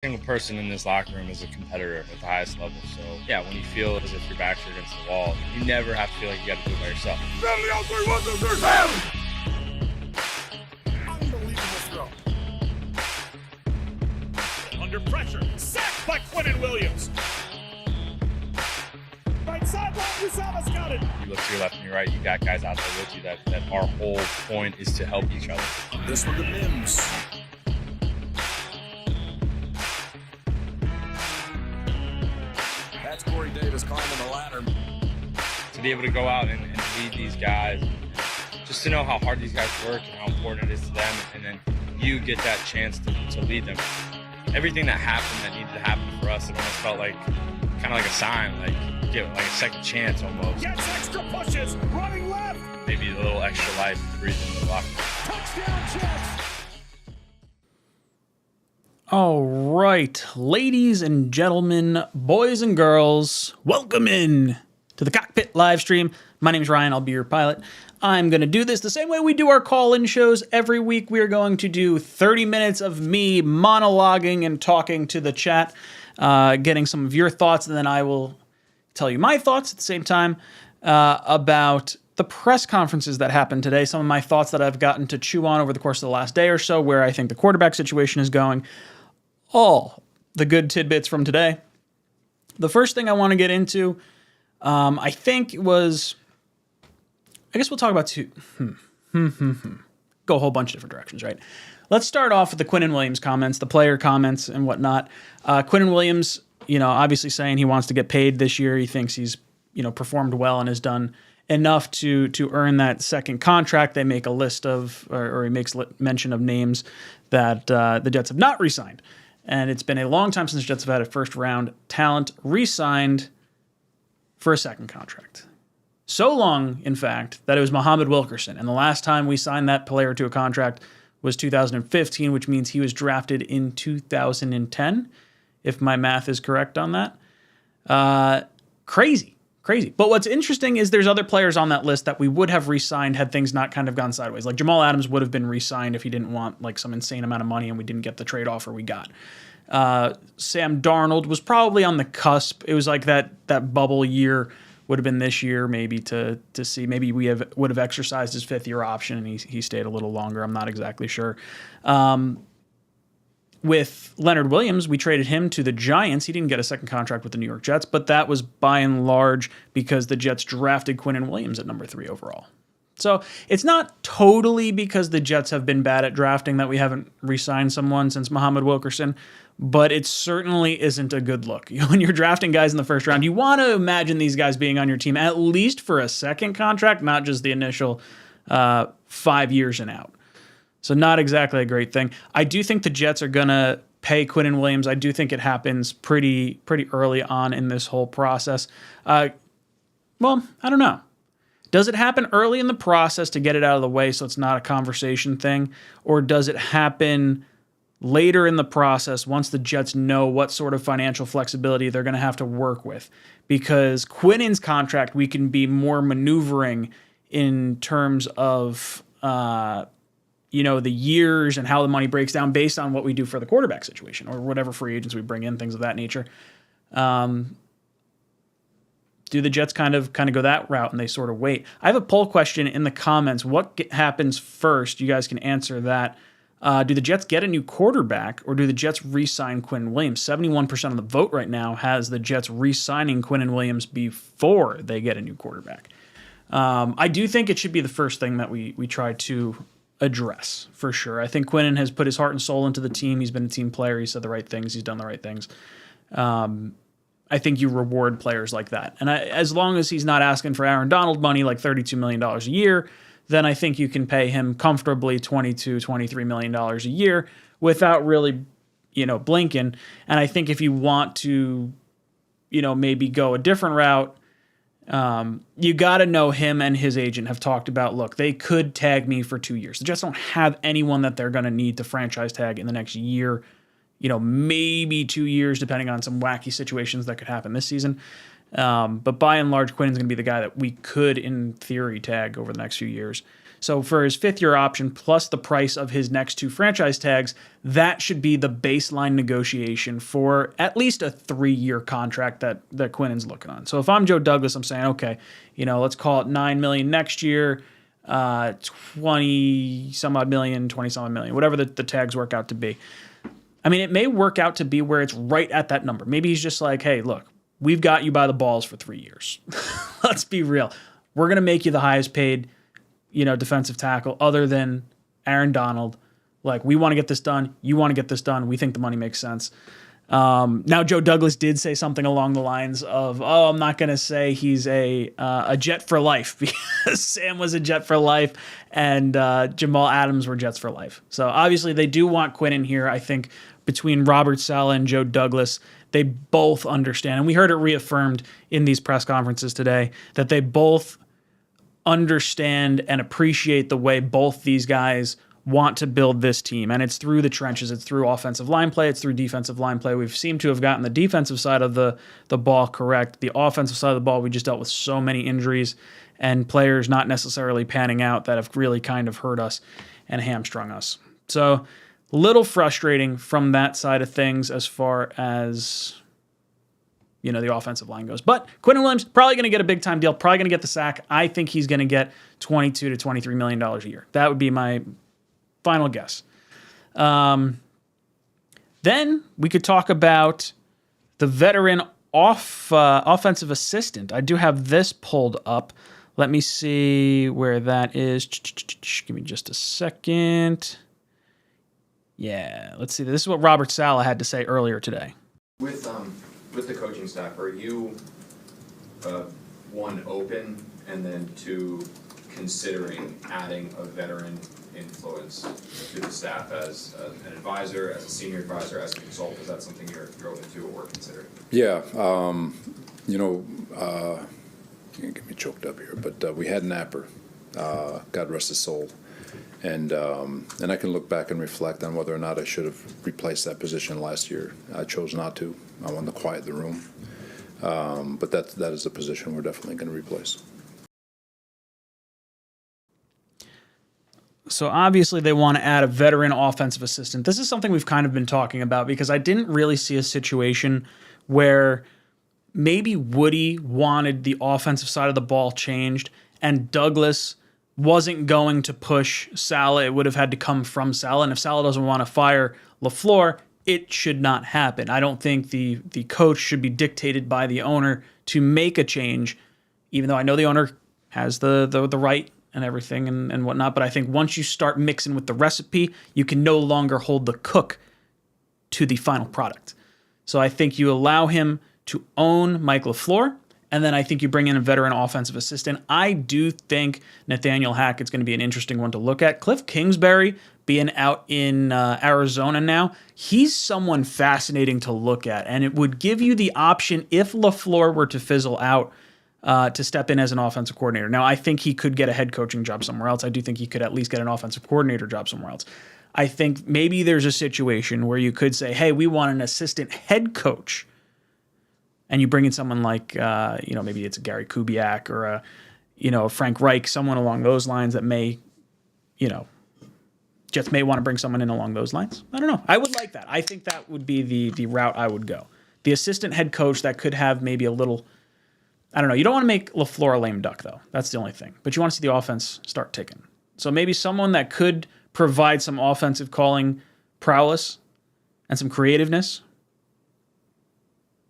Single person in this locker room is a competitor at the highest level. So yeah, when you feel as if your backs are against the wall, you never have to feel like you got to do it by yourself. Unbelievable throw. Under pressure, sacked by Quinnen Williams. Right sideline, Uzama's got it. You look to your left and your right, you got guys out there with you that our whole point is to help each other. This one to Mims. That's Corey Davis climbing the ladder. To be able to go out and lead these guys, just to know how hard these guys work and how important it is to them, and then you get that chance to lead them. Everything that happened that needed to happen for us, it almost felt like kind of like a sign, like give it like a second chance almost. Gets extra pushes, running left. Maybe a little extra life breathing in the locker room. Touchdown Jets. All right, ladies and gentlemen, boys and girls, welcome in to the Cockpit live stream. My name is Ryan. I'll be your pilot. I'm going to do this the same way we do our call-in shows every week. We are going to do 30 minutes of me monologuing and talking to the chat, getting some of your thoughts, and then I will tell you my thoughts at the same time about the press conferences that happened today, some of my thoughts that I've gotten to chew on over the course of the last day or so, where I think the quarterback situation is going, all the good tidbits from today. The first thing I want to get into, I think was, I guess we'll talk about two, go a whole bunch of different directions, right? Let's start off with the Quinnen Williams comments, the player comments and whatnot. Quinnen Williams, obviously saying he wants to get paid this year. He thinks he's, performed well and has done enough to earn that second contract. They make a list of, or he makes mention of names that the Jets have not re-signed. And it's been a long time since the Jets have had a first-round talent re-signed for a second contract. So long, in fact, that it was Muhammad Wilkerson. And the last time we signed that player to a contract was 2015, which means he was drafted in 2010, if my math is correct on that. Crazy. But what's interesting is there's other players on that list that we would have re-signed had things not kind of gone sideways. Like Jamal Adams would have been re-signed if he didn't want like some insane amount of money and we didn't get the trade offer we got. Sam Darnold was probably on the cusp. It was like that bubble year would have been this year, maybe to see. Maybe would have exercised his fifth-year option and he stayed a little longer. I'm not exactly sure. With Leonard Williams, we traded him to the Giants. He didn't get a second contract with the New York Jets, but that was by and large because the Jets drafted Quinnen Williams at number 3 overall. So it's not totally because the Jets have been bad at drafting that we haven't re-signed someone since Muhammad Wilkerson, but it certainly isn't a good look. When you're drafting guys in the first round, you want to imagine these guys being on your team at least for a second contract, not just the initial 5 years and out. So not exactly a great thing. I do think the Jets are going to pay Quinnen Williams. I do think it happens pretty early on in this whole process. Well, I don't know. Does it happen early in the process to get it out of the way so it's not a conversation thing? Or does it happen later in the process once the Jets know what sort of financial flexibility they're going to have to work with? Because Quinnen's contract, we can be more maneuvering in terms of the years and how the money breaks down based on what we do for the quarterback situation or whatever free agents we bring in, things of that nature. Do the Jets kind of go that route and they sort of wait? I have a poll question in the comments. What happens first? You guys can answer that. Do the Jets get a new quarterback or do the Jets re-sign Quinnen Williams? 71% of the vote right now has the Jets re-signing Quinnen Williams before they get a new quarterback. I do think it should be the first thing that we try to address, for sure. I think Quinnen has put his heart and soul into the team. He's been a team player. He said the right things. He's done the right things. I think you reward players like that. And as long as he's not asking for Aaron Donald money like $32 million a year, then I think you can pay him comfortably $22, $23 million a year without really, blinking. And I think if you want to, maybe go a different route, you got to know him and his agent have talked about, look, they could tag me for 2 years. The Jets don't have anyone that they're going to need to franchise tag in the next year, maybe 2 years, depending on some wacky situations that could happen this season. But by and large, Quinnen's going to be the guy that we could, in theory, tag over the next few years. So for his 5th-year option plus the price of his next 2 franchise tags, that should be the baseline negotiation for at least a 3-year contract that Quinnen's looking on. So if I'm Joe Douglas, I'm saying, okay, let's call it $9 million next year, 20 some odd million, 20 some odd million, whatever the tags work out to be. I mean, it may work out to be where it's right at that number. Maybe he's just like, hey, look, we've got you by the balls for 3 years. Let's be real. We're going to make you the highest paid, defensive tackle other than Aaron Donald. Like, we want to get this done. You want to get this done. We think the money makes sense. Now, Joe Douglas did say something along the lines of, I'm not going to say he's a Jet for life because Sam was a Jet for life and Jamal Adams were Jets for life. So obviously they do want Quinnen here. I think between Robert Saleh and Joe Douglas, they both understand, and we heard it reaffirmed in these press conferences today, that they both understand and appreciate the way both these guys want to build this team. And it's through the trenches. It's through offensive line play. It's through defensive line play. We've seemed to have gotten the defensive side of the ball correct. The offensive side of the ball, we just dealt with so many injuries and players not necessarily panning out that have really kind of hurt us and hamstrung us. So a little frustrating from that side of things as far as the offensive line goes. But Quinnen Williams probably going to get a big time deal, probably going to get the sack. I think he's going to get $22 to $23 million a year. That would be my final guess. Then we could talk about the veteran offensive assistant. I do have this pulled up. Let me see where that is. Give me just a second. Yeah, let's see. This is what Robert Saleh had to say earlier today. With the coaching staff, are you one, open, and then two, considering adding a veteran influence to the staff as an advisor, as a senior advisor, as a consultant? Is that something you're open to or considering? Yeah, you get me choked up here, but we had Napper, God rest his soul, and I can look back and reflect on whether or not I should have replaced that position last year. I chose not to. I wanted to quiet the room, but that is a position we're definitely going to replace. So obviously they want to add a veteran offensive assistant. This is something we've kind of been talking about because I didn't really see a situation where maybe Woody wanted the offensive side of the ball changed and Douglas wasn't going to push Saleh. It would have had to come from Saleh. And if Saleh doesn't want to fire LaFleur, it should not happen. I don't think the coach should be dictated by the owner to make a change, even though I know the owner has the right and everything and whatnot. But I think once you start mixing with the recipe, you can no longer hold the cook to the final product. So I think you allow him to own Mike LaFleur, and then I think you bring in a veteran offensive assistant. I do think Nathaniel Hackett's going to be an interesting one to look at. Cliff Kingsbury being out in Arizona now, he's someone fascinating to look at, and it would give you the option if LaFleur were to fizzle out to step in as an offensive coordinator. Now, I think he could get a head coaching job somewhere else. I do think he could at least get an offensive coordinator job somewhere else. I think maybe there's a situation where you could say, hey, we want an assistant head coach. And you bring in someone like, maybe it's a Gary Kubiak or a Frank Reich, someone along those lines that may, Jets may want to bring someone in along those lines. I don't know. I would like that. I think that would be the route I would go. The assistant head coach that could have maybe a little, I don't know. You don't want to make LaFleur a lame duck, though. That's the only thing. But you want to see the offense start ticking. So maybe someone that could provide some offensive calling prowess and some creativeness.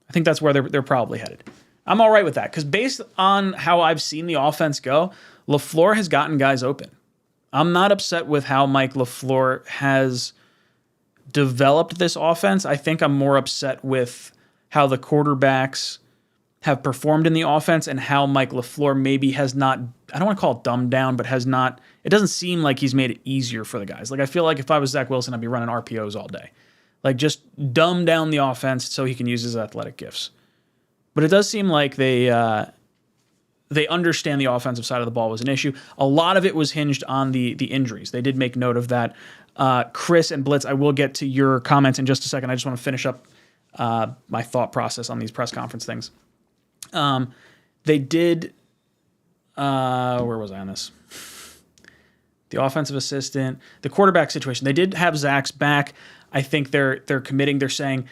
I think that's where they're probably headed. I'm all right with that because based on how I've seen the offense go, LaFleur has gotten guys open. I'm not upset with how Mike LaFleur has developed this offense. I think I'm more upset with how the quarterbacks have performed in the offense and how Mike LaFleur maybe has not, I don't want to call it dumbed down, but has not, it doesn't seem like he's made it easier for the guys. Like I feel like if I was Zach Wilson, I'd be running RPOs all day. Like just dumb down the offense so he can use his athletic gifts. But it does seem like they understand the offensive side of the ball was an issue. A lot of it was hinged on the injuries. They did make note of that. Chris and Blitz, I will get to your comments in just a second. I just want to finish up my thought process on these press conference things. They did, where was I on this? the offensive assistant, the quarterback situation. They did have Zach's back. I think they're committing. They're saying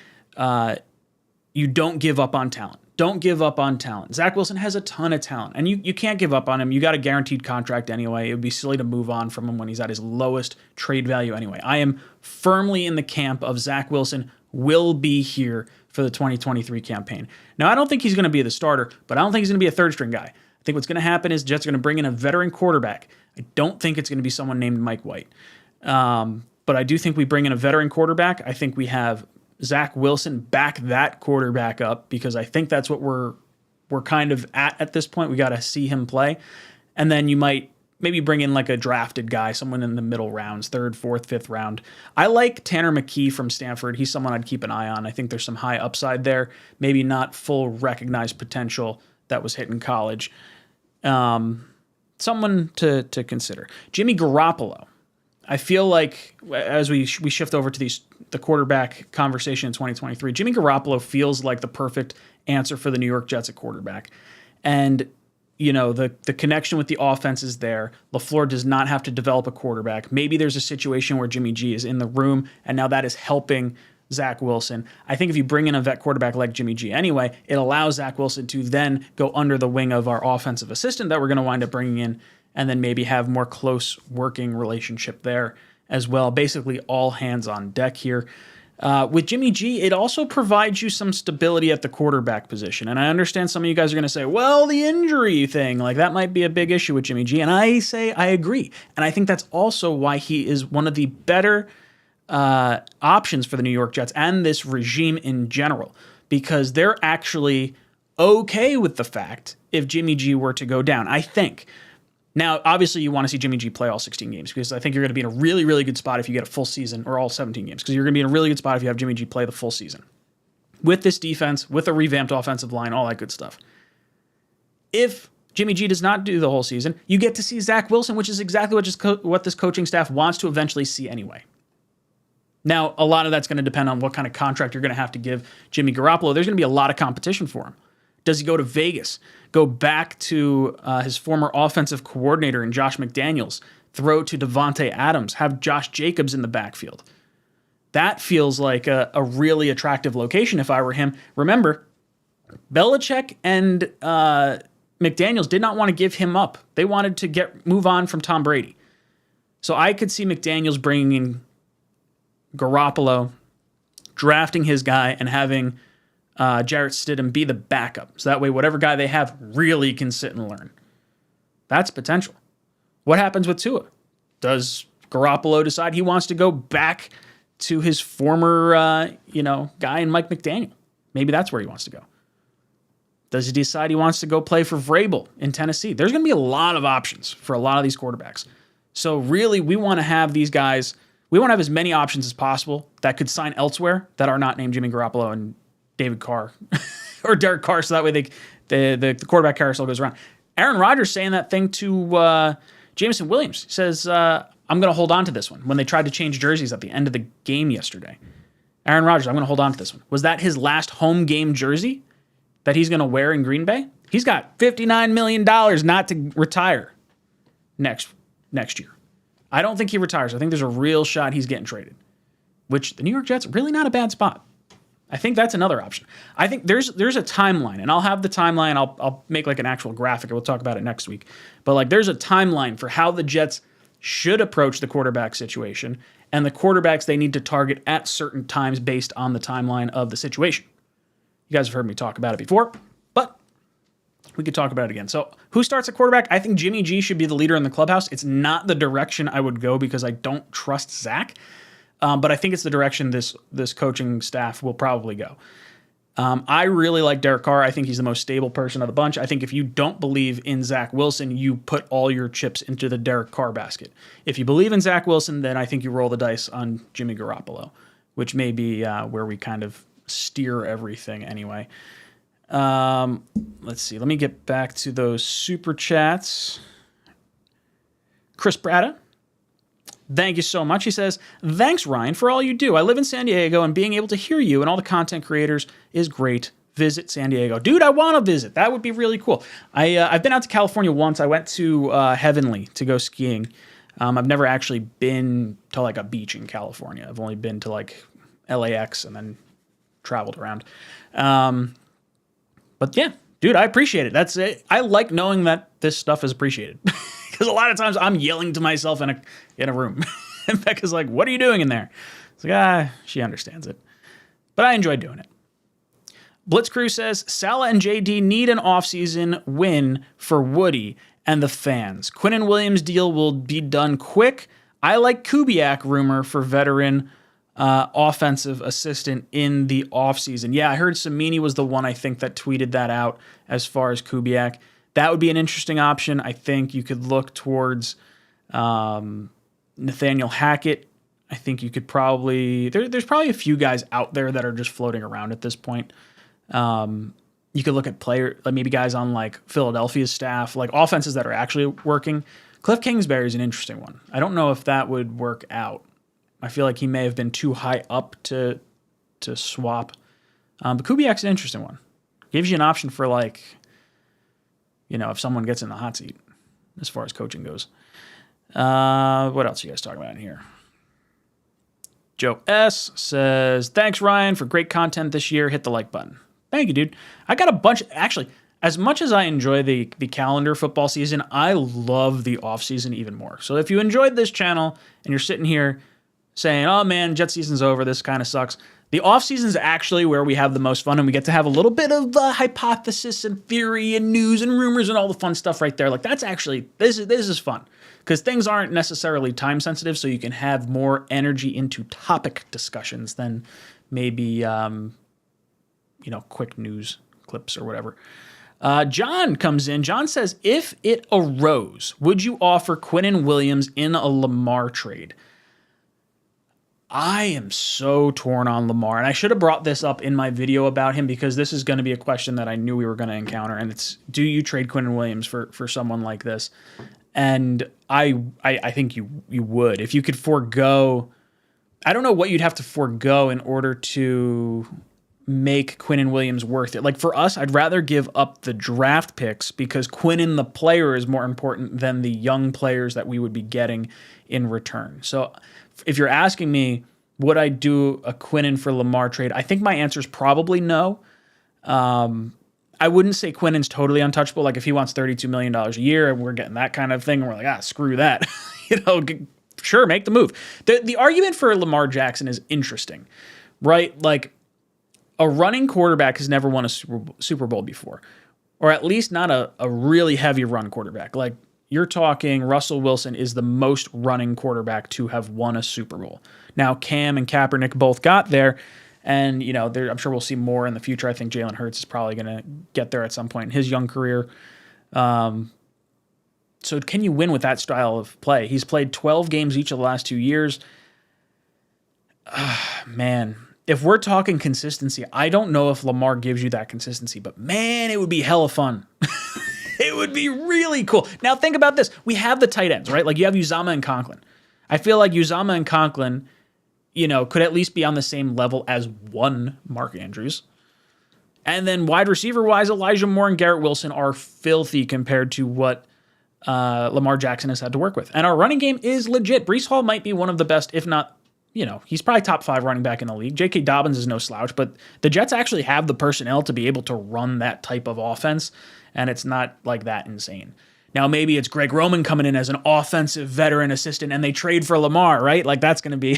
you don't give up on talent. Don't give up on talent. Zach Wilson has a ton of talent, and you can't give up on him. You got a guaranteed contract anyway. It would be silly to move on from him when he's at his lowest trade value anyway. I am firmly in the camp of Zach Wilson will be here for the 2023 campaign. Now, I don't think he's going to be the starter, but I don't think he's going to be a third-string guy. I think what's going to happen is Jets are going to bring in a veteran quarterback. I don't think it's going to be someone named Mike White. But I do think we bring in a veteran quarterback. I think we have Zach Wilson back that quarterback up because I think that's what we're kind of at this point. We got to see him play. And then you might maybe bring in like a drafted guy, someone in the middle rounds, 3rd, 4th, 5th round. I like Tanner McKee from Stanford. He's someone I'd keep an eye on. I think there's some high upside there, maybe not full recognized potential that was hit in college. Someone to consider. Jimmy Garoppolo. I feel like as we shift over to the quarterback conversation in 2023, Jimmy Garoppolo feels like the perfect answer for the New York Jets at quarterback. And, you know, the connection with the offense is there. LaFleur does not have to develop a quarterback. Maybe there's a situation where Jimmy G is in the room, and now that is helping Zach Wilson. I think if you bring in a vet quarterback like Jimmy G anyway, it allows Zach Wilson to then go under the wing of our offensive assistant that we're going to wind up bringing in, and then maybe have more close working relationship there as well. Basically all hands on deck here. With Jimmy G, it also provides you some stability at the quarterback position. And I understand some of you guys are going to say, well, the injury thing, like that might be a big issue with Jimmy G. And I say I agree. And I think that's also why he is one of the better options for the New York Jets and this regime in general, because they're actually okay with the fact if Jimmy G were to go down, I think. Now, obviously, you want to see Jimmy G play all 16 games because I think you're going to be in a really, really good spot if you get a full season, or all 17 games, because you're going to be in a really good spot if you have Jimmy G play the full season. With this defense, with a revamped offensive line, all that good stuff. If Jimmy G does not do the whole season, you get to see Zach Wilson, which is exactly what this coaching staff wants to eventually see anyway. Now, a lot of that's going to depend on what kind of contract you're going to have to give Jimmy Garoppolo. There's going to be a lot of competition for him. Does he go to Vegas, go back to his former offensive coordinator in Josh McDaniels, throw to Devontae Adams, have Josh Jacobs in the backfield? That feels like a really attractive location if I were him. Remember, Belichick and McDaniels did not want to give him up. They wanted to move on from Tom Brady. So I could see McDaniels bringing in Garoppolo, drafting his guy, and having Jarrett Stidham be the backup. So that way, whatever guy they have really can sit and learn. That's potential. What happens with Tua? Does Garoppolo decide he wants to go back to his former, guy in Mike McDaniel? Maybe that's where he wants to go. Does he decide he wants to go play for Vrabel in Tennessee? There's going to be a lot of options for a lot of these quarterbacks. So really, we want to have these guys. We want to have as many options as possible that could sign elsewhere that are not named Jimmy Garoppolo and David Carr or Derek Carr, so that way the quarterback carousel goes around. Aaron Rodgers saying that thing to Jameson Williams. He says, I'm going to hold on to this one when they tried to change jerseys at the end of the game yesterday. Aaron Rodgers, I'm going to hold on to this one. Was that his last home game jersey that he's going to wear in Green Bay? He's got $59 million not to retire next year. I don't think he retires. I think there's a real shot he's getting traded, which the New York Jets, really not a bad spot. I think that's another option. I think there's a timeline, and I'll have the timeline. I'll make like an actual graphic. We'll talk about it next week. But like, there's a timeline for how the Jets should approach the quarterback situation and the quarterbacks they need to target at certain times based on the timeline of the situation. You guys have heard me talk about it before, but we could talk about it again. So who starts at quarterback? I think Jimmy G should be the leader in the clubhouse. It's not the direction I would go because I don't trust Zach. But I think it's the direction this coaching staff will probably go. I really like Derek Carr. I think he's the most stable person of the bunch. I think if you don't believe in Zach Wilson, you put all your chips into the Derek Carr basket. If you believe in Zach Wilson, then I think you roll the dice on Jimmy Garoppolo, which may be where we kind of steer everything anyway. Let's see. Let me get back to those super chats. Chris Bratta. Thank you so much. He says, thanks, Ryan, for all you do. I live in San Diego, and being able to hear you and all the content creators is great. Visit San Diego. Dude, I want to visit. That would be really cool. I've been out to California once. I went to Heavenly to go skiing. I've never actually been to like a beach in California. I've only been to like LAX and then traveled around. But yeah, dude, I appreciate it. That's it. I like knowing that this stuff is appreciated because a lot of times I'm yelling to myself in a room. And Becca's like, "What are you doing in there?" It's like, she understands it. But I enjoy doing it. Blitzcrew says, Saleh and JD need an offseason win for Woody and the fans. Quinnen Williams' deal will be done quick. I like Kubiak rumor for veteran offensive assistant in the offseason. Yeah, I heard Samini was the one I think that tweeted that out as far as Kubiak. That would be an interesting option. I think you could look towards Nathaniel Hackett. I think you could probably... There's probably a few guys out there that are just floating around at this point. You could look at maybe guys on like Philadelphia's staff, like offenses that are actually working. Cliff Kingsbury is an interesting one. I don't know if that would work out. I feel like he may have been too high up to swap. But Kubiak's an interesting one. Gives you an option for like, if someone gets in the hot seat as far as coaching goes. What else are you guys talking about in here? Joe S. says, thanks, Ryan, for great content this year. Hit the like button. Thank you, dude. I got a bunch. Actually, as much as I enjoy the calendar football season, I love the offseason even more. So if you enjoyed this channel and you're sitting here saying, oh, man, Jet season's over, this kind of sucks, the offseason is actually where we have the most fun, and we get to have a little bit of hypothesis and theory and news and rumors and all the fun stuff right there. Like, that's actually, this is fun. Because things aren't necessarily time sensitive, so you can have more energy into topic discussions than maybe, quick news clips or whatever. John comes in. John says, if it arose, would you offer Quinnen Williams in a Lamar trade? I am so torn on Lamar, and I should have brought this up in my video about him because this is going to be a question that I knew we were going to encounter, and it's, do you trade Quinnen Williams for someone like this? And I think you would. If you could forego, I don't know what you'd have to forego in order to make Quinnen Williams worth it. Like for us, I'd rather give up the draft picks because Quinnen the player is more important than the young players that we would be getting in return. So if you're asking me, would I do a Quinnen for Lamar trade? I think my answer is probably no. I wouldn't say Quinnen's totally untouchable. Like if he wants $32 million a year and we're getting that kind of thing, and we're like, screw that. Sure, make the move. The argument for Lamar Jackson is interesting, right? Like a running quarterback has never won a Super Bowl before, or at least not a really heavy run quarterback. Like you're talking Russell Wilson is the most running quarterback to have won a Super Bowl. Now Cam and Kaepernick both got there. And, I'm sure we'll see more in the future. I think Jalen Hurts is probably going to get there at some point in his young career. So can you win with that style of play? He's played 12 games each of the last 2 years. Man, if we're talking consistency, I don't know if Lamar gives you that consistency. But, man, it would be hella fun. It would be really cool. Now, think about this. We have the tight ends, right? Like, you have Uzomah and Conklin. I feel like Uzomah and Conklin could at least be on the same level as one Mark Andrews. And then wide receiver-wise, Elijah Moore and Garrett Wilson are filthy compared to what Lamar Jackson has had to work with. And our running game is legit. Breece Hall might be one of the best, if not, he's probably top 5 running back in the league. J.K. Dobbins is no slouch, but the Jets actually have the personnel to be able to run that type of offense, and it's not like that insane. Now, maybe it's Greg Roman coming in as an offensive veteran assistant, and they trade for Lamar, right? Like, that's going to be...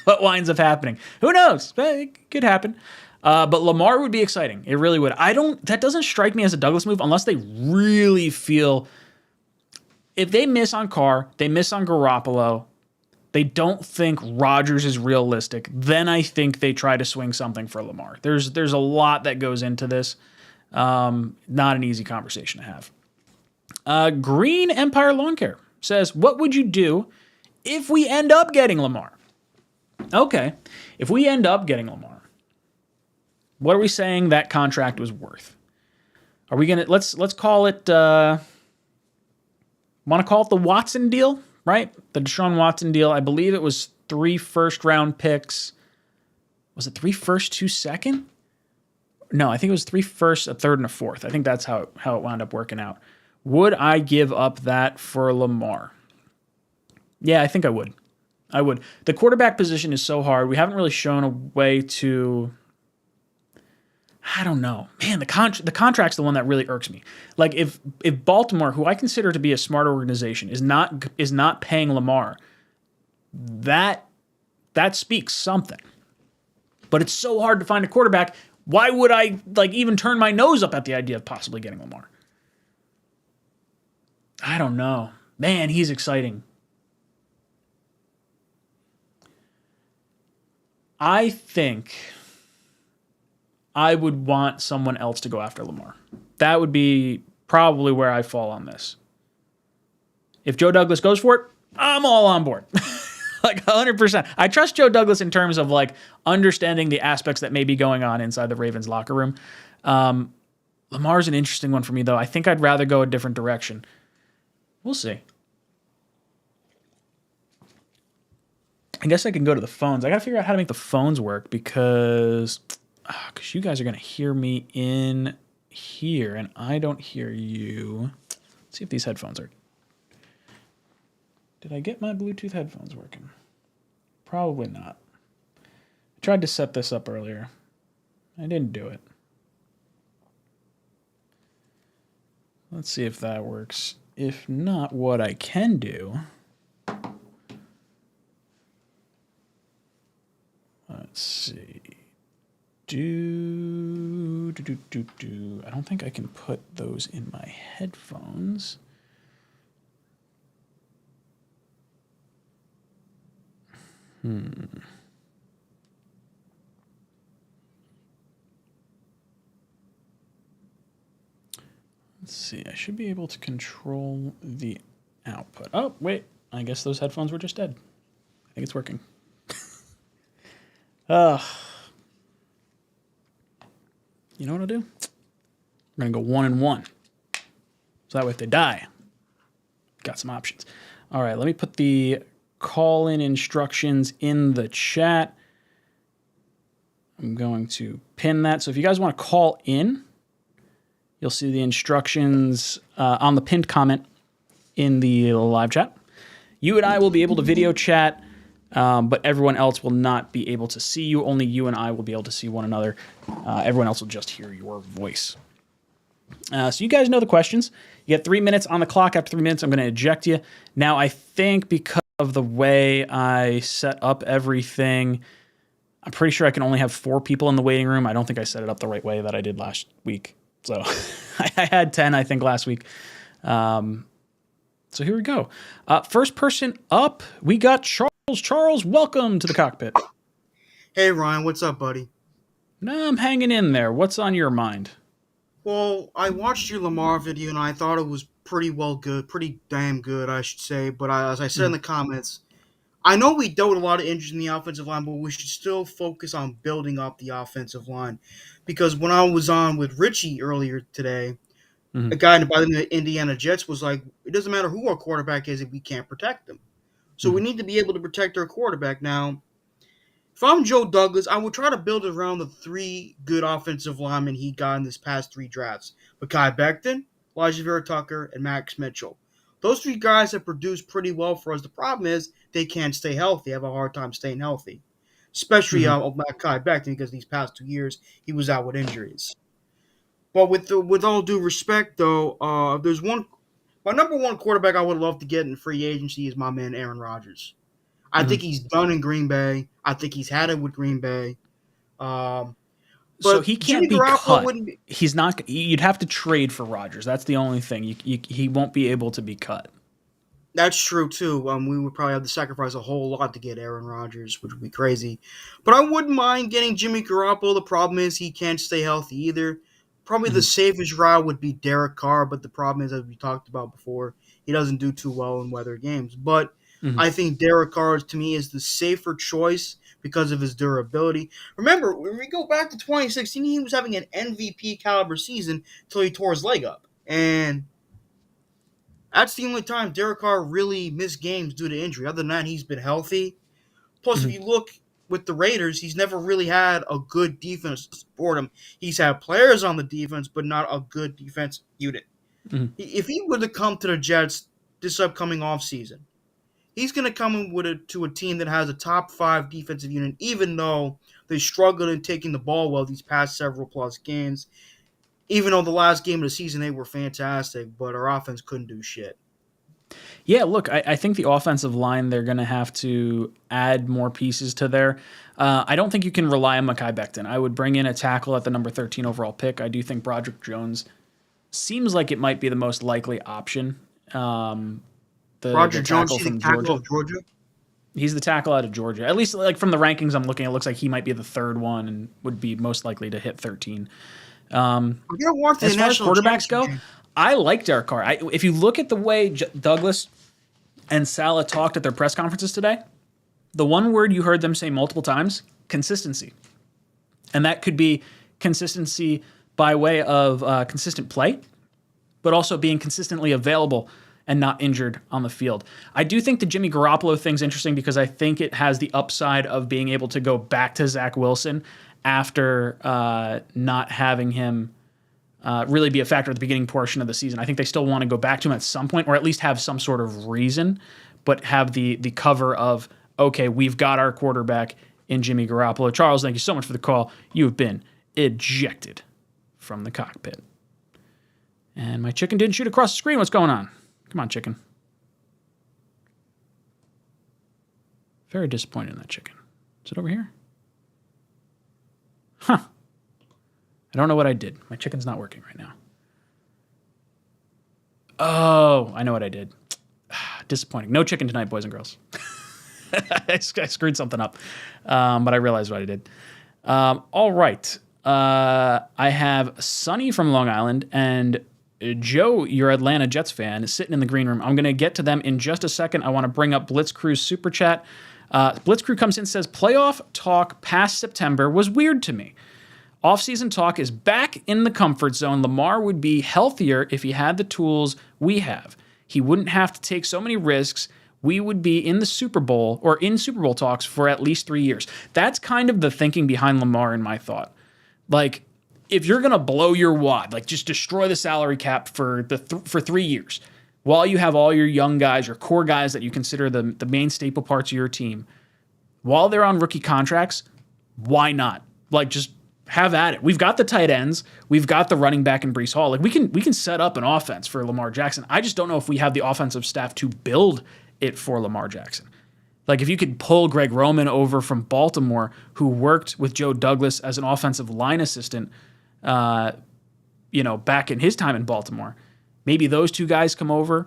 what winds up happening? Who knows? It could happen. But Lamar would be exciting. It really would. That doesn't strike me as a Douglas move unless they really feel if they miss on Carr, they miss on Garoppolo, they don't think Rodgers is realistic, then I think they try to swing something for Lamar. There's a lot that goes into this. Not an easy conversation to have. Green Empire Lawn Care says, what would you do if we end up getting Lamar? Okay, if we end up getting Lamar, what are we saying that contract was worth? Are we gonna let's call it? Want to call it the Watson deal, right? The Deshaun Watson deal. I believe it was 3 first-round picks. Was it 3 first, 2 second? No, I think it was 3 first, a third, and a fourth. I think that's how it wound up working out. Would I give up that for Lamar? Yeah, I think I would. I would. The quarterback position is so hard. We haven't really shown a way to. I don't know, man. The contract's the one that really irks me. Like if Baltimore, who I consider to be a smart organization, is not paying Lamar, that speaks something. But it's so hard to find a quarterback. Why would I even turn my nose up at the idea of possibly getting Lamar? I don't know, man. He's exciting. I think I would want someone else to go after Lamar. That would be probably where I fall on this. If Joe Douglas goes for it, I'm all on board. 100%. I trust Joe Douglas in terms of understanding the aspects that may be going on inside the Ravens locker room. Lamar's an interesting one for me, though. I think I'd rather go a different direction. We'll see. I guess I can go to the phones. I got to figure out how to make the phones work because you guys are going to hear me in here and I don't hear you. Let's see if these headphones are. Did I get my Bluetooth headphones working? Probably not. I tried to set this up earlier. I didn't do it. Let's see if that works. If not, what I can do. Let's see. I don't think I can put those in my headphones. Let's see. I should be able to control the output. Oh, wait. I guess those headphones were just dead. I think it's working. You know what I'll do? We're going to go 1 and 1. So that way if they die, got some options. All right, let me put the call-in instructions in the chat. I'm going to pin that. So if you guys want to call in, you'll see the instructions on the pinned comment in the live chat. You and I will be able to video chat, but everyone else will not be able to see you. Only you and I will be able to see one another. Everyone else will just hear your voice. So you guys know the questions. You get 3 minutes on the clock. After 3 minutes, I'm going to eject you. Now, I think because of the way I set up everything, I'm pretty sure I can only have 4 people in the waiting room. I don't think I set it up the right way that I did last week. So I had 10, I think, last week. So here we go. First person up, we got Charles. Charles, welcome to the cockpit. Hey, Ryan, what's up, buddy? No, I'm hanging in there. What's on your mind? Well, I watched your Lamar video, and I thought it was pretty damn good, I should say. But as I said in the comments, I know we dealt with a lot of injuries in the offensive line, but we should still focus on building up the offensive line. Because when I was on with Richie earlier today, a guy by the name of Indiana Jets was like, it doesn't matter who our quarterback is if we can't protect them. So we need to be able to protect our quarterback. Now, if I'm Joe Douglas, I would try to build it around the 3 good offensive linemen he got in this past 3 drafts. Mekhi Becton, Elijah Vera Tucker, and Max Mitchell. Those 3 guys have produced pretty well for us. The problem is they can't stay healthy. They have a hard time staying healthy. Especially Mekhi Becton, because these past 2 years he was out with injuries. But with all due respect, though, there's my number 1 quarterback I would love to get in free agency is my man Aaron Rodgers. I think he's done in Green Bay. I think he's had it with Green Bay. But so he can't be cut. Wouldn't He's not. You'd have to trade for Rodgers. That's the only thing. He won't be able to be cut. That's true too. We would probably have to sacrifice a whole lot to get Aaron Rodgers, which would be crazy. But I wouldn't mind getting Jimmy Garoppolo. The problem is he can't stay healthy either. Probably the safest route would be Derek Carr, but the problem is, as we talked about before, he doesn't do too well in weather games. But I think Derek Carr, to me, is the safer choice because of his durability. Remember, when we go back to 2016, he was having an MVP caliber season until he tore his leg up. And that's the only time Derek Carr really missed games due to injury. Other than that, he's been healthy. Plus, if you look with the Raiders, he's never really had a good defense to support him. He's had players on the defense, but not a good defense unit. If he were to come to the Jets this upcoming offseason, he's going to come in to a team that has a top 5 defensive unit, even though they struggled in taking the ball well these past several plus games. Even though the last game of the season they were fantastic, but our offense couldn't do shit. Yeah, look, I think the offensive line, they're going to have to add more pieces to there. I don't think you can rely on Mekhi Becton. I would bring in a tackle at the number 13 overall pick. I do think Broderick Jones seems like it might be the most likely option. Roger Jones, tackle he's from the tackle Georgia. of Georgia. He's the tackle out of Georgia. At least, like from the rankings I'm looking at, it looks like he might be the third one and would be most likely to hit 13. We're gonna watch the As far as national quarterbacks go, championship. I like Derek Carr. If you look at the way Douglas and Saleh talked at their press conferences today, the one word you heard them say multiple times, consistency. And that could be consistency by way of consistent play, but also being consistently available and not injured on the field. I do think the Jimmy Garoppolo thing's interesting because I think it has the upside of being able to go back to Zach Wilson after not having him really be a factor at the beginning portion of the season. I think they still want to go back to him at some point, or at least have some sort of reason, but have the cover of, okay, we've got our quarterback in Jimmy Garoppolo. Charles, thank you so much for the call. You have been ejected from the cockpit. And my chicken didn't shoot across the screen. What's going on? Come on, chicken. Very disappointed in that chicken. Is it over here? Huh. I don't know what I did. My chicken's not working right now. Oh, I know what I did. Disappointing. No chicken tonight, boys and girls. I screwed something up, but I realized what I did. All right. I have Sonny from Long Island and Joe, your Atlanta Jets fan, is sitting in the green room. I'm going to get to them in just a second. I want to bring up Blitzcrew's super chat. Blitzcrew comes in and says, playoff talk past September was weird to me. Offseason talk is back in the comfort zone. Lamar would be healthier if he had the tools we have. He wouldn't have to take so many risks. We would be in the Super Bowl or in Super Bowl talks for at least 3 years. That's kind of the thinking behind Lamar in my thought. Like, if you're going to blow your wad, like just destroy the salary cap for 3 years, while you have all your young guys, your core guys that you consider the main staple parts of your team, while they're on rookie contracts, why not? Like, just have at it. We've got the tight ends. We've got the running back in Breece Hall. Like, we can set up an offense for Lamar Jackson. I just don't know if we have the offensive staff to build it for Lamar Jackson. Like, if you could pull Greg Roman over from Baltimore, who worked with Joe Douglas as an offensive line assistant, back in his time in Baltimore, maybe those two guys come over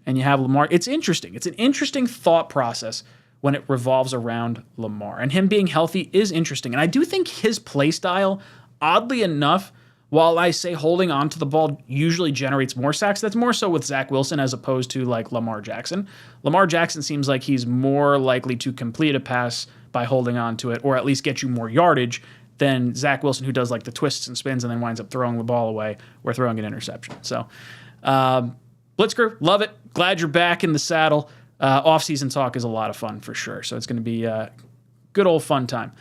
and you have Lamar. It's interesting. It's an interesting thought process when it revolves around Lamar. And him being healthy is interesting. And I do think his play style, oddly enough, while I say holding on to the ball usually generates more sacks, that's more so with Zach Wilson as opposed to like Lamar Jackson. Lamar Jackson seems like he's more likely to complete a pass by holding on to it, or at least get you more yardage than Zach Wilson, who does like the twists and spins and then winds up throwing the ball away or throwing an interception. So, Blitzker, love it. Glad you're back in the saddle. Off-season talk is a lot of fun for sure. So it's going to be a good old fun time.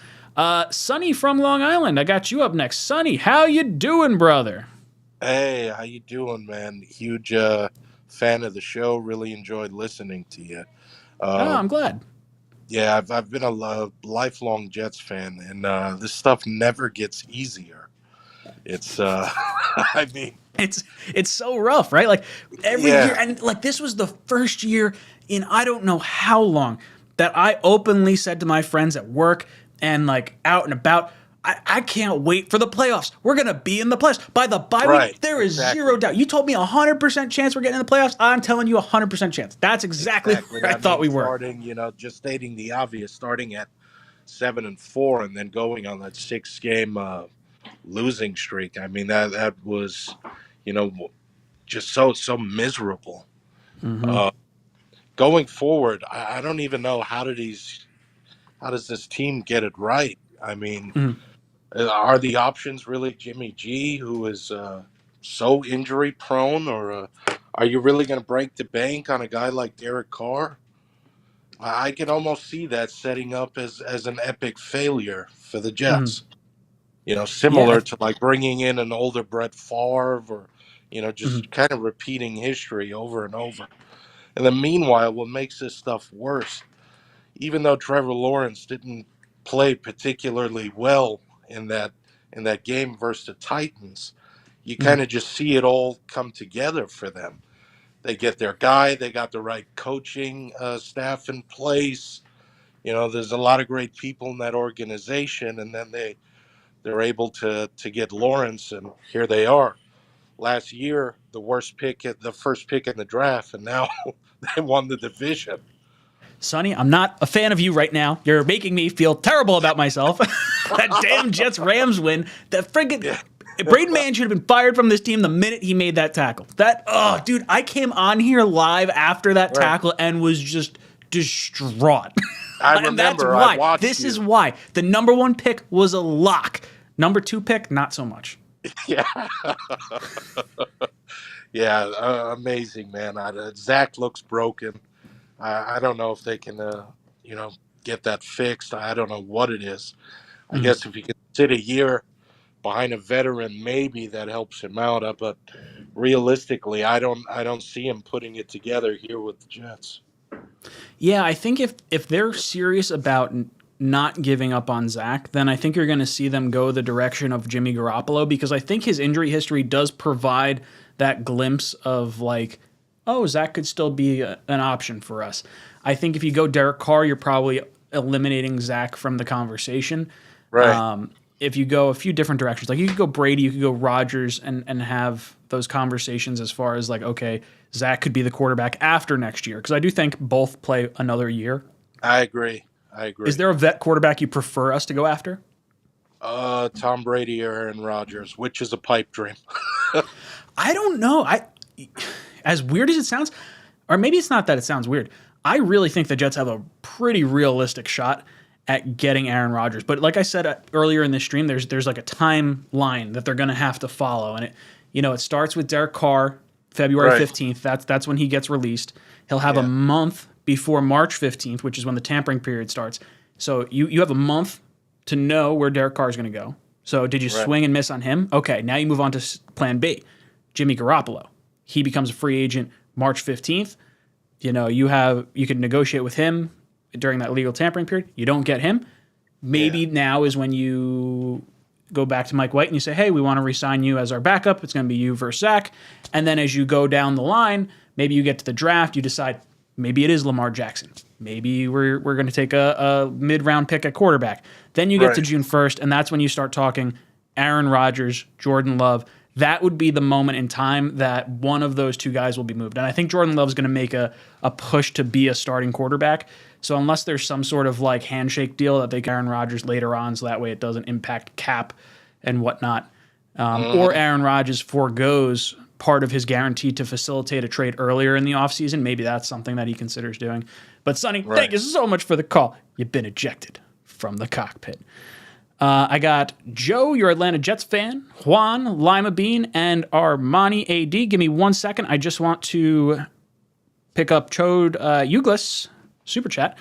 Sonny from Long Island, I got you up next. Sonny, how you doing, brother? Hey, how you doing, man? Huge fan of the show. Really enjoyed listening to you. I'm glad. Yeah, I've been a lifelong Jets fan, and this stuff never gets easier. It's, I mean, it's so rough, right? Like every year, and like this was the first year in I don't know how long that I openly said to my friends at work and like out and about, I can't wait for the playoffs. We're going to be in the playoffs. By the bye week, there is zero doubt. You told me 100% chance we're getting in the playoffs. I'm telling you 100% chance. That's exactly where I thought we were. Starting, just stating the obvious, starting at 7-4 and then going on that 6-game losing streak. I mean, that was, just so miserable. Mm-hmm. Going forward, I don't even know how does this team get it right? I mean, are the options really Jimmy G, who is so injury prone, or are you really going to break the bank on a guy like Derek Carr? I can almost see that setting up as an epic failure for the Jets. Similar to like bringing in an older Brett Favre, or just kind of repeating history over and over. And then meanwhile, what makes this stuff worse, even though Trevor Lawrence didn't play particularly well in that game versus the Titans, you kind of just see it all come together for them. They get their guy, they got the right coaching staff in place. There's a lot of great people in that organization, and then they're able to get Lawrence, and here they are. Last year, the first pick in the draft, and now they won the division. Sonny, I'm not a fan of you right now. You're making me feel terrible about myself. That damn Jets Rams win. That friggin' Yeah. Braden Mann should have been fired from this team the minute he made that tackle. Dude, I came on here live after that Right. tackle and was just distraught. I And that's remember. why. I watched This you. is why. The number 1 pick was a lock. Number 2 pick, not so much. Yeah. Yeah, amazing, man. Zach looks broken. I don't know if they can, get that fixed. I don't know what it is. I guess if you could sit a year behind a veteran, maybe that helps him out. But realistically, I don't see him putting it together here with the Jets. Yeah, I think if they're serious about not giving up on Zach, then I think you're going to see them go the direction of Jimmy Garoppolo, because I think his injury history does provide that glimpse of like, oh, Zach could still be an option for us. I think if you go Derek Carr, you're probably eliminating Zach from the conversation. Right. If you go a few different directions, like you could go Brady, you could go Rodgers, and have those conversations as far as like, okay, Zach could be the quarterback after next year, because I do think both play another year. I agree. Is there a vet quarterback you prefer us to go after? Tom Brady or Aaron Rodgers, which is a pipe dream. I don't know. As weird as it sounds, or maybe it's not that it sounds weird. I really think the Jets have a pretty realistic shot at getting Aaron Rodgers. But like I said earlier in this stream, there's like a timeline that they're going to have to follow, and it starts with Derek Carr, February Right. 15th. That's when he gets released. He'll have a month before March 15th, which is when the tampering period starts. So you have a month to know where Derek Carr is going to go. So did you swing and miss on him? Okay, now you move on to plan B, Jimmy Garoppolo. He becomes a free agent March 15th. You can negotiate with him during that legal tampering period. You don't get him. Maybe now is when you go back to Mike White and you say, hey, we want to re-sign you as our backup. It's going to be you versus Zach. And then as you go down the line, maybe you get to the draft, you decide maybe it is Lamar Jackson. Maybe we're going to take a mid-round pick at quarterback. Then you get to June 1st, and that's when you start talking Aaron Rodgers, Jordan Love. That would be the moment in time that one of those two guys will be moved. And I think Jordan Love's going to make a push to be a starting quarterback. So unless there's some sort of like handshake deal that they get Aaron Rodgers later on, so that way it doesn't impact cap and whatnot, or Aaron Rodgers forgoes part of his guarantee to facilitate a trade earlier in the offseason, maybe that's something that he considers doing. But Sonny, thank you so much for the call. You've been ejected from the cockpit. I got Joe, your Atlanta Jets fan, Juan, Lima Bean, and Armani AD. Give me 1 second. I just want to pick up Chode Uglis, super chat.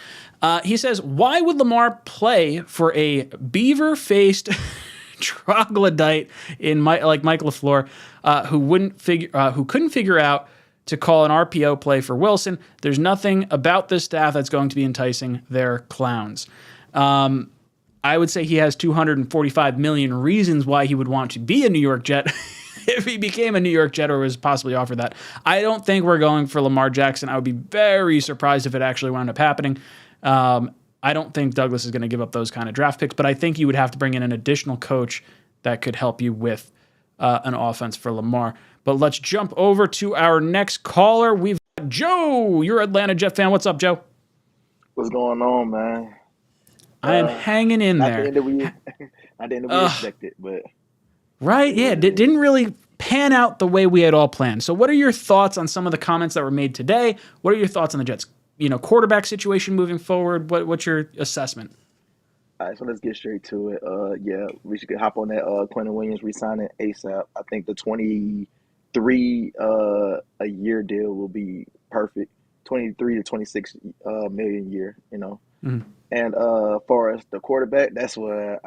He says, why would Lamar play for a beaver-faced troglodyte like Mike LaFleur, who couldn't figure out to call an RPO play for Wilson? There's nothing about this staff that's going to be enticing. They're clowns. I would say he has 245 million reasons why he would want to be a New York Jet if he became a New York Jet or was possibly offered that. I don't think we're going for Lamar Jackson. I would be very surprised if it actually wound up happening. I don't think Douglas is going to give up those kind of draft picks, but I think you would have to bring in an additional coach that could help you with an offense for Lamar. But let's jump over to our next caller. We've got Joe, your Atlanta Jet fan. What's up, Joe? What's going on, man? I am hanging in Not there. the end that we expected, but Right? Yeah, didn't really pan out the way we had all planned. So what are your thoughts on some of the comments that were made today? What are your thoughts on the Jets, quarterback situation moving forward? What's your assessment? all right, so let's get straight to it. Yeah, we should hop on that Quentin Williams re-signing ASAP. I think the 23 a year deal will be perfect. 23 to 26 million a year, And for us, the quarterback, that's where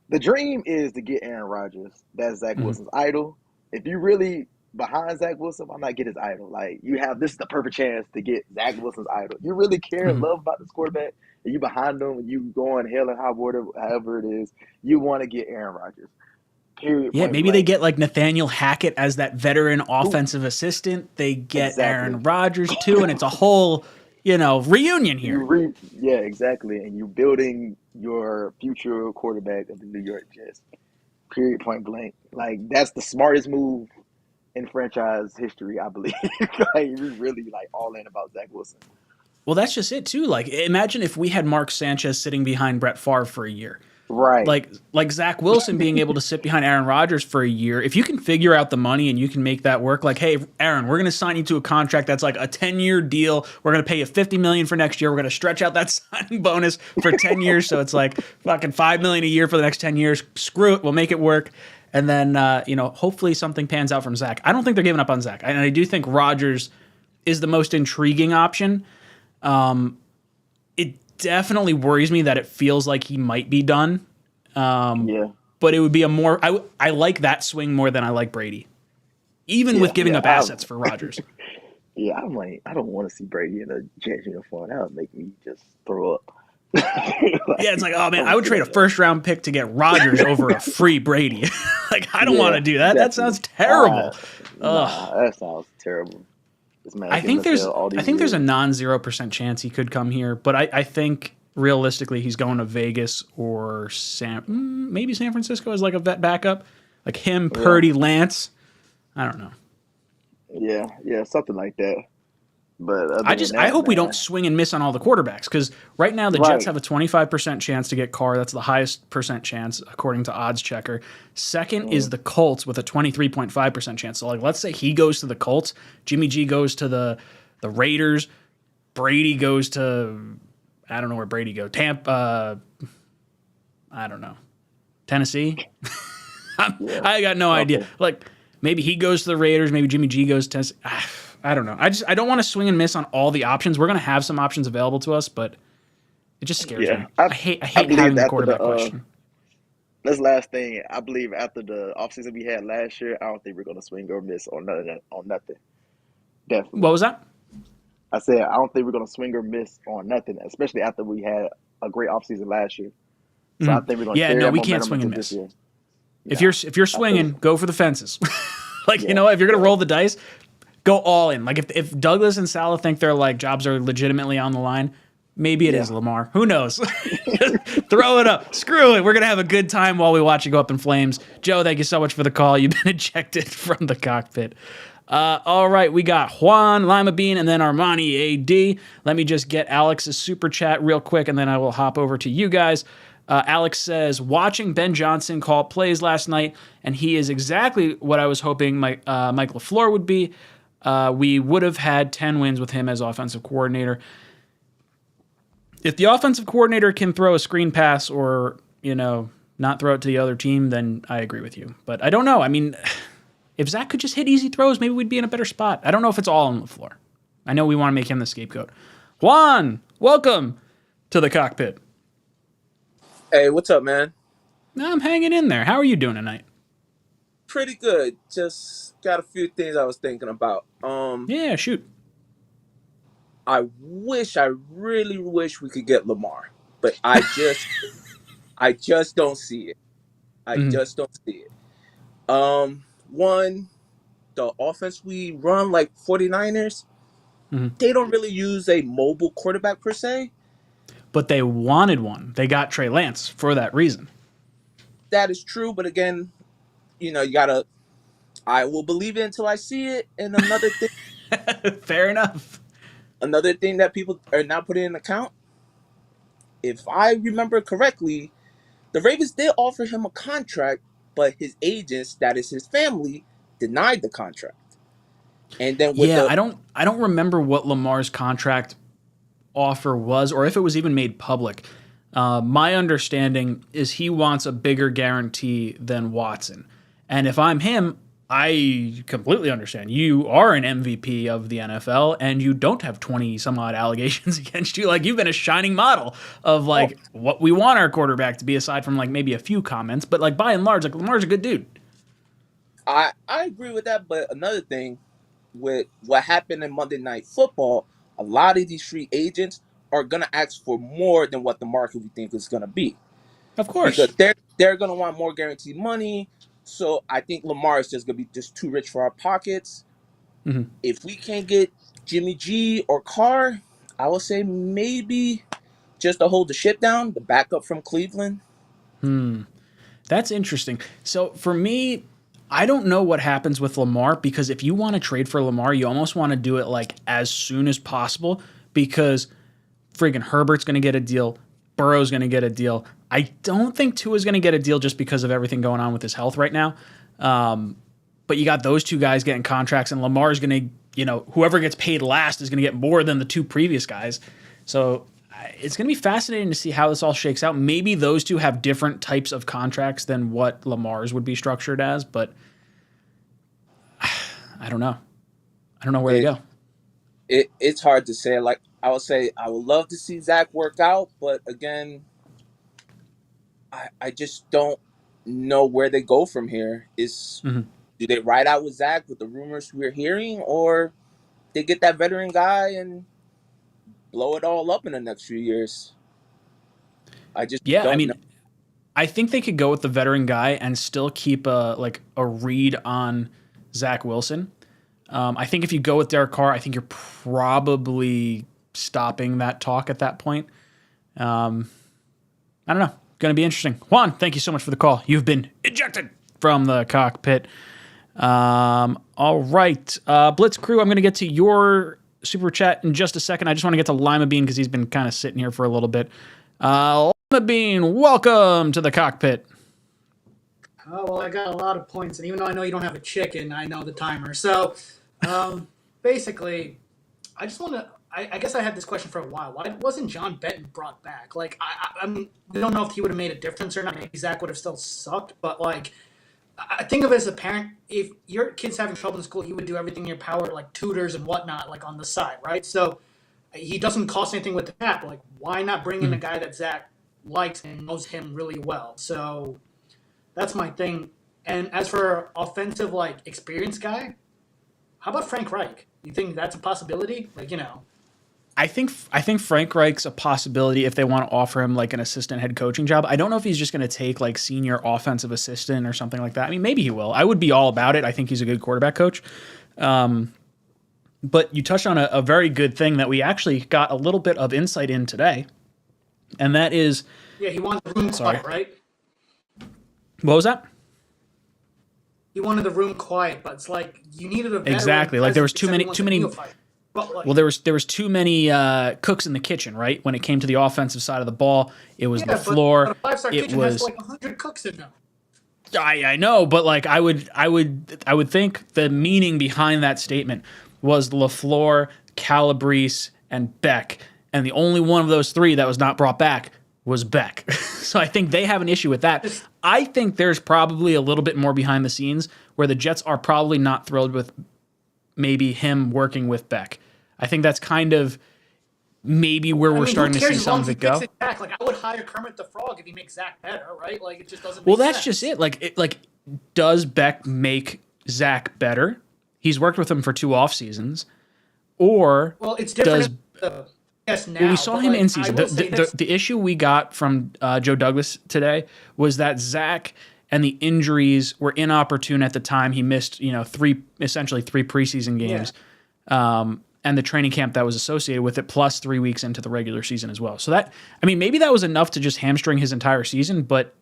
the dream is to get Aaron Rodgers. That's Zach Wilson's idol. If you really behind Zach Wilson, why not get his idol? Like you have this is the perfect chance to get Zach Wilson's idol. You really care and Mhm. love about this quarterback, and you behind him, and you going hell and high water, however it is. You want to get Aaron Rodgers. Period. Yeah, Point maybe they blank. get like Nathaniel Hackett as that veteran Who offensive assistant. They get exactly? Aaron Rodgers too, and it's a whole, reunion here. Yeah, exactly. And you building your future quarterback of the New York Jets. Period. Point blank. Like that's the smartest move in franchise history, I believe. Like we really like all in about Zach Wilson. Well, that's just it too. Like, imagine if we had Mark Sanchez sitting behind Brett Favre for a year. Right. Like Zach Wilson being able to sit behind Aaron Rodgers for a year. If you can figure out the money and you can make that work, like, hey, Aaron, we're going to sign you to a contract that's like a 10-year deal. We're going to pay you $50 million for next year. We're going to stretch out that signing bonus for 10 years, so it's like fucking $5 million a year for the next 10 years. Screw it, we'll make it work. And then hopefully something pans out from Zach. I don't think they're giving up on Zach, and I do think Rodgers is the most intriguing option. It definitely worries me that it feels like he might be done. Yeah. But it would be I like that swing more than I like Brady, even with giving up assets for Rodgers. Yeah, I'm like, I don't want to see Brady in a Jets uniform. That would make me just throw up. Like, Yeah, it's like, oh man, I would trade a first round pick to get Rodgers over a free Brady. Like, I don't want to do that. That sounds terrible. That sounds terrible. This man I think there's all these a years. non 0% chance he could come here, but I think realistically he's going to Vegas or maybe San Francisco as like a vet backup, like him, Purdy, Lance. I don't know. Yeah, something like that. But other I than that, hope we man, don't swing and miss on all the quarterbacks, because right now the Jets Right. have a 25% chance to get Carr. That's the highest percent chance according to Odds Checker. Second is the Colts with a 23.5% chance. So like, let's say he goes to the Colts, Jimmy G goes to the Raiders, Brady goes to, I don't know where Brady goes. Tampa, I don't know, Tennessee. I got no idea. Like, maybe he goes to the Raiders, maybe Jimmy G goes to Tennessee. I don't know. I don't want to swing and miss on all the options. We're going to have some options available to us, but it just scares me. I hate believe having the after quarterback the, question. this last thing, I believe after the offseason we had last year, I don't think we're gonna swing or miss on nothing. Definitely. What was that? I said I don't think we're gonna swing or miss on nothing, especially after we had a great offseason last year. So I think we're gonna Yeah, carry no, that we can't momentum swing and into this miss. year. If you're swinging, go for the fences. Like, Yeah. if you're going to roll the dice, go all in. Like, if Douglas and Saleh think their like jobs are legitimately on the line, maybe it is Lamar. Who knows? Throw it up. Screw it. We're going to have a good time while we watch it go up in flames. Joe, thank you so much for the call. You've been ejected from the cockpit. All right, we got Juan, Lima Bean, and then Armani AD. Let me just get Alex's super chat real quick, and then I will hop over to you guys. Alex says, watching Ben Johnson call plays last night, and he is exactly what I was hoping Mike LaFleur would be. We would have had 10 wins with him as offensive coordinator. If the offensive coordinator can throw a screen pass or, not throw it to the other team, then I agree with you. But I don't know. I mean, if Zach could just hit easy throws, maybe we'd be in a better spot. I don't know if it's all on LaFleur. I know we want to make him the scapegoat. Juan, welcome to the cockpit. Hey, what's up, man? I'm hanging in there. How are you doing tonight? Pretty good. Just got a few things I was thinking about. Yeah, shoot. I really wish we could get Lamar, but I just don't see it. I just don't see it. One, the offense we run like 49ers, they don't really use a mobile quarterback per se. But they wanted one. They got Trey Lance for that reason. That is true, but again, I will believe it until I see it. And another thing, Fair enough. another thing that people are not putting in account, if I remember correctly, the Ravens did offer him a contract, but his agents, that is his family, denied the contract. And then I don't remember what Lamar's contract offer was, or if it was even made public. My understanding is he wants a bigger guarantee than Watson. And if I'm him, I completely understand. You are an MVP of the NFL, and you don't have 20 some odd allegations against you. Like, you've been a shining model of like what we want our quarterback to be, aside from like maybe a few comments. But like by and large, like Lamar's a good dude. I agree with that, but another thing with what happened in Monday Night Football, a lot of these free agents are gonna ask for more than what the market we think is gonna be, Of because course. they're gonna want more guaranteed money. So I think Lamar is just gonna be just too rich for our pockets. Hmm. If we can't get Jimmy G or Carr, I would say maybe just to hold the ship down, the backup from Cleveland. That's interesting. So for me, I don't know what happens with Lamar because if you want to trade for Lamar, you almost want to do it like as soon as possible because friggin' Herbert's going to get a deal. Burrow's going to get a deal. I don't think Tua's going to get a deal just because of everything going on with his health right now. But you got those two guys getting contracts, and Lamar's going to, whoever gets paid last is going to get more than the two previous guys. So it's going to be fascinating to see how this all shakes out. Maybe those two have different types of contracts than what Lamar's would be structured as, but I don't know. I don't know where to go. It's hard to say. Like I would say, I would love to see Zach work out, but again, I just don't know where they go from here. Do they ride out with Zach with the rumors we're hearing, or they get that veteran guy and blow it all up in the next few years? I just Yeah, I don't know. mean, I think they could go with the veteran guy and still keep a read on Zach Wilson. I think if you go with Derek Carr, I think you're probably stopping that talk at that point. I don't know. Going to be interesting. Juan, thank you so much for the call. You've been ejected from the cockpit. All right. Blitz Crew, I'm going to get to your super chat in just a second. I just want to get to Lima Bean because he's been kind of sitting here for a little bit. Lima Bean, welcome to the cockpit. Oh, well, I got a lot of points, and even though I know you don't have a chicken, I know the timer. So, basically, I just want to. I guess I had this question for a while. Why wasn't John Benton brought back? Like, we don't know if he would have made a difference or not. Maybe Zach would have still sucked, but like, I think of it as a parent. If your kid's having trouble in school, you would do everything in your power, like tutors and whatnot, like on the side, right? So, he doesn't cost anything with the cap. Like, why not bring in a guy that Zach likes and knows him really well? So, that's my thing. And as for offensive, like, experienced guy, how about Frank Reich? You think that's a possibility? Like, I think Frank Reich's a possibility if they want to offer him like an assistant head coaching job. I don't know if he's just going to take like senior offensive assistant or something like that. I mean, maybe he will. I would be all about it. I think he's a good quarterback coach. But you touched on a very good thing that we actually got a little bit of insight in today, and that is he wanted the room quiet, right? What was that? He wanted the room quiet, but it's like you needed a veteran exactly. Like there was too many. But like, Well, there was too many cooks in the kitchen, right? When it came to the offensive side of the ball, it was LaFleur. But a five-star kitchen has like 100 cooks in them. I know, but like I would think the meaning behind that statement was LaFleur, Calabrese, and Beck, and the only one of those three that was not brought back was Beck. So I think they have an issue with that. I think there's probably a little bit more behind the scenes where the Jets are probably not thrilled with maybe him working with Beck. I think that's kind of maybe where we're starting to see some of it go. Like, I would hire Kermit the Frog if he makes Zach better, right? Like, it just doesn't make Well, that's sense. just it. Like, does Beck make Zach better? He's worked with him for 2 off seasons. Or well, it's different. Yes, now. Well, we saw him in season. The issue we got from Joe Douglas today was that Zach and the injuries were inopportune at the time. He missed, 3 preseason games, and the training camp that was associated with it, plus 3 weeks into the regular season as well. So maybe that was enough to just hamstring his entire season, but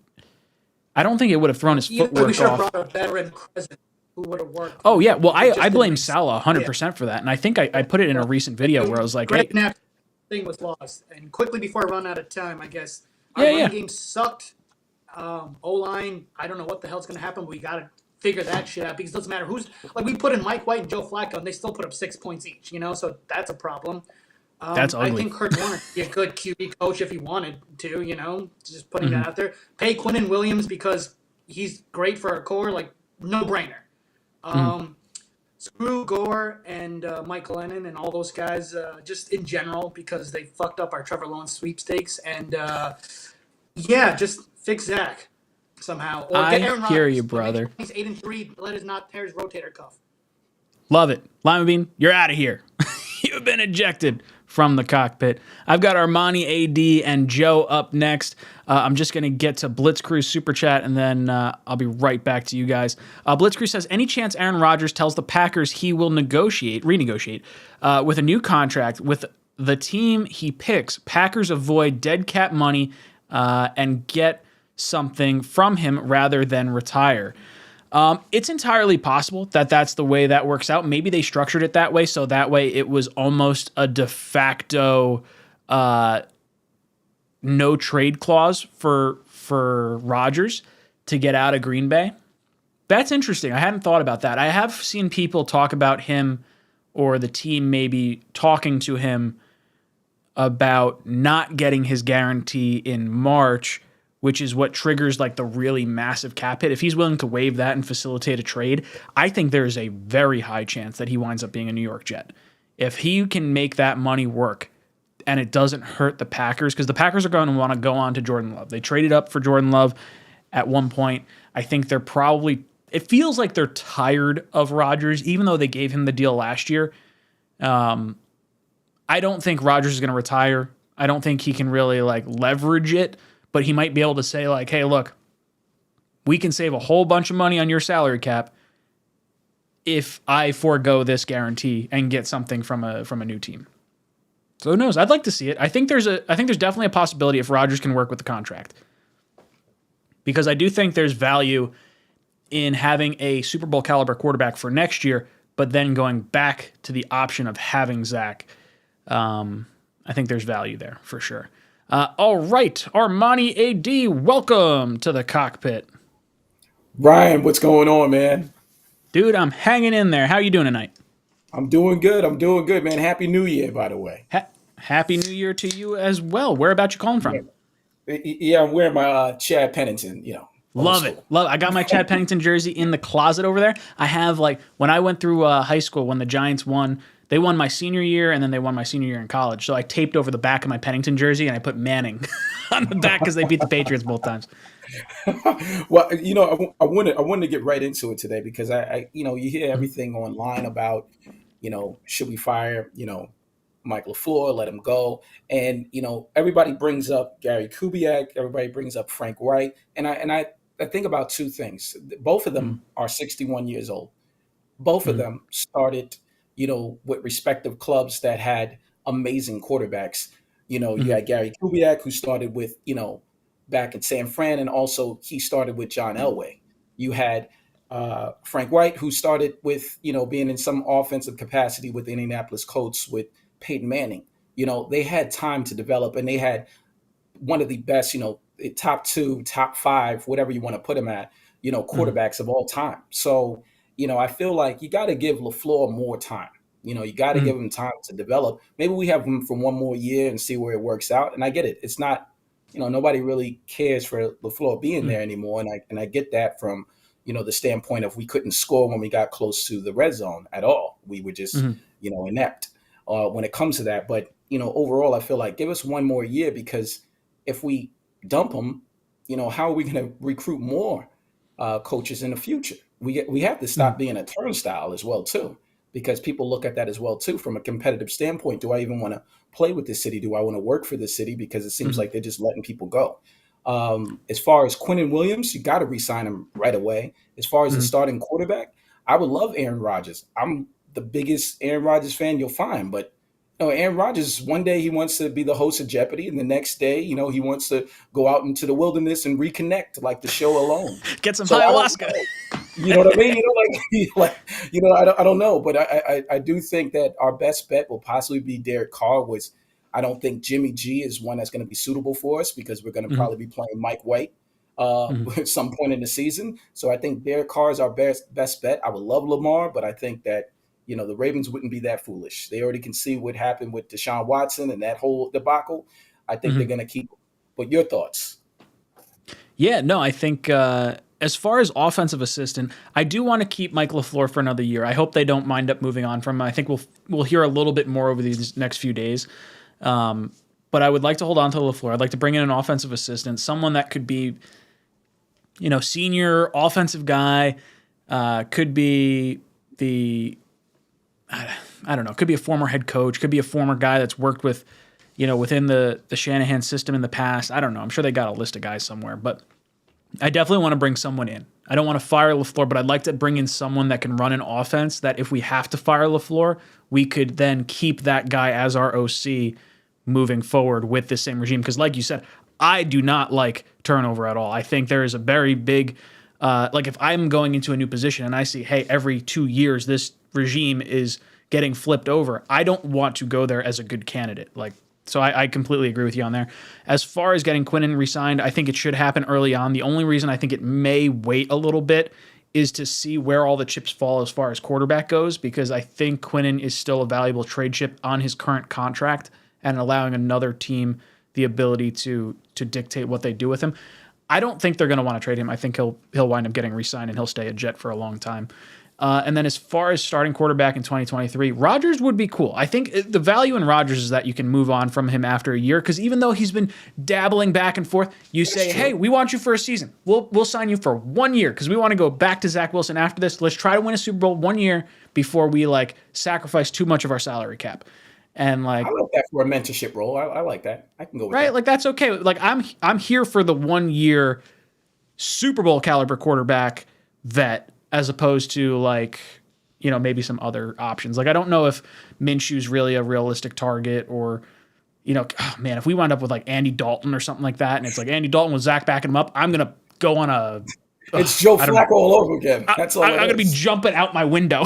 I don't think it would have thrown his footwork we should have off. brought a veteran president who would have worked. Oh yeah, well I blame Saleh 100% for that, and I think I put it in a recent video where I was like, Greg hey, Knapp thing was lost, and quickly before I run out of time, I guess our Yeah. game sucked. O-line, I don't know what the hell's going to happen, but we got to figure that shit out because it doesn't matter who's like we put in Mike White and Joe Flacco, and they still put up 6 points each, so that's a problem. That's ugly. I think Kurt Warner could be a good QB coach if he wanted to, just putting that out there. Pay Quinnen Williams because he's great for our core, like no brainer. Screw Gore and Mike Lennon and all those guys, just in general, because they fucked up our Trevor Lawrence sweepstakes. And just fix Zach. somehow, or I get Aaron hear Rodgers. you, But make brother. sure he's 8-3. Let us not tear his rotator cuff. Love it. Lima Bean, you're out of here. You've been ejected from the cockpit. I've got Armani, AD, and Joe up next. I'm just going to get to Blitzcrew Super Chat, and then I'll be right back to you guys. Blitzcrew says, any chance Aaron Rodgers tells the Packers he will renegotiate with a new contract with the team he picks? Packers avoid dead cap money and get something from him rather than retire. It's entirely possible that that's the way that works out. Maybe they structured it that way, so that way it was almost a de facto no trade clause for Rodgers to get out of Green Bay. That's interesting. I hadn't thought about that. I have seen people talk about him or the team maybe talking to him about not getting his guarantee in March, which is what triggers like the really massive cap hit. If he's willing to waive that and facilitate a trade, I think there's a very high chance that he winds up being a New York Jet. If he can make that money work and it doesn't hurt the Packers, because the Packers are going to want to go on to Jordan Love. They traded up for Jordan Love at one point. I think they're probably, it feels like they're tired of Rodgers, even though they gave him the deal last year. I don't think Rodgers is going to retire. I don't think he can really like leverage it. But he might be able to say like, hey, look, we can save a whole bunch of money on your salary cap if I forego this guarantee and get something from a new team. So who knows? I'd like to see it. I think there's definitely a possibility if Rodgers can work with the contract. Because I do think there's value in having a Super Bowl caliber quarterback for next year, but then going back to the option of having Zach. I think there's value there for sure. All right, Armani AD, welcome to the cockpit. Ryan, what's going on, man? Dude, I'm hanging in there. How you doing tonight? I'm doing good. I'm doing good, man. Happy New Year, by the way. Happy New Year to you as well. Where about you calling from? Yeah, I'm wearing my Chad Pennington, Love it. I got my Chad Pennington jersey in the closet over there. I have like, when I went through high school, when the Giants won, they won my senior year and then they won my senior year in college. So I taped over the back of my Pennington jersey and I put Manning on the back because they beat the Patriots both times. Well, I wanted to get right into it today because I you hear everything online about, should we fire, Mike LaFleur, let him go. And, everybody brings up Gary Kubiak, everybody brings up Frank Wright. And I think about two things. Both of them are 61 years old. Both of them started, with respective clubs that had amazing quarterbacks. You had Gary Kubiak, who started with, back in San Fran, and also he started with John Elway. You had Frank White, who started with, being in some offensive capacity with the Indianapolis Colts with Peyton Manning. They had time to develop, and they had one of the best, top 2, top 5, whatever you want to put them at, quarterbacks of all time. So, I feel like you got to give LaFleur more time. You got to give him time to develop. Maybe we have him for one more year and see where it works out. And I get it. It's not, nobody really cares for LaFleur being there anymore. And I get that from, the standpoint of we couldn't score when we got close to the red zone at all. We were just, inept when it comes to that. But, overall, I feel like give us one more year, because if we dump him, how are we going to recruit more coaches in the future? We have to stop being a turnstile as well, too, because people look at that as well, too, from a competitive standpoint. Do I even want to play with this city? Do I want to work for this city? Because it seems like they're just letting people go. As far as Quinnen Williams, you got to re-sign him right away. As far as the starting quarterback, I would love Aaron Rodgers. I'm the biggest Aaron Rodgers fan you'll find, but Aaron Rodgers, one day he wants to be the host of Jeopardy, and the next day, he wants to go out into the wilderness and reconnect, like the show Alone. Get some ayahuasca. You know what I mean? I don't know, but I do think that our best bet will possibly be Derek Carr. I don't think Jimmy G is one that's going to be suitable for us, because we're going to probably be playing Mike White at some point in the season. So I think Derek Carr is our best bet. I would love Lamar, but I think that the Ravens wouldn't be that foolish. They already can see what happened with Deshaun Watson and that whole debacle. I think they're going to keep him. But your thoughts? Yeah, no, I think as far as offensive assistant, I do want to keep Mike LaFleur for another year. I hope they don't mind up moving on from him. I think we'll hear a little bit more over these next few days. But I would like to hold on to LaFleur. I'd like to bring in an offensive assistant, someone that could be senior offensive guy. Could be I don't know, could be a former head coach, could be a former guy that's worked with, within the Shanahan system in the past. I don't know. I'm sure they got a list of guys somewhere, but I definitely want to bring someone in. I don't want to fire LaFleur, but I'd like to bring in someone that can run an offense that if we have to fire LaFleur, we could then keep that guy as our OC moving forward with this same regime. Because like you said, I do not like turnover at all. I think there is a very big, if I'm going into a new position and I see, hey, every 2 years this regime is getting flipped over, I don't want to go there as a good candidate. So I completely agree with you on there. As far as getting Quinnen re-signed, I think it should happen early on. The only reason I think it may wait a little bit is to see where all the chips fall as far as quarterback goes, because I think Quinnen is still a valuable trade chip on his current contract and allowing another team the ability to dictate what they do with him. I don't think they're going to want to trade him. I think he'll wind up getting re-signed and he'll stay a Jet for a long time. And then as far as starting quarterback in 2023, Rodgers would be cool. I think the value in Rodgers is that you can move on from him after a year, because even though he's been dabbling back and forth, you say, hey, we want you for a season. We'll sign you for 1 year because we want to go back to Zach Wilson after this. Let's try to win a Super Bowl 1 year before we sacrifice too much of our salary cap. And I like that for a mentorship role. I like that. I can go with that. Right, that's okay. I'm here for the 1 year Super Bowl caliber quarterback vet, as opposed to maybe some other options. I don't know if Minshew's really a realistic target, or if we wind up with Andy Dalton or something like that, and it's Andy Dalton with Zach backing him up, I'm gonna go on a. It's Joe Flacco all over again. That's all. I'm gonna be jumping out my window.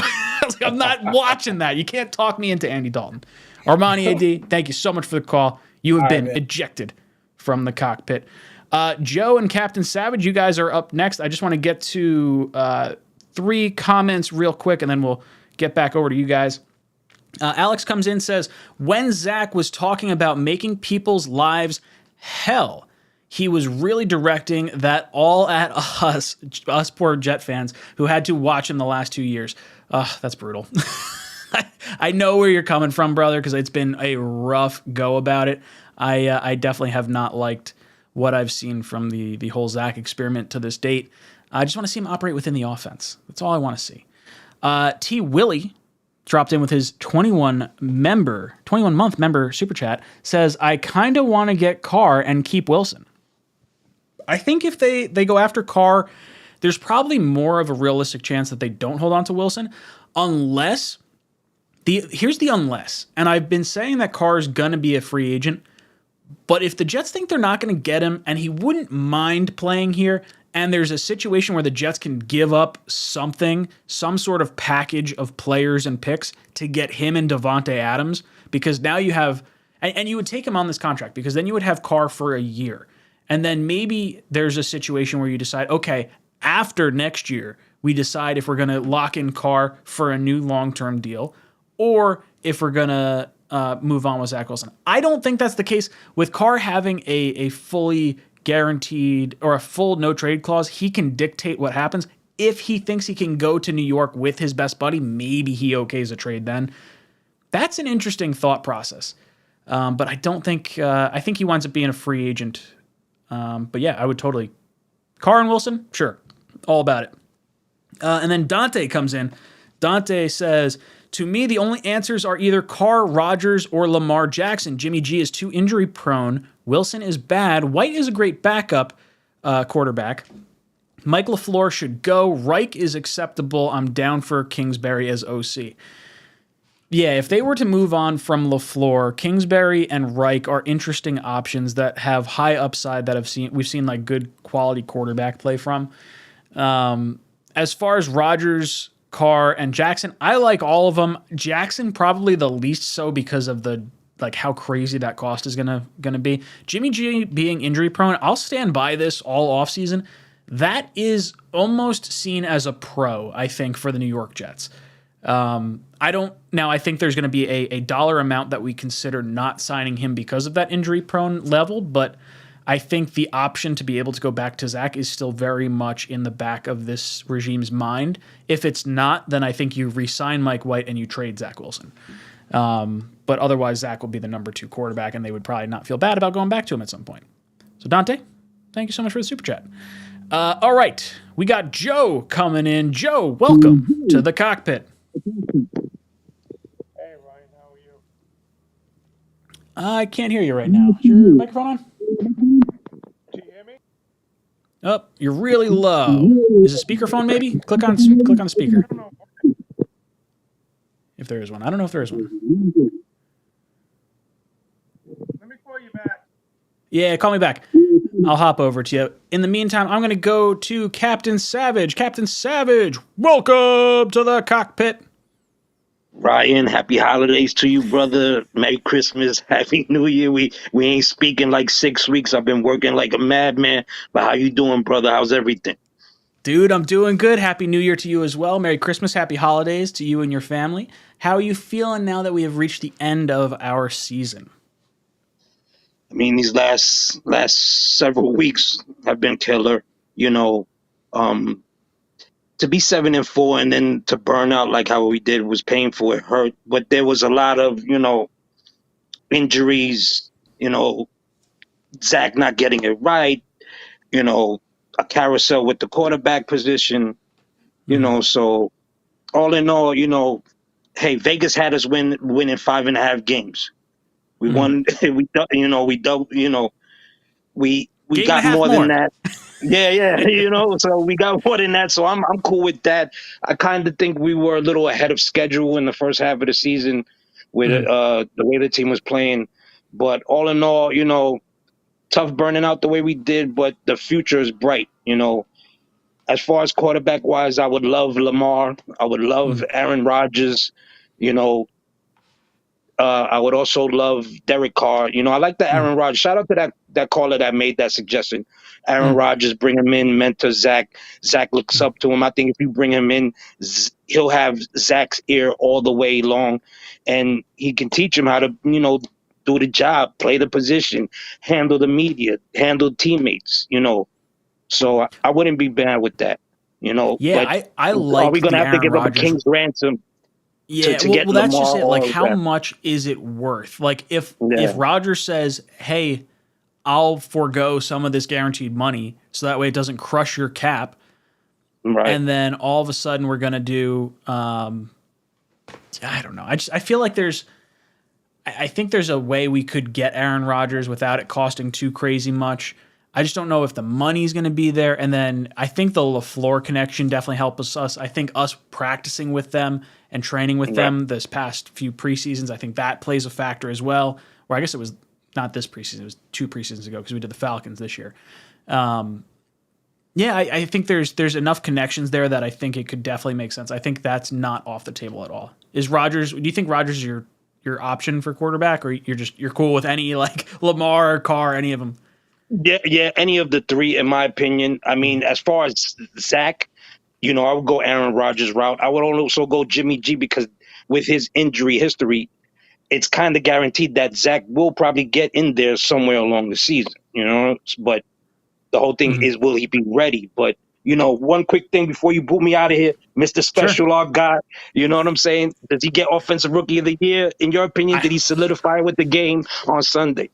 I'm not watching that. You can't talk me into Andy Dalton. Armani AD, thank you so much for the call. You have been ejected from the cockpit. Joe and Captain Savage, you guys are up next. I just want to get to 3 comments real quick, and then we'll get back over to you guys. Alex comes in, says, when Zach was talking about making people's lives hell, he was really directing that all at us poor Jet fans who had to watch him the last 2 years. That's brutal. I know where you're coming from, brother, because it's been a rough go about it. I definitely have not liked what I've seen from the whole Zach experiment to this date. I just want to see him operate within the offense. That's all I want to see. T. Willie dropped in with his 21-month member super chat, says, I kind of want to get Carr and keep Wilson. I think if they go after Carr, there's probably more of a realistic chance that they don't hold on to Wilson, unless... Here's the unless, and I've been saying that Carr is going to be a free agent, but if the Jets think they're not going to get him, and he wouldn't mind playing here, and there's a situation where the Jets can give up something, some sort of package of players and picks to get him and Devontae Adams, because now you have, and you would take him on this contract, because then you would have Carr for a year, and then maybe there's a situation where you decide, okay, after next year, we decide if we're going to lock in Carr for a new long-term deal, or if we're going to move on with Zach Wilson. I don't think that's the case. With Carr having a fully guaranteed or a full no-trade clause, he can dictate what happens. If he thinks he can go to New York with his best buddy, maybe he okays a trade then. That's an interesting thought process. But I don't think... I think he winds up being a free agent. But yeah, I would totally... Carr and Wilson? Sure. All about it. And then Dante comes in. Dante says... To me, the only answers are either Carr, Rodgers, or Lamar Jackson. Jimmy G is too injury prone. Wilson is bad. White is a great backup quarterback. Mike LaFleur should go. Reich is acceptable. I'm down for Kingsbury as OC. Yeah, if they were to move on from LaFleur, Kingsbury and Reich are interesting options that have high upside that we've seen good quality quarterback play from. As far as Rodgers, Carr, and Jackson, I like all of them. Jackson probably the least so because of the how crazy that cost is gonna be. Jimmy G being injury prone, I'll stand by this all offseason. That is almost seen as a pro, I think, for the New York Jets. I think there's going to be a dollar amount that we consider not signing him because of that injury prone level, but I think the option to be able to go back to Zach is still very much in the back of this regime's mind. If it's not, then I think you re-sign Mike White and you trade Zach Wilson. But otherwise, Zach will be the number 2 quarterback, and they would probably not feel bad about going back to him at some point. So Dante, thank you so much for the super chat. All right, we got Joe coming in. Joe, welcome to the cockpit. Hey Ryan, how are you? I can't hear you right now. Is your microphone on? Do you hear me? Oh, you're really low. Is it speakerphone maybe? Click on the speaker. I don't know. If there is one. I don't know if there is one. Let me call you back. Yeah, call me back. I'll hop over to you. In the meantime, I'm going to go to Captain Savage. Captain Savage, welcome to the cockpit. Ryan, happy holidays to you, brother. Merry Christmas, Happy New Year. We ain't speaking like 6 weeks. I've been working like a madman. But how you doing, brother? How's everything? Dude, I'm doing good. Happy New Year to you as well. Merry Christmas, happy holidays to you and your family. How are you feeling now that we have reached the end of our season? I mean, these last several weeks have been killer. You know, um, to be 7-4 and then to burn out like how we did was painful. It hurt, but there was a lot of injuries. Zach not getting it right. You know, a carousel with the quarterback position. So all in all, hey, Vegas had us winning 5.5 games. We won. We Game and a got half more than more. that. Yeah. So we got more than that. So I'm cool with that. I kind of think we were a little ahead of schedule in the first half of the season with the way the team was playing. But all in all, tough burning out the way we did, but the future is bright. As far as quarterback wise, I would love Lamar. I would love Aaron Rodgers. You know, I would also love Derek Carr. I like the Aaron Rodgers. Shout out to that caller that made that suggestion. Aaron Rodgers, bring him in, mentor Zach. Zach looks up to him. I think if you bring him in, he'll have Zach's ear all the way long, and he can teach him how to, do the job, play the position, handle the media, handle teammates. So I wouldn't be bad with that. Yeah, But I are we like gonna the have to Aaron give up a Rodgers. king's ransom Yeah, to well, get that's just Lamar it. Like, or how Zach? much is it worth? Like, if Yeah. Rodgers says, "Hey, I'll forego some of this guaranteed money, so that way it doesn't crush your cap," Right. and then all of a sudden we're gonna do, I don't know. I feel like I think there's a way we could get Aaron Rodgers without it costing too crazy much. I just don't know if the money's going to be there. And then I think the LaFleur connection definitely helps us. I think us practicing with them and training with them this past few preseasons, I think that plays a factor as well. Or I guess it was not this preseason, it was 2 preseasons ago because we did the Falcons this year. I think there's enough connections there that I think it could definitely make sense. I think that's not off the table at all. Is Rodgers? Do you think Rodgers is your option for quarterback, or you're cool with any, like Lamar or Carr, any of them? Yeah, any of the three, in my opinion. I mean, as far as Zach, I would go Aaron Rodgers route. I would also go Jimmy G because with his injury history, it's kind of guaranteed that Zach will probably get in there somewhere along the season. But the whole thing is, will he be ready? But one quick thing before you boot me out of here, Mr. Special Our guy. You know what I'm saying? Does he get Offensive Rookie of the Year? In your opinion, did he solidify with the game on Sunday?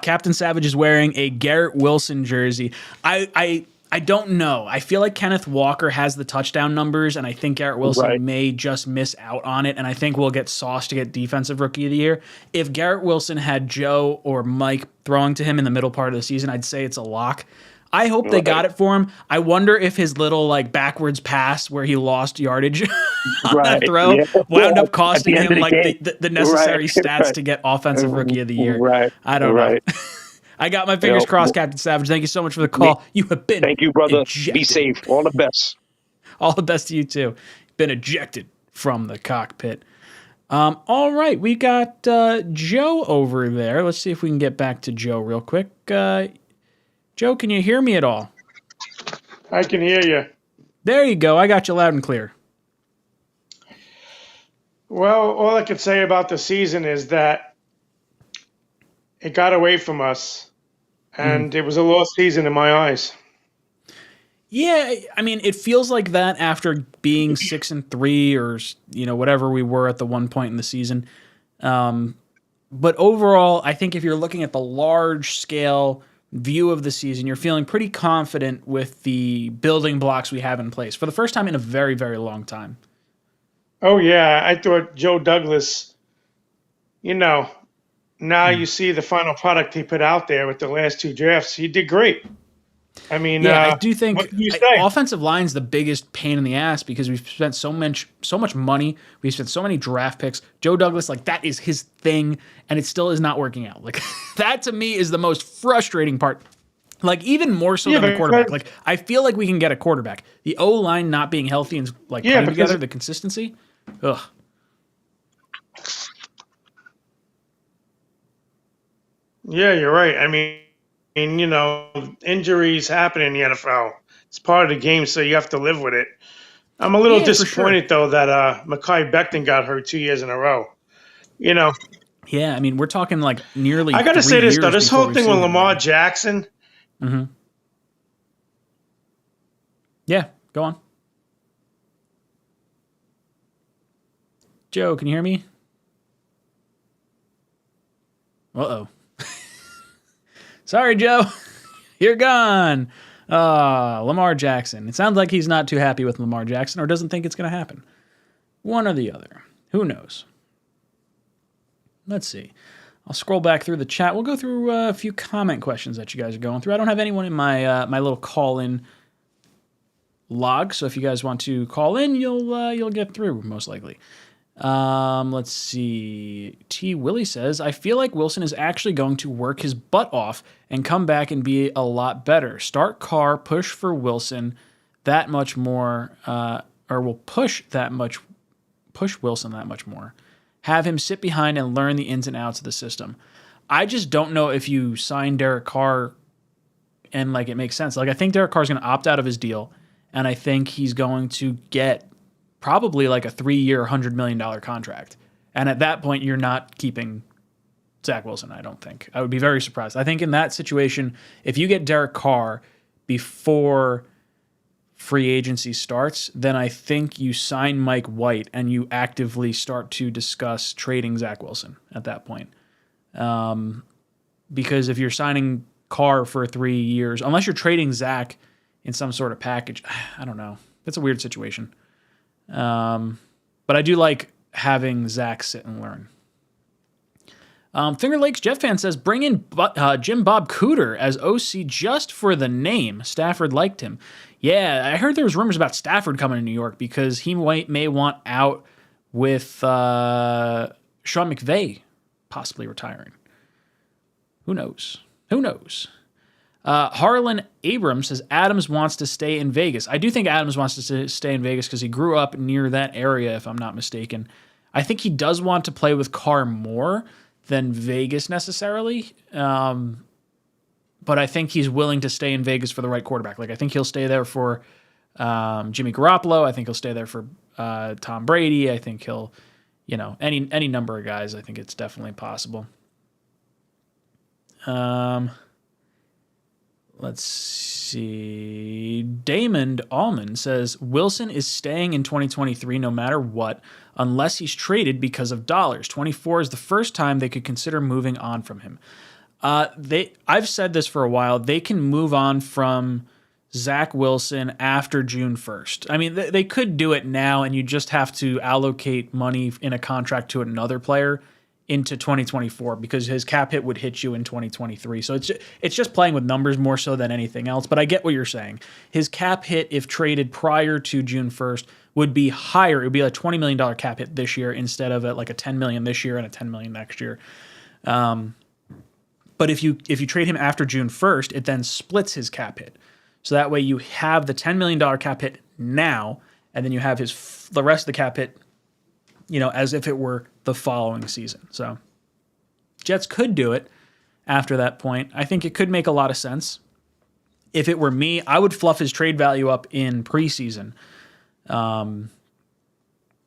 Captain Savage is wearing a Garrett Wilson jersey. I don't know. I feel like Kenneth Walker has the touchdown numbers, and I think Garrett Wilson may just miss out on it, and I think we'll get Sauce to get Defensive Rookie of the Year. If Garrett Wilson had Joe or Mike throwing to him in the middle part of the season, I'd say it's a lock. I hope they got it for him. I wonder if his little backwards pass where he lost yardage on that throw wound up costing him the necessary stats to get Offensive Rookie of the Year. I don't know. I got my fingers crossed, Captain Savage. Thank you so much for the call. You have been Thank you, brother. ejected. Be safe. All the best. All the best to you, too. Been ejected from the cockpit. All right, we got Joe over there. Let's see if we can get back to Joe real quick. Joe, can you hear me at all? I can hear you. There you go. I got you loud and clear. Well, all I could say about the season is that it got away from us, and it was a lost season in my eyes. Yeah, I mean, it feels like that after being 6-3 or whatever we were at the one point in the season. But overall, I think if you're looking at the large scale view of the season, you're feeling pretty confident with the building blocks we have in place for the first time in a very, very long time. Oh yeah, I thought Joe Douglas. Now you see the final product he put out there with the last two drafts. He did great. I mean, Yeah, I do what think can you say? offensive line's the biggest pain in the ass because we've spent so much money. We've spent so many draft picks. Joe Douglas, like that is his thing, and it still is not working out. Like that to me is the most frustrating part. Like even more so than the quarterback. Like I feel like we can get a quarterback. The O line not being healthy and like playing together, the consistency. Ugh. Yeah, you're right. I mean, injuries happen in the NFL. It's part of the game, so you have to live with it. I'm a little Yeah, for sure. disappointed though that Mekhi Becton got hurt 2 years in a row. You know, Yeah, I mean we're talking like nearly. I got to 3 say this years though. This before whole we've thing seen with him Lamar again. Jackson. Mm-hmm. Yeah, go on. Joe, can you hear me? Uh-oh. Sorry, Joe. You're gone. Lamar Jackson. It sounds like he's not too happy with Lamar Jackson or doesn't think it's going to happen. One or the other. Who knows? Let's see. I'll scroll back through the chat. We'll go through a few comment questions that you guys are going through. I don't have anyone in my my little call-in log, so if you guys want to call in, you'll get through most likely. Let's see. T. Willie says, I feel like Wilson is actually going to work his butt off and come back and be a lot better. Start Carr, push for Wilson that much more, or will push Wilson that much more. Have him sit behind and learn the ins and outs of the system. I just don't know if you sign Derek Carr and like it makes sense. Like I think Derek Carr's going to opt out of his deal, and I think he's going to get probably like a 3-year, $100 million contract. And at that point, you're not keeping Zach Wilson, I don't think. I would be very surprised. I think in that situation, if you get Derek Carr before free agency starts, then I think you sign Mike White and you actively start to discuss trading Zach Wilson at that point. Because if you're signing Carr for 3 years, unless you're trading Zach in some sort of package, I don't know. It's a weird situation. But I do like having Zach sit and learn. Finger Lakes Jet fan says, bring in Jim Bob Cooter as OC just for the name. Stafford liked him. Yeah, I heard there was rumors about Stafford coming to New York because he may want out with Sean McVay possibly retiring. Who knows? Harlan Abrams says Adams wants to stay in Vegas. I do think Adams wants to stay in Vegas because he grew up near that area, if I'm not mistaken. I think he does want to play with Carr more than Vegas necessarily. But I think he's willing to stay in Vegas for the right quarterback. Like I think he'll stay there for Jimmy Garoppolo. I think he'll stay there for Tom Brady. I think he'll, any number of guys. I think it's definitely possible. Let's see. Damon Allman says, Wilson is staying in 2023 no matter what, unless he's traded because of dollars. 24 is the first time they could consider moving on from him. I've said this for a while. They can move on from Zach Wilson after June 1st. I mean, they could do it now, and you just have to allocate money in a contract to another player into 2024 because his cap hit would hit you in 2023. So it's just playing with numbers more so than anything else. But I get what you're saying. His cap hit, if traded prior to June 1st, would be higher. It would be a $20 million cap hit this year instead of like a $10 million this year and a $10 million next year. But if you trade him after June 1st, it then splits his cap hit. So that way you have the $10 million cap hit now, and then you have the rest of the cap hit, as if it were the following season. So Jets could do it after that point. I think it could make a lot of sense. If it were me, I would fluff his trade value up in preseason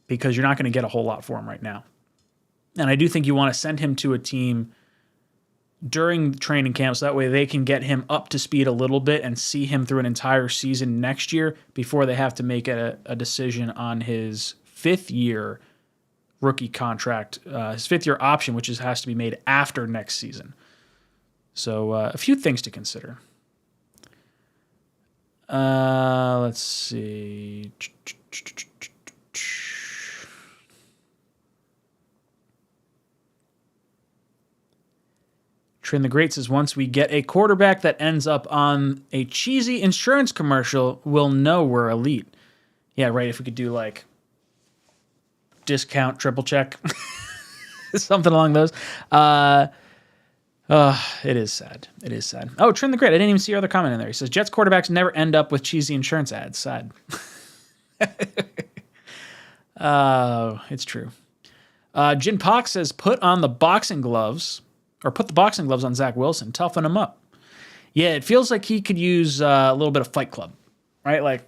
because you're not going to get a whole lot for him right now. And I do think you want to send him to a team during training camp so that way they can get him up to speed a little bit and see him through an entire season next year before they have to make a decision on his 5th year rookie contract, his 5th year option, which has to be made after next season. So a few things to consider. Let's see. Trin the Great says, once we get a quarterback that ends up on a cheesy insurance commercial, we'll know we're elite. Yeah, right. If we could do like discount triple check, something along those. It is sad. It is sad. Oh, Trin the Great. I didn't even see your other comment in there. He says, Jets quarterbacks never end up with cheesy insurance ads. Sad. It's true. Jin Pak says, put the boxing gloves on Zach Wilson. Toughen him up. Yeah, it feels like he could use a little bit of Fight Club, right? Like,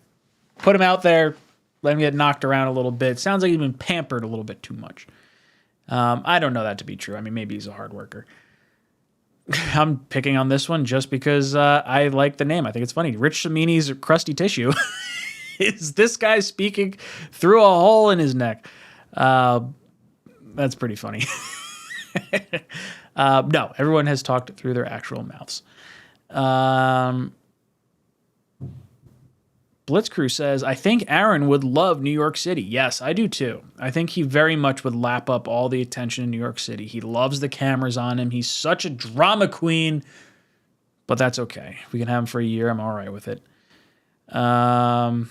put him out there, let him get knocked around a little bit. Sounds like he's been pampered a little bit too much. I don't know that to be true. I mean, maybe he's a hard worker. I'm picking on this one just because I like the name. I think it's funny. Rich Samini's crusty tissue. Is this guy speaking through a hole in his neck? That's pretty funny. No, everyone has talked through their actual mouths. Blitzcrew says, I think Aaron would love New York City. Yes, I do too. I think he very much would lap up all the attention in New York City. He loves the cameras on him. He's such a drama queen, but that's okay. If we can have him for a year, I'm all right with it. John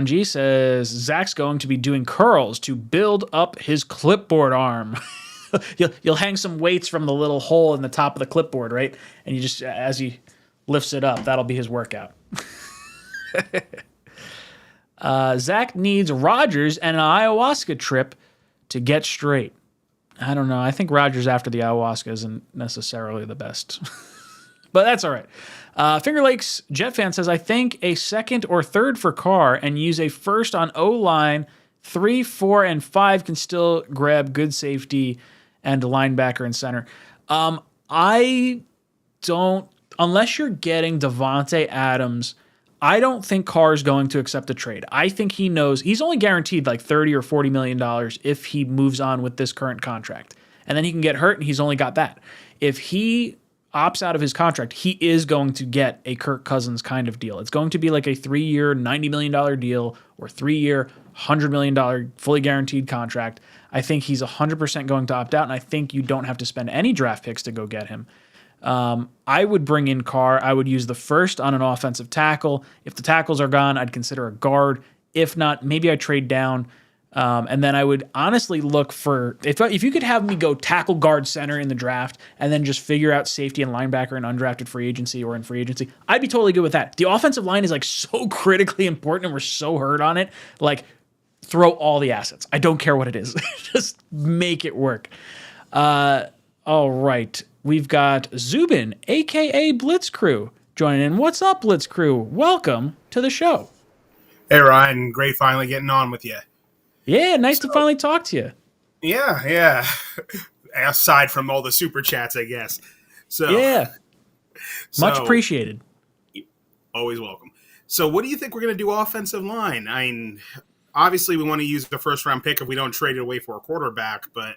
G says, Zach's going to be doing curls to build up his clipboard arm. You'll hang some weights from the little hole in the top of the clipboard, right? And you just, as he lifts it up, that'll be his workout. Zach needs Rodgers and an ayahuasca trip to get straight. I don't know. I think Rodgers after the ayahuasca isn't necessarily the best. But that's all right. Finger Lakes Jet Fan says, I think a second or third for Carr and use a first on O-line. 3, 4, and 5 can still grab good safety and a linebacker and center. I don't, unless you're getting Devontae Adams, I don't think Carr is going to accept a trade. I think he knows he's only guaranteed like $30 or $40 million if he moves on with this current contract. And then he can get hurt and he's only got that. If he opts out of his contract, he is going to get a Kirk Cousins kind of deal. It's going to be like a 3-year, $90 million deal or 3-year, $100 million fully guaranteed contract. I think he's 100% going to opt out, and I think you don't have to spend any draft picks to go get him. I would bring in Carr. I would use the first on an offensive tackle. If the tackles are gone, I'd consider a guard. If not, maybe I trade down. And then I would honestly look for, if you could have me go tackle, guard, center in the draft and then just figure out safety and linebacker in undrafted free agency or in free agency, I'd be totally good with that. The offensive line is like so critically important and we're so hurt on it. Like, throw all the assets. I don't care what it is. Just make it work. All right. We've got Zubin, a.k.a. Blitzcrew, joining in. What's up, Blitzcrew? Welcome to the show. Hey, Ryan. Great finally getting on with you. Yeah, nice to finally talk to you. Yeah. Aside from all the super chats, I guess. Yeah. Much appreciated. Always welcome. So what do you think we're going to do offensive line? I mean, obviously we want to use the first-round pick if we don't trade it away for a quarterback, but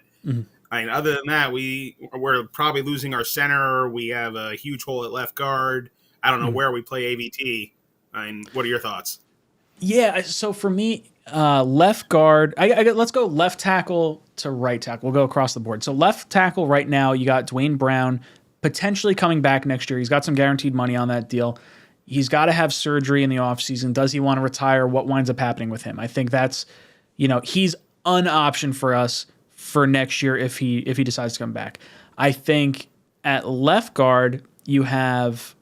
I mean, other than that, we're probably losing our center. We have a huge hole at left guard. I don't know where we play AVT. I mean, what are your thoughts? Yeah, so for me, left guard, let's go left tackle to right tackle. We'll go across the board. So left tackle right now, you got Dwayne Brown potentially coming back next year. He's got some guaranteed money on that deal. He's got to have surgery in the offseason. Does he want to retire? What winds up happening with him? I think that's, he's an option for us for next year if he decides to come back. I think at left guard, you have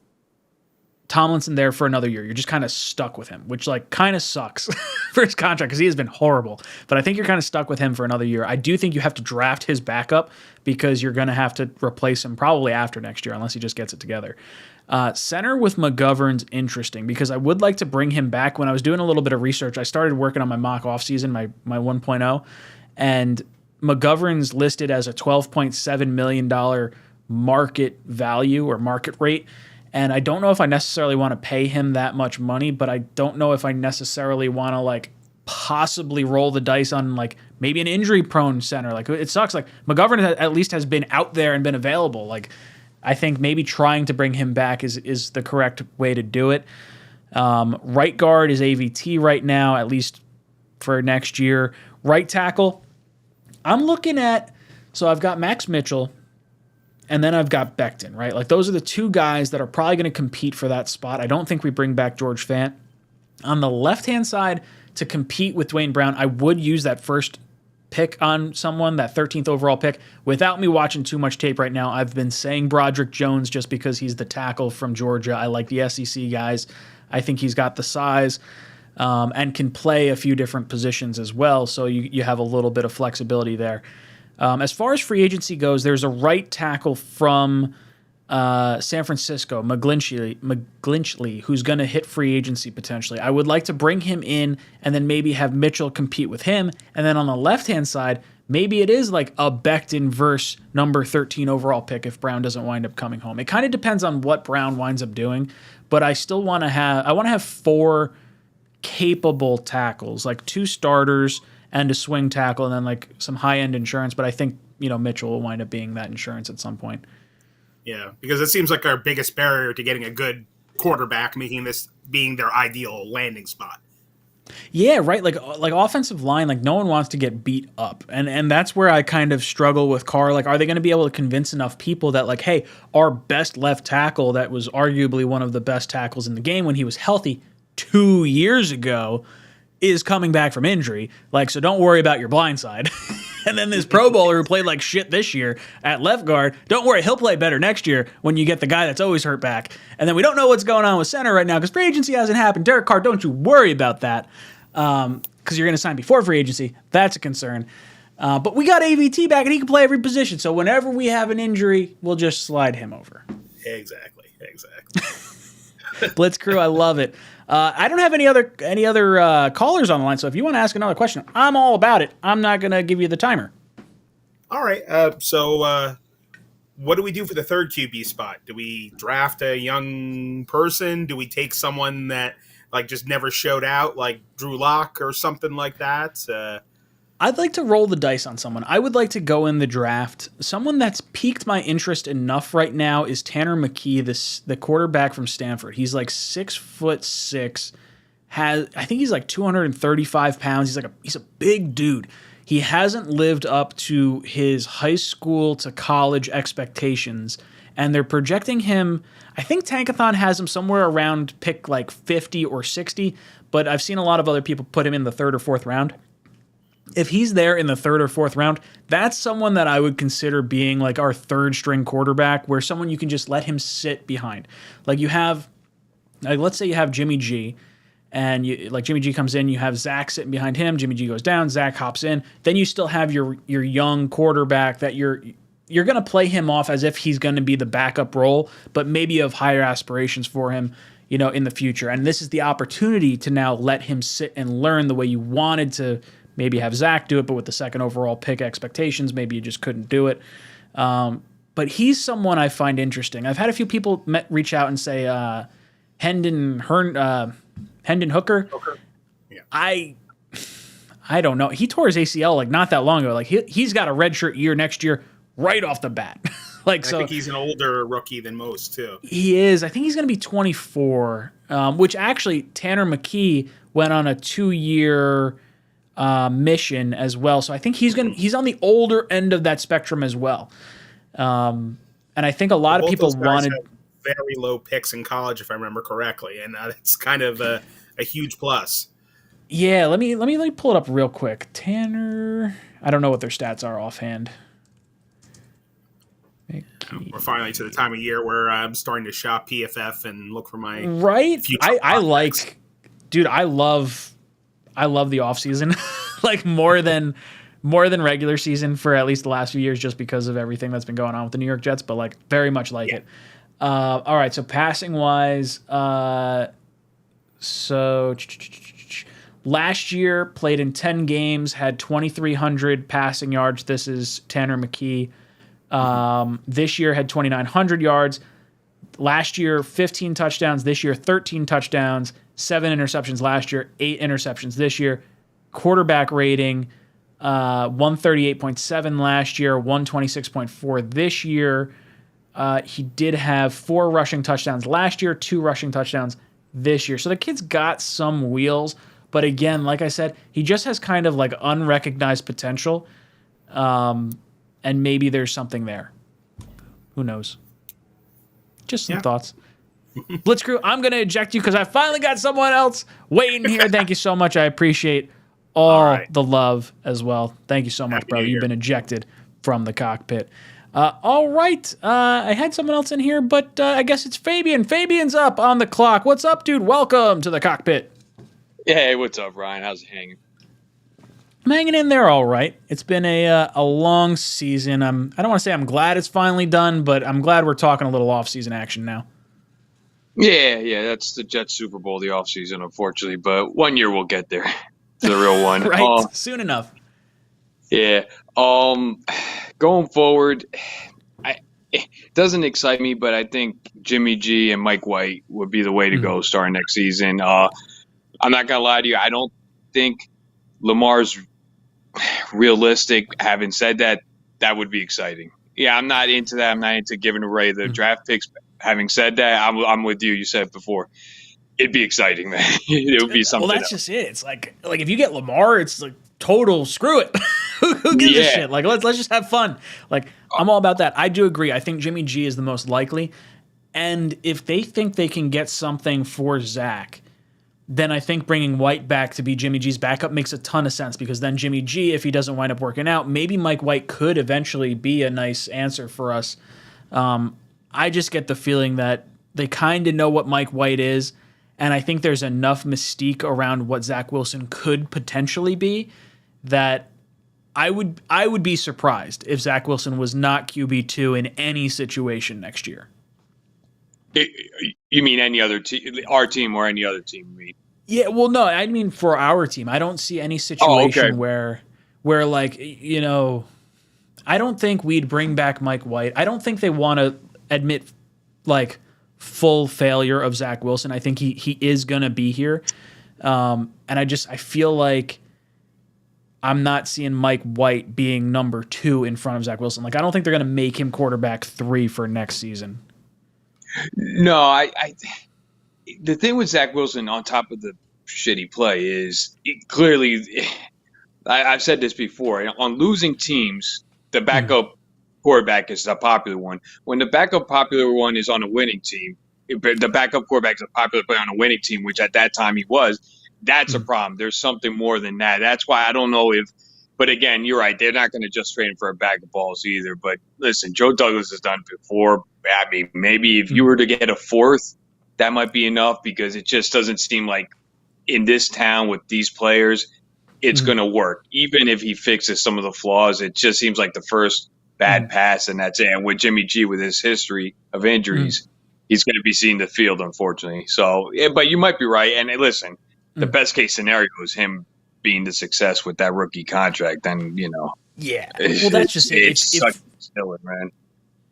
Tomlinson there for another year. You're just kind of stuck with him, which kind of sucks for his contract because he has been horrible. But I think you're kind of stuck with him for another year. I do think you have to draft his backup because you're going to have to replace him probably after next year unless he just gets it together. Center with McGovern's interesting because I would like to bring him back. When I was doing a little bit of research, I started working on my mock offseason, my 1.0, and McGovern's listed as a $12.7 million market value or market rate. And I don't know if I necessarily want to pay him that much money, but I don't know if I necessarily want to possibly roll the dice on maybe an injury prone center. It sucks. McGovern at least has been out there and been available. I think maybe trying to bring him back is the correct way to do it. Right guard is AVT right now, at least for next year. Right tackle, I'm looking at, so I've got Max Mitchell, and then I've got Becton, right? Like those are the two guys that are probably going to compete for that spot. I don't think we bring back George Fant. On the left-hand side, to compete with Dwayne Brown, I would use that first pick on someone, that 13th overall pick. Without me watching too much tape right now, I've been saying Broderick Jones just because he's the tackle from Georgia. I like the SEC guys. I think he's got the size and can play a few different positions as well, so you have a little bit of flexibility there. As far as free agency goes, there's a right tackle from San Francisco, McGlinchey, who's going to hit free agency potentially. I would like to bring him in and then maybe have Mitchell compete with him. And then on the left-hand side, maybe it is like a Becton versus number 13 overall pick if Brown doesn't wind up coming home. It kind of depends on what Brown winds up doing, but I still want to have 4 capable tackles, like 2 starters and a swing tackle and then like some high-end insurance. But I think, Mitchell will wind up being that insurance at some point. Yeah, because it seems like our biggest barrier to getting a good quarterback, making this being their ideal landing spot. Yeah, right. Like offensive line, like no one wants to get beat up, and that's where I kind of struggle with Carr. Like, are they going to be able to convince enough people that like, hey, our best left tackle that was arguably one of the best tackles in the game when he was healthy 2 years ago is coming back from injury. Like, so don't worry about your blind side. And then this Pro Bowler who played like shit this year at left guard, don't worry, he'll play better next year when you get the guy that's always hurt back. And then we don't know what's going on with center right now because free agency hasn't happened. Derek Carr, don't you worry about that because you're going to sign before free agency. That's a concern. But we got AVT back and he can play every position. So whenever we have an injury, we'll just slide him over. Exactly. Blitz crew, I love it. I don't have any other callers on the line, so if you want to ask another question, I'm all about it. I'm not going to give you the timer. All right. So what do we do for the third QB spot? Do we draft a young person? Do we take someone that like just never showed out, like Drew Lock or something like that? I'd like to roll the dice on someone. I would like to go in the draft. Someone that's piqued my interest enough right now is Tanner McKee, the quarterback from Stanford. He's like 6'6", I think he's like 235 pounds. He's a big dude. He hasn't lived up to his high school to college expectations, and they're projecting him. I think Tankathon has him somewhere around pick like 50 or 60, but I've seen a lot of other people put him in the 3rd or 4th round. If he's there in the 3rd or 4th round, that's someone that I would consider being like our 3rd string quarterback, where someone you can just let him sit behind. Like you have, like let's say you have Jimmy G, and Jimmy G comes in, you have Zach sitting behind him, Jimmy G goes down, Zach hops in, then you still have your young quarterback that you're going to play him off as if he's going to be the backup role, but maybe of higher aspirations for him, in the future. And this is the opportunity to now let him sit and learn the way you wanted to maybe have Zach do it, but with the 2nd overall pick expectations, maybe you just couldn't do it. But he's someone I find interesting. I've had a few people reach out and say Hendon Hooker. Yeah. I don't know. He tore his ACL like not that long ago. Like he's got a redshirt year next year right off the bat. I think he's an older rookie than most too. He is. I think he's going to be 24. Which actually Tanner McKee went on a 2-year mission as well. So I think he's on the older end of that spectrum as well. And I think a lot of people wanted very low picks in college, if I remember correctly, and it's kind of a huge plus. Yeah, let me pull it up real quick. Tanner, I don't know what their stats are offhand. We're finally to the time of year where I'm starting to shop PFF and look for my I like, dude. I love the off season, like more than regular season for at least the last few years, just because of everything that's been going on with the New York Jets. But like very much it. All right, so passing wise, so last year played in 10 games, had 2,300 passing yards. This is Tanner McKee. This year had 2,900 yards. Last year, 15 touchdowns. This year, 13 touchdowns, 7 interceptions last year, 8 interceptions this year. Quarterback rating, 138.7 last year, 126.4 this year. He did have 4 rushing touchdowns last year, 2 rushing touchdowns this year. So the kid's got some wheels. But again, like I said, he just has kind of like unrecognized potential. And maybe there's something there. Who knows? Just some thoughts. Blitzcrew, I'm going to eject you because I finally got someone else waiting here. Thank you so much. I appreciate all the love as well. Thank you so much, brother. You've been ejected from the cockpit. All right. I had someone else in here, but I guess it's Fabian. Fabian's up on the clock. What's up, dude? Welcome to the cockpit. Hey, what's up, Ryan? How's it hanging? I'm hanging in there all right. It's been a long season. I don't want to say I'm glad it's finally done, but I'm glad we're talking a little off-season action now. Yeah, that's the Jets Super Bowl, the offseason, unfortunately. But one year we'll get there. It's the real one. Right, soon enough. Yeah. Going forward, it doesn't excite me, but I think Jimmy G and Mike White would be the way to go starting next season. I'm not going to lie to you. I don't think Lamar's realistic. Having said that, that would be exciting. Yeah, I'm not into that. I'm not into giving away the draft picks. Having said that, I'm with you. You said it before. It'd be exciting, man. It would be something. Well, that's just it. It's like if you get Lamar, it's like total screw it. Who gives a shit? Like let's just have fun. Like I'm all about that. I do agree. I think Jimmy G is the most likely. And if they think they can get something for Zach, then I think bringing White back to be Jimmy G's backup makes a ton of sense because then Jimmy G, if he doesn't wind up working out, maybe Mike White could eventually be a nice answer for us. I just get the feeling that they kind of know what Mike White is, and I think there's enough mystique around what Zach Wilson could potentially be that I would be surprised if Zach Wilson was not QB2 in any situation next year. You mean any other team, our team or any other team? You mean? Yeah, well, no, I mean for our team. I don't see any situation where like, you know, I don't think we'd bring back Mike White. I don't think they want to admit like full failure of Zach Wilson. I think he is going to be here. And I feel like I'm not seeing Mike White being number 2 in front of Zach Wilson. Like, I don't think they're going to make him quarterback 3 for next season. No, the thing with Zach Wilson on top of the shitty play is clearly, I've said this before, on losing teams, the backup quarterback is a popular one. When the backup popular one is on a winning team, the backup quarterback is a popular player on a winning team, which at that time he was, that's a problem. There's something more than that. That's why I don't know if, but again, you're right. They're not going to just trade him for a bag of balls either. But listen, Joe Douglas has done it before. I mean, maybe if you were to get a 4th, that might be enough because it just doesn't seem like in this town with these players, it's going to work. Even if he fixes some of the flaws, it just seems like the first bad pass and that's it. And with Jimmy G, with his history of injuries, he's going to be seeing the field, unfortunately. So, but you might be right. And listen, the best case scenario is him being the success with that rookie contract. Then, you know. Yeah. Well, that's just it. It's such a killer, man.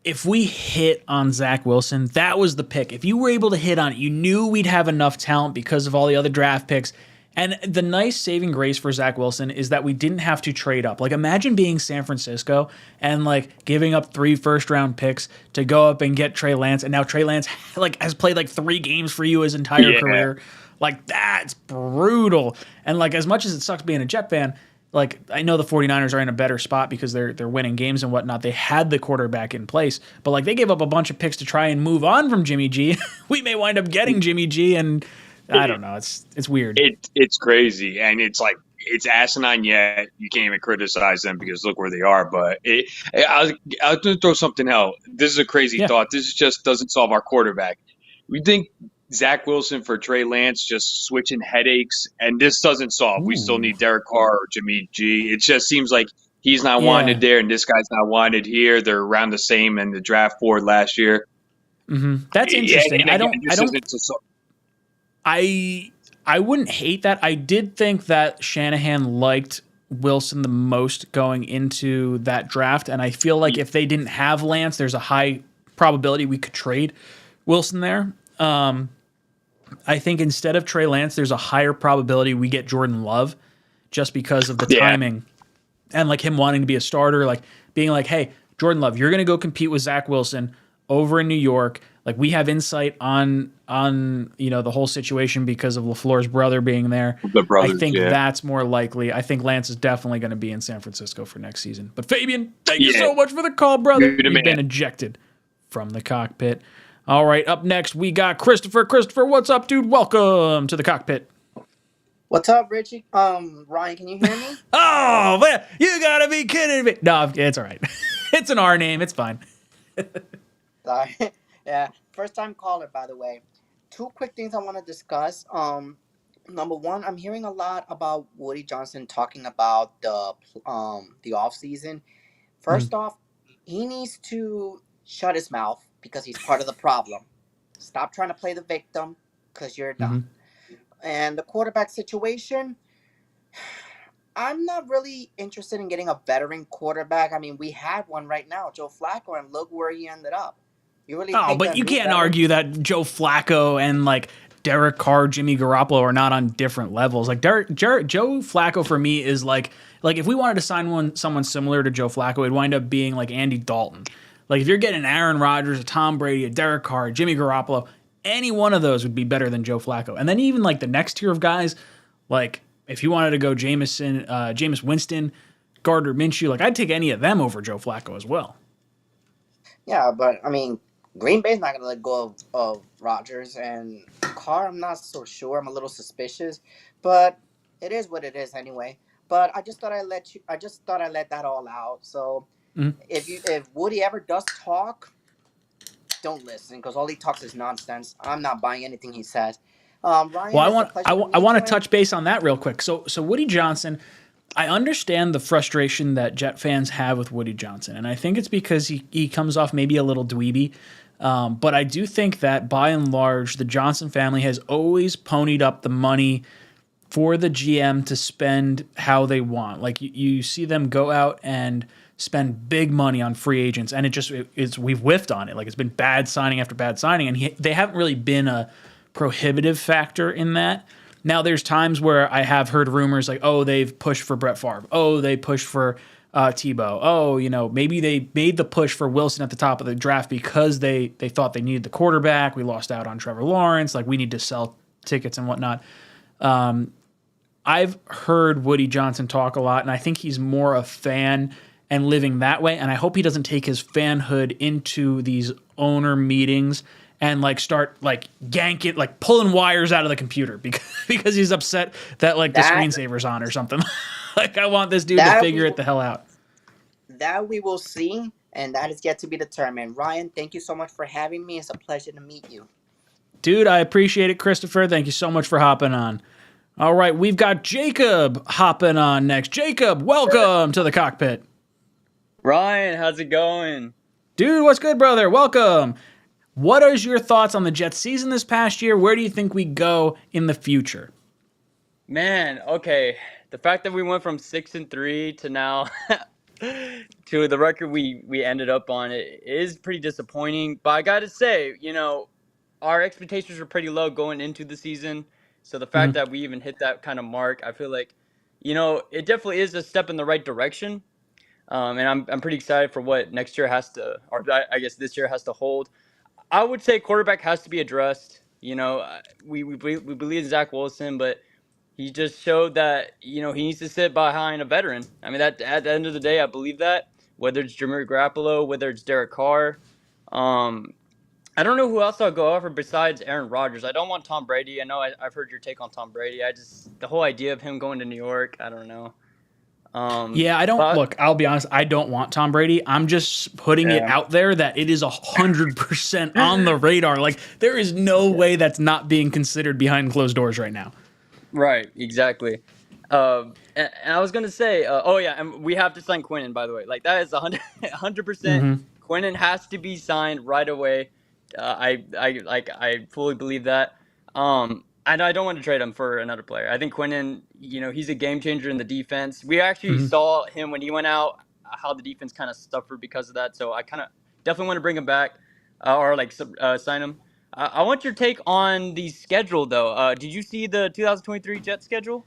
If we hit on Zach Wilson, that was the pick. If you were able to hit on it, you knew we'd have enough talent because of all the other draft picks. And the nice saving grace for Zach Wilson is that we didn't have to trade up. Like, imagine being San Francisco and, like, giving up 3 first-round picks to go up and get Trey Lance. And now Trey Lance, like, has played, like, 3 games for you his entire career. Like, that's brutal. And, like, as much as it sucks being a Jet fan, like, I know the 49ers are in a better spot because they're winning games and whatnot. They had the quarterback in place. But, like, they gave up a bunch of picks to try and move on from Jimmy G. We may wind up getting Jimmy G, and I don't know. It's weird. It's crazy. And it's like, it's asinine yet. You can't even criticize them because look where they are. But I was going to throw something out. This is a crazy thought. This just doesn't solve our quarterback. We think Zach Wilson for Trey Lance, just switching headaches, and this doesn't solve. We still need Derek Carr or Jimmy G. It just seems like he's not wanted there, and this guy's not wanted here. They're around the same in the draft board last year. That's interesting. I wouldn't hate that. I did think that Shanahan liked Wilson the most going into that draft, and I feel like if they didn't have Lance, there's a high probability we could trade Wilson there. I think instead of Trey Lance, there's a higher probability we get Jordan Love just because of the timing and like him wanting to be a starter, like being like, hey, Jordan Love, you're going to go compete with Zach Wilson over in New York. Like, we have insight on the whole situation because of LaFleur's brother being there. The I brothers, think yeah. that's more likely. I think Lance is definitely going to be in San Francisco for next season. But Fabian, thank you so much for the call, brother. You're the You've been man. ejected from the cockpit. All right, up next we got Christopher. Christopher, what's up, dude? Welcome to the cockpit. What's up, Richie? Ryan, can you hear me? Oh man, you gotta be kidding me! No, it's all right. It's an R name. It's fine. Sorry. Yeah, first time caller, by the way. Two quick things I want to discuss. Number one, I'm hearing a lot about Woody Johnson talking about the off season. First off, he needs to shut his mouth because he's part of the problem. Stop trying to play the victim because you're not. And the quarterback situation, I'm not really interested in getting a veteran quarterback. I mean, we have one right now, Joe Flacco, and look where he ended up. You really Oh, think but that you new can't veteran- argue that Joe Flacco and like Derek Carr, Jimmy Garoppolo are not on different levels. Like Joe Flacco for me is like if we wanted to sign someone similar to Joe Flacco, it'd wind up being like Andy Dalton. Like if you're getting Aaron Rodgers, a Tom Brady, a Derek Carr, Jimmy Garoppolo, any one of those would be better than Joe Flacco. And then even like the next tier of guys, like if you wanted to go Jameis Winston, Gardner Minshew, like I'd take any of them over Joe Flacco as well. Yeah, but I mean, Green Bay's not going to let go of Rodgers, and Carr, I'm not so sure. I'm a little suspicious, but it is what it is anyway. But I just thought I'd let that all out. So if Woody ever does talk, don't listen because all he talks is nonsense. I'm not buying anything he says. Ryan, Well, I want to touch base on that real quick. So Woody Johnson, I understand the frustration that Jet fans have with Woody Johnson, and I think it's because he comes off maybe a little dweeby. But I do think that by and large, the Johnson family has always ponied up the money for the GM to spend how they want. Like you see them go out and spend big money on free agents, and we've whiffed on it. Like it's been bad signing after bad signing, and they haven't really been a prohibitive factor in that. Now there's times where I have heard rumors like, oh, they've pushed for Brett Favre. Oh, they pushed for Tebow. Oh, maybe they made the push for Wilson at the top of the draft because they thought they needed the quarterback. We lost out on Trevor Lawrence. Like we need to sell tickets and whatnot. I've heard Woody Johnson talk a lot, and I think he's more a fan and living that way. And I hope he doesn't take his fanhood into these owner meetings and like start like yanking, like pulling wires out of the computer because he's upset that like the screensaver's on or something. Like I want this dude to figure it the hell out. That we will see, and that is yet to be determined. Ryan, thank you so much for having me. It's a pleasure to meet you. Dude, I appreciate it, Christopher. Thank you so much for hopping on. All right, we've got Jacob hopping on next. Jacob, welcome to the cockpit. Ryan, how's it going? Dude, what's good, brother? Welcome. What are your thoughts on the Jets season this past year? Where do you think we go in the future? Man, okay. The fact that we went from 6-3 to now to the record we ended up on it is pretty disappointing. But I got to say, our expectations were pretty low going into the season. So the fact that we even hit that kind of mark, I feel like, it definitely is a step in the right direction. And I'm pretty excited for what next year has to, or I guess this year has to hold. I would say quarterback has to be addressed. We believe in Zach Wilson, but he just showed that he needs to sit behind a veteran. I mean, that at the end of the day, I believe that. Whether it's Jimmy Garoppolo, whether it's Derek Carr, I don't know who else I'll go over besides Aaron Rodgers. I don't want Tom Brady. I know I've heard your take on Tom Brady. The whole idea of him going to New York, I don't know. Yeah, I don't look. I'll be honest. I don't want Tom Brady. I'm just putting it out there that it is 100% on the radar. Like there is no way that's not being considered behind closed doors right now. Right. Exactly. And I was gonna say, and we have to sign Quinnen. By the way, like that is 100%. Quinnen has to be signed right away. I fully believe that. And I don't want to trade him for another player. I think Quinnen, he's a game changer in the defense. We actually saw him when he went out, how the defense kind of suffered because of that. So I kind of definitely want to bring him back or sign him. I want your take on the schedule, though. Did you see the 2023 Jets schedule?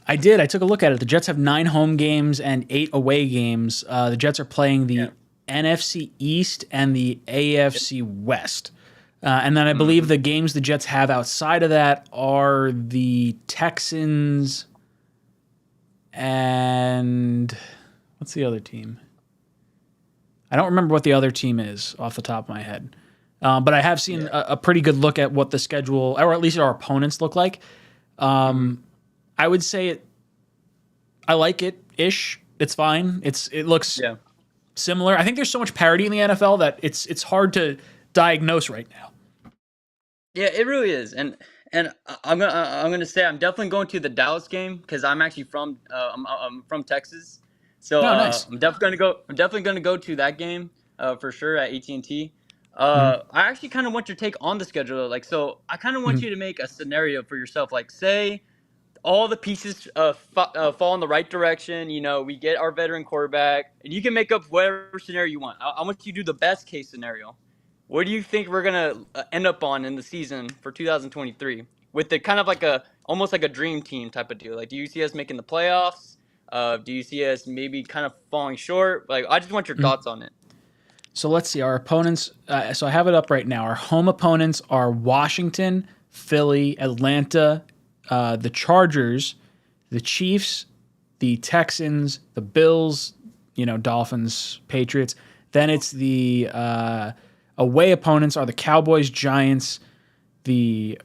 I did. I took a look at it. The Jets have 9 home games and 8 away games. The Jets are playing the NFC East and the AFC West. And then I believe the games the Jets have outside of that are the Texans and what's the other team? I don't remember what the other team is off the top of my head. But I have seen a pretty good look at what the schedule, or at least our opponents, look like. I would say I like it-ish. It's fine. It looks similar. I think there's so much parity in the NFL that it's hard to diagnose right now. Yeah, it really is, and I'm gonna say I'm definitely going to the Dallas game because I'm actually from I'm from Texas, so nice. I'm definitely gonna go to that game for sure at AT&T. I actually kind of want your take on the schedule, like so. I kind of want you to make a scenario for yourself, like say all the pieces fall in the right direction. You know, we get our veteran quarterback, and you can make up whatever scenario you want. I want you to do the best case scenario. What do you think we're gonna end up on in the season for 2023 with the kind of like almost like a dream team type of deal? Like, do you see us making the playoffs? Do you see us maybe kind of falling short? Like, I just want your thoughts on it. So let's see. Our opponents, so I have it up right now. Our home opponents are Washington, Philly, Atlanta, the Chargers, the Chiefs, the Texans, the Bills, Dolphins, Patriots. Then it's the away opponents are the Cowboys, Giants, the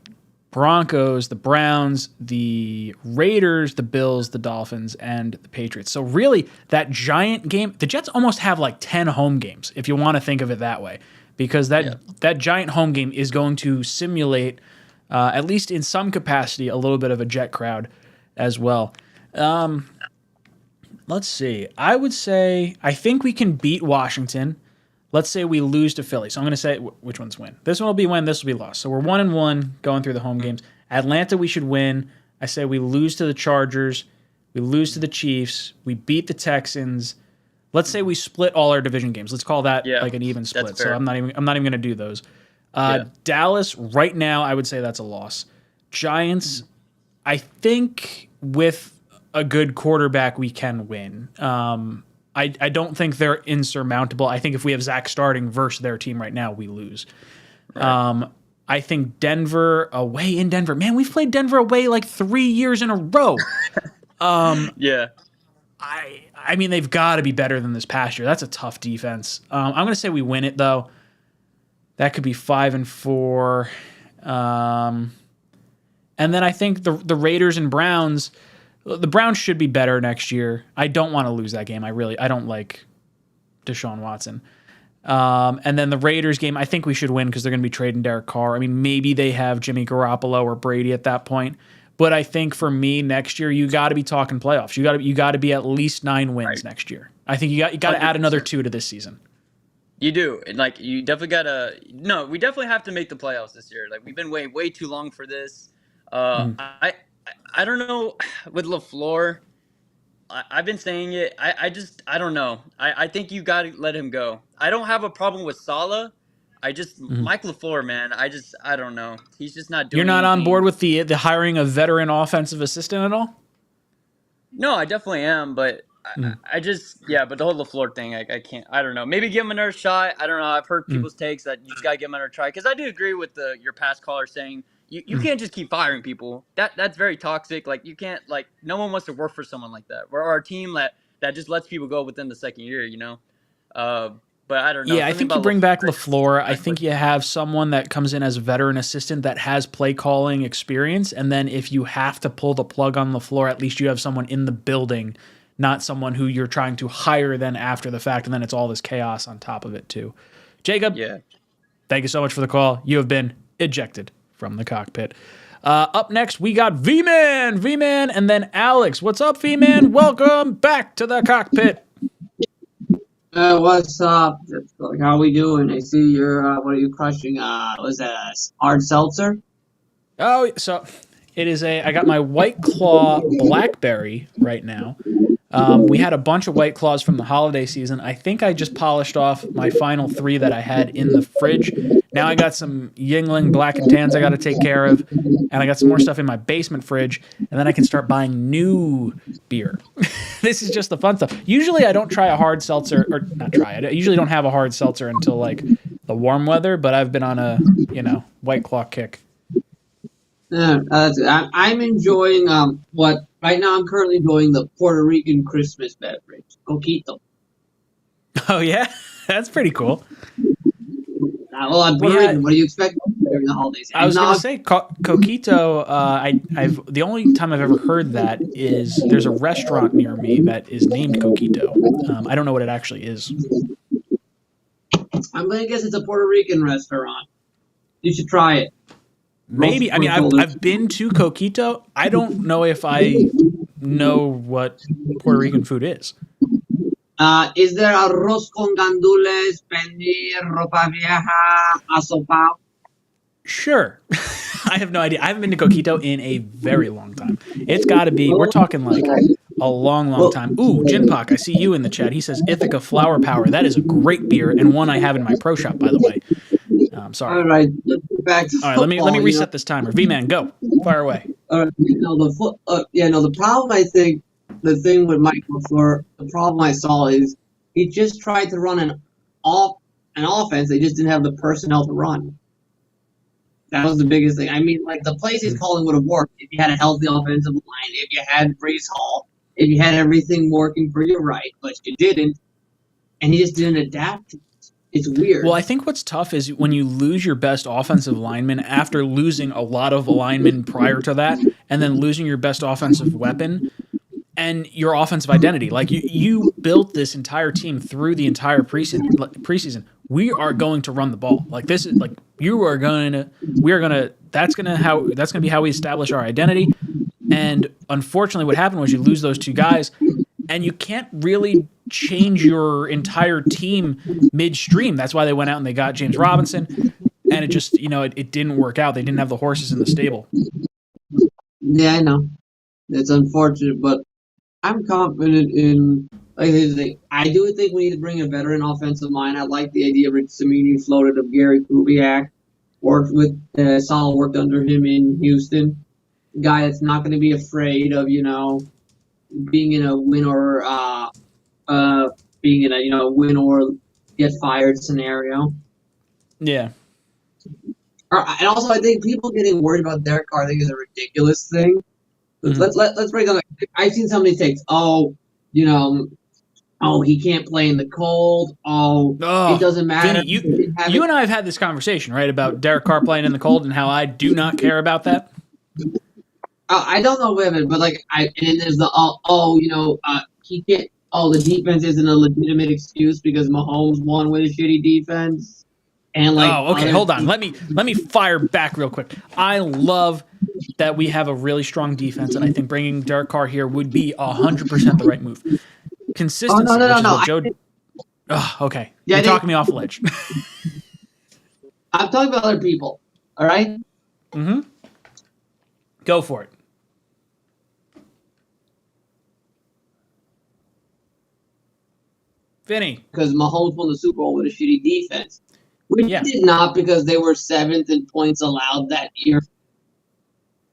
Broncos, the Browns, the Raiders, the Bills, the Dolphins, and the Patriots. So really, that Giant game, the Jets almost have like 10 home games, if you want to think of it that way, because that Giant home game is going to simulate, at least in some capacity, a little bit of a Jet crowd as well. Let's see. I would say I think we can beat Washington. Let's say we lose to Philly. So I'm going to say which ones win. This one will be win. This will be loss. So we're 1-1 going through the home games. Atlanta, we should win. I say we lose to the Chargers. We lose to the Chiefs. We beat the Texans. Let's say we split all our division games. Let's call that like an even split. So I'm not even going to do those. Dallas, right now, I would say that's a loss. Giants, I think with a good quarterback, we can win. I don't think they're insurmountable. I think if we have Zach starting versus their team right now, we lose. Right. I think Denver away in Denver. Man, we've played Denver away like 3 years in a row. Yeah. I mean, they've got to be better than this past year. That's a tough defense. I'm going to say we win it, though. That could be 5-4. And then I think the Raiders and Browns... The Browns should be better next year. I don't want to lose that game. I don't like Deshaun Watson. And then the Raiders game, I think we should win because they're going to be trading Derek Carr. I mean, maybe they have Jimmy Garoppolo or Brady at that point. But I think for me next year, you got to be talking playoffs. You got to be at least 9 wins next year. I think you got to add another 2 to this season. You do. And like you definitely got to. No, we definitely have to make the playoffs this year. Like we've been waiting way too long for this. I don't know with LaFleur. I've been saying it. I don't know. I think you got to let him go. I don't have a problem with Saleh. Mike LaFleur, man. I don't know. He's just not doing. You're not anything. On board with the hiring of veteran offensive assistant at all? No, I definitely am, but but the whole LaFleur thing, I can't. I don't know. Maybe give him another shot. I don't know. I've heard people's takes that you just gotta give him another try because I do agree with your past caller saying. You can't just keep firing people. That's very toxic. Like you can't no one wants to work for someone like that. We're our team that just lets people go within the second year, But I don't know. Yeah, I think you bring back LaFleur. I think you have someone that comes in as a veteran assistant that has play calling experience, and then if you have to pull the plug on LaFleur, at least you have someone in the building, not someone who you're trying to hire then after the fact, and then it's all this chaos on top of it too. Jacob, thank you so much for the call. You have been ejected from the cockpit. Up next, we got V-Man, and then Alex. What's up, V-Man? Welcome back to the cockpit. What's up? How we doing? I see you're, what are you crushing? Was that a hard seltzer? Oh, so it is I got my White Claw Blackberry right now. We had a bunch of White Claws from the holiday season. I think I just polished off my final 3 that I had in the fridge. Now I got some Yingling Black and Tans I got to take care of, and I got some more stuff in my basement fridge, and then I can start buying new beer. This is just the fun stuff. Usually, I don't try a hard seltzer, or not try. I usually don't have a hard seltzer until like the warm weather. But I've been on a White Claw kick. I'm enjoying what right now. I'm currently enjoying the Puerto Rican Christmas beverage, coquito. Oh yeah, that's pretty cool. Well, I'm Puerto Rican. What do you expect during the holidays? I was gonna say coquito. I've the only time I've ever heard that is there's a restaurant near me that is named Coquito. I don't know what it actually is. I'm gonna guess it's a Puerto Rican restaurant. You should try it. Maybe. I mean, I've been to Coquito. I don't know if I know what Puerto Rican food is. Is there arroz con gandules, pernil, ropa vieja, asopao? Sure. I have no idea. I haven't been to Coquito in a very long time. It's got to be, we're talking like a long, long time. Ooh, Jinpak, I see you in the chat. He says Ithaca Flower Power. That is a great beer and one I have in my pro shop, by the way. Sorry. All right, let's get back to All right, let me reset this timer. V-Man, go. Fire away. All right, the problem I think, the thing with Michael LaFleur, the problem I saw is he just tried to run an offense. They just didn't have the personnel to run. That was the biggest thing. I mean, like, the plays he's calling would have worked if you had a healthy offensive line, if you had Brees Hall, if you had everything working for you right, but you didn't, and he just didn't adapt to it. It's weird. Well, I think what's tough is when you lose your best offensive lineman after losing a lot of linemen prior to that, and then losing your best offensive weapon and your offensive identity. Like you built this entire team through the entire preseason. We are going to run the ball. Like this is like that's gonna be how we establish our identity. And unfortunately, what happened was you lose those two guys, and you can't really change your entire team midstream. That's why they went out and they got James Robinson, and it just it didn't work out. They didn't have the horses in the stable. Yeah, I know. It's unfortunate, but I'm confident in. Like I do think we need to bring a veteran offensive line. I like the idea Rich Samini floated of Gary Kubiak. Worked with Saleh, worked under him in Houston. Guy that's not going to be afraid of being in a win or being in a win or get fired scenario. Yeah. And also, I think people getting worried about Derek Carr, I think, is a ridiculous thing. Let's break down. I've seen somebody say, he can't play in the cold. It doesn't matter. Vinny, you and I have had this conversation, right, about Derek Carr playing in the cold and how I do not care about that. I don't know women, but and then there's the he can't. The defense isn't a legitimate excuse because Mahomes won with a shitty defense. And okay, hold on. Let me fire back real quick. I love that we have a really strong defense, and I think bringing Derek Carr here would be 100% the right move. Consistency, which is what Joe. Okay, yeah, you're talking me off the ledge. I'm talking about other people. All right. Mm-hmm. Go for it. Vinny. Because Mahomes won the Super Bowl with a shitty defense. We did not, because they were 7th in points allowed that year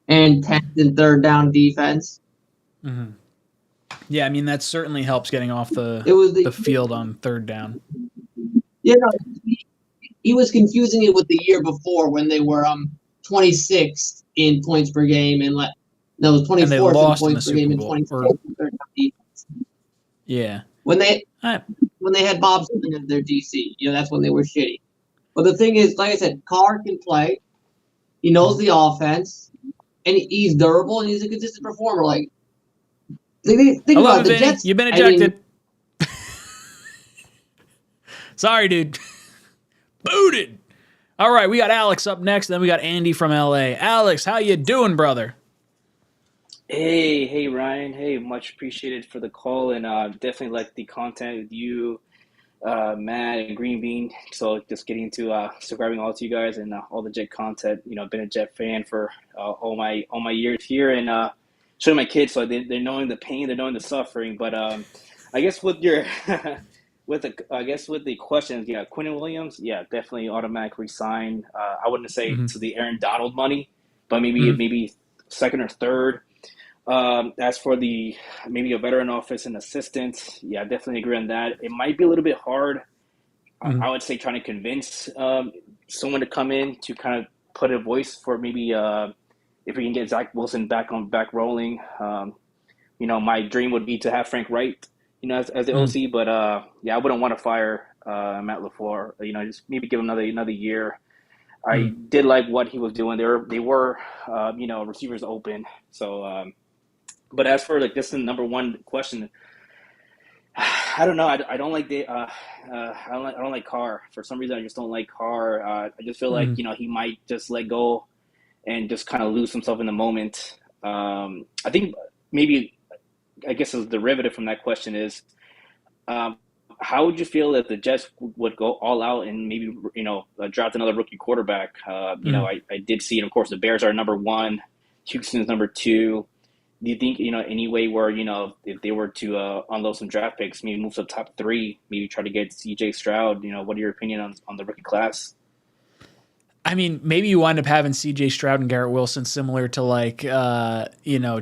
and 10th in third down defense. Mm-hmm. Yeah, I mean, that certainly helps getting off the field on third down. Yeah, he was confusing it with the year before when they were 26th in points per game and 24th in points per game and 26th in third down defense. Yeah. When they had Bob Smith as their DC, that's when they were shitty. But the thing is, like I said, Carr can play. He knows the offense, and he's durable, and he's a consistent performer. Like, think about the Jets. You've been ejected. Sorry, dude. Booted. All right, we got Alex up next, then we got Andy from LA. Alex, how you doing, brother? Hey, Ryan. Hey, much appreciated for the call, and definitely like the content with you, Matt, and Green Bean. So just getting into subscribing all to you guys and all the Jet content. Been a Jet fan for all my years here, and showing my kids, so they're knowing the pain, they're knowing the suffering. But I guess with your with the questions, Quentin Williams, definitely automatic resign. I wouldn't say to the Aaron Donald money, but maybe second or third. As for the maybe a veteran offensive assistant, yeah, I definitely agree on that. It might be a little bit hard. Mhm. I would say trying to convince someone to come in to kind of put a voice for maybe if we can get Zach Wilson back rolling. My dream would be to have Frank Wright, as the Mhm. OC, but yeah, I wouldn't want to fire Matt LaFleur. Just maybe give him another year. I Mhm. did like what he was doing. They were receivers open. So, but as for like this is the number one question, I don't know. I don't like I don't like Carr. For some reason, I just don't like Carr. I just feel like Mhm. he might just let go and just kind of lose himself in the moment. I think maybe I guess a derivative from that question is, um, how would you feel if the Jets would go all out and maybe draft another rookie quarterback? Mhm. I did see, and of course, the Bears are number one, Houston's number two. Do you think any way where if they were to unload some draft picks, maybe move to top three, maybe try to get C.J. Stroud? What are your opinion on the rookie class? I mean, maybe you wind up having C.J. Stroud and Garrett Wilson, similar to like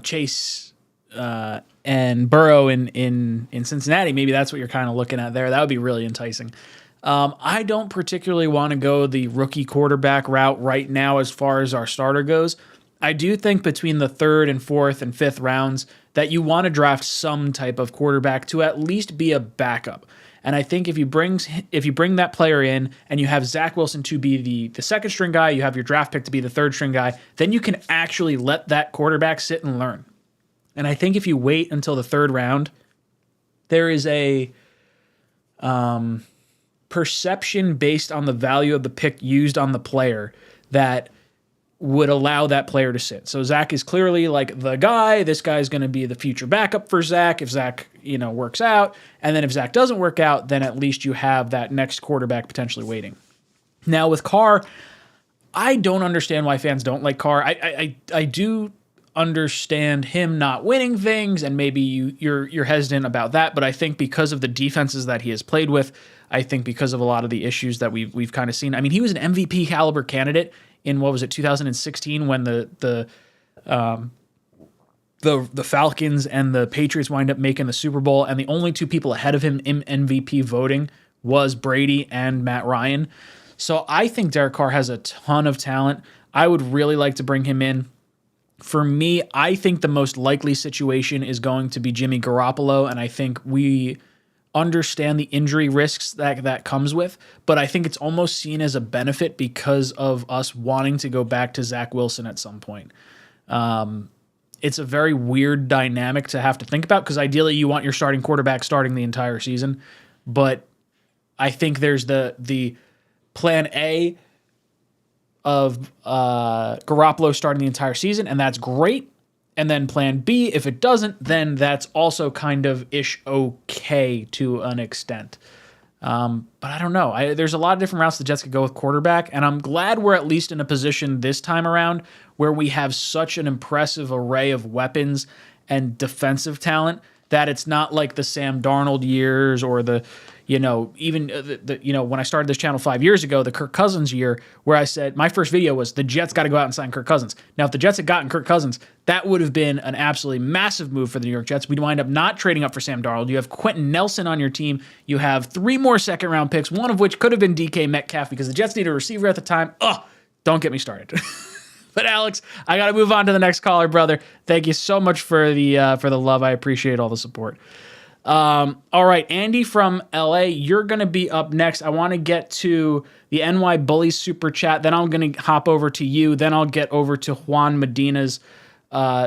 Chase and Burrow in Cincinnati. Maybe that's what you're kind of looking at there. That would be really enticing. I don't particularly want to go the rookie quarterback route right now as far as our starter goes. I do think between the third and fourth and fifth rounds that you want to draft some type of quarterback to at least be a backup. And I think if you bring that player in and you have Zach Wilson to be the second string guy, you have your draft pick to be the third string guy, then you can actually let that quarterback sit and learn. And I think if you wait until the third round, there is a perception based on the value of the pick used on the player that would allow that player to sit. So Zach is clearly like the guy. This guy's going to be the future backup for Zach if Zach, works out. And then if Zach doesn't work out, then at least you have that next quarterback potentially waiting. Now with Carr, I don't understand why fans don't like Carr. I do understand him not winning things, and maybe you're hesitant about that. But I think because of the defenses that he has played with, I think because of a lot of the issues that we've kind of seen. I mean, he was an MVP caliber candidate in 2016 when the Falcons and the Patriots wind up making the Super Bowl, and the only two people ahead of him in MVP voting was Brady and Matt Ryan. So I think Derek Carr has a ton of talent. I would really like to bring him in. For me, I think the most likely situation is going to be Jimmy Garoppolo, and I think we understand the injury risks that comes with, but I think it's almost seen as a benefit because of us wanting to go back to Zach Wilson at some point. It's a very weird dynamic to have to think about because ideally you want your starting quarterback starting the entire season, but I think there's the plan A of Garoppolo starting the entire season, and that's great. And then plan B, if it doesn't, then that's also kind of ish okay to an extent. But I don't know. There's a lot of different routes the Jets could go with quarterback, and I'm glad we're at least in a position this time around where we have such an impressive array of weapons and defensive talent that it's not like the Sam Darnold years or the, even when I started this channel 5 years ago, the Kirk Cousins year, where I said my first video was the Jets got to go out and sign Kirk Cousins. Now, if the Jets had gotten Kirk Cousins, that would have been an absolutely massive move for the New York Jets. We'd wind up not trading up for Sam Darnold. You have Quentin Nelson on your team. You have 3 more second-round picks, one of which could have been DK Metcalf because the Jets needed a receiver at the time. Don't get me started. But Alex, I got to move on to the next caller, brother. Thank you so much for the love. I appreciate all the support. All right, Andy from LA, you're going to be up next. I want to get to the NY Bully super chat. Then I'm going to hop over to you. Then I'll get over to Juan Medina's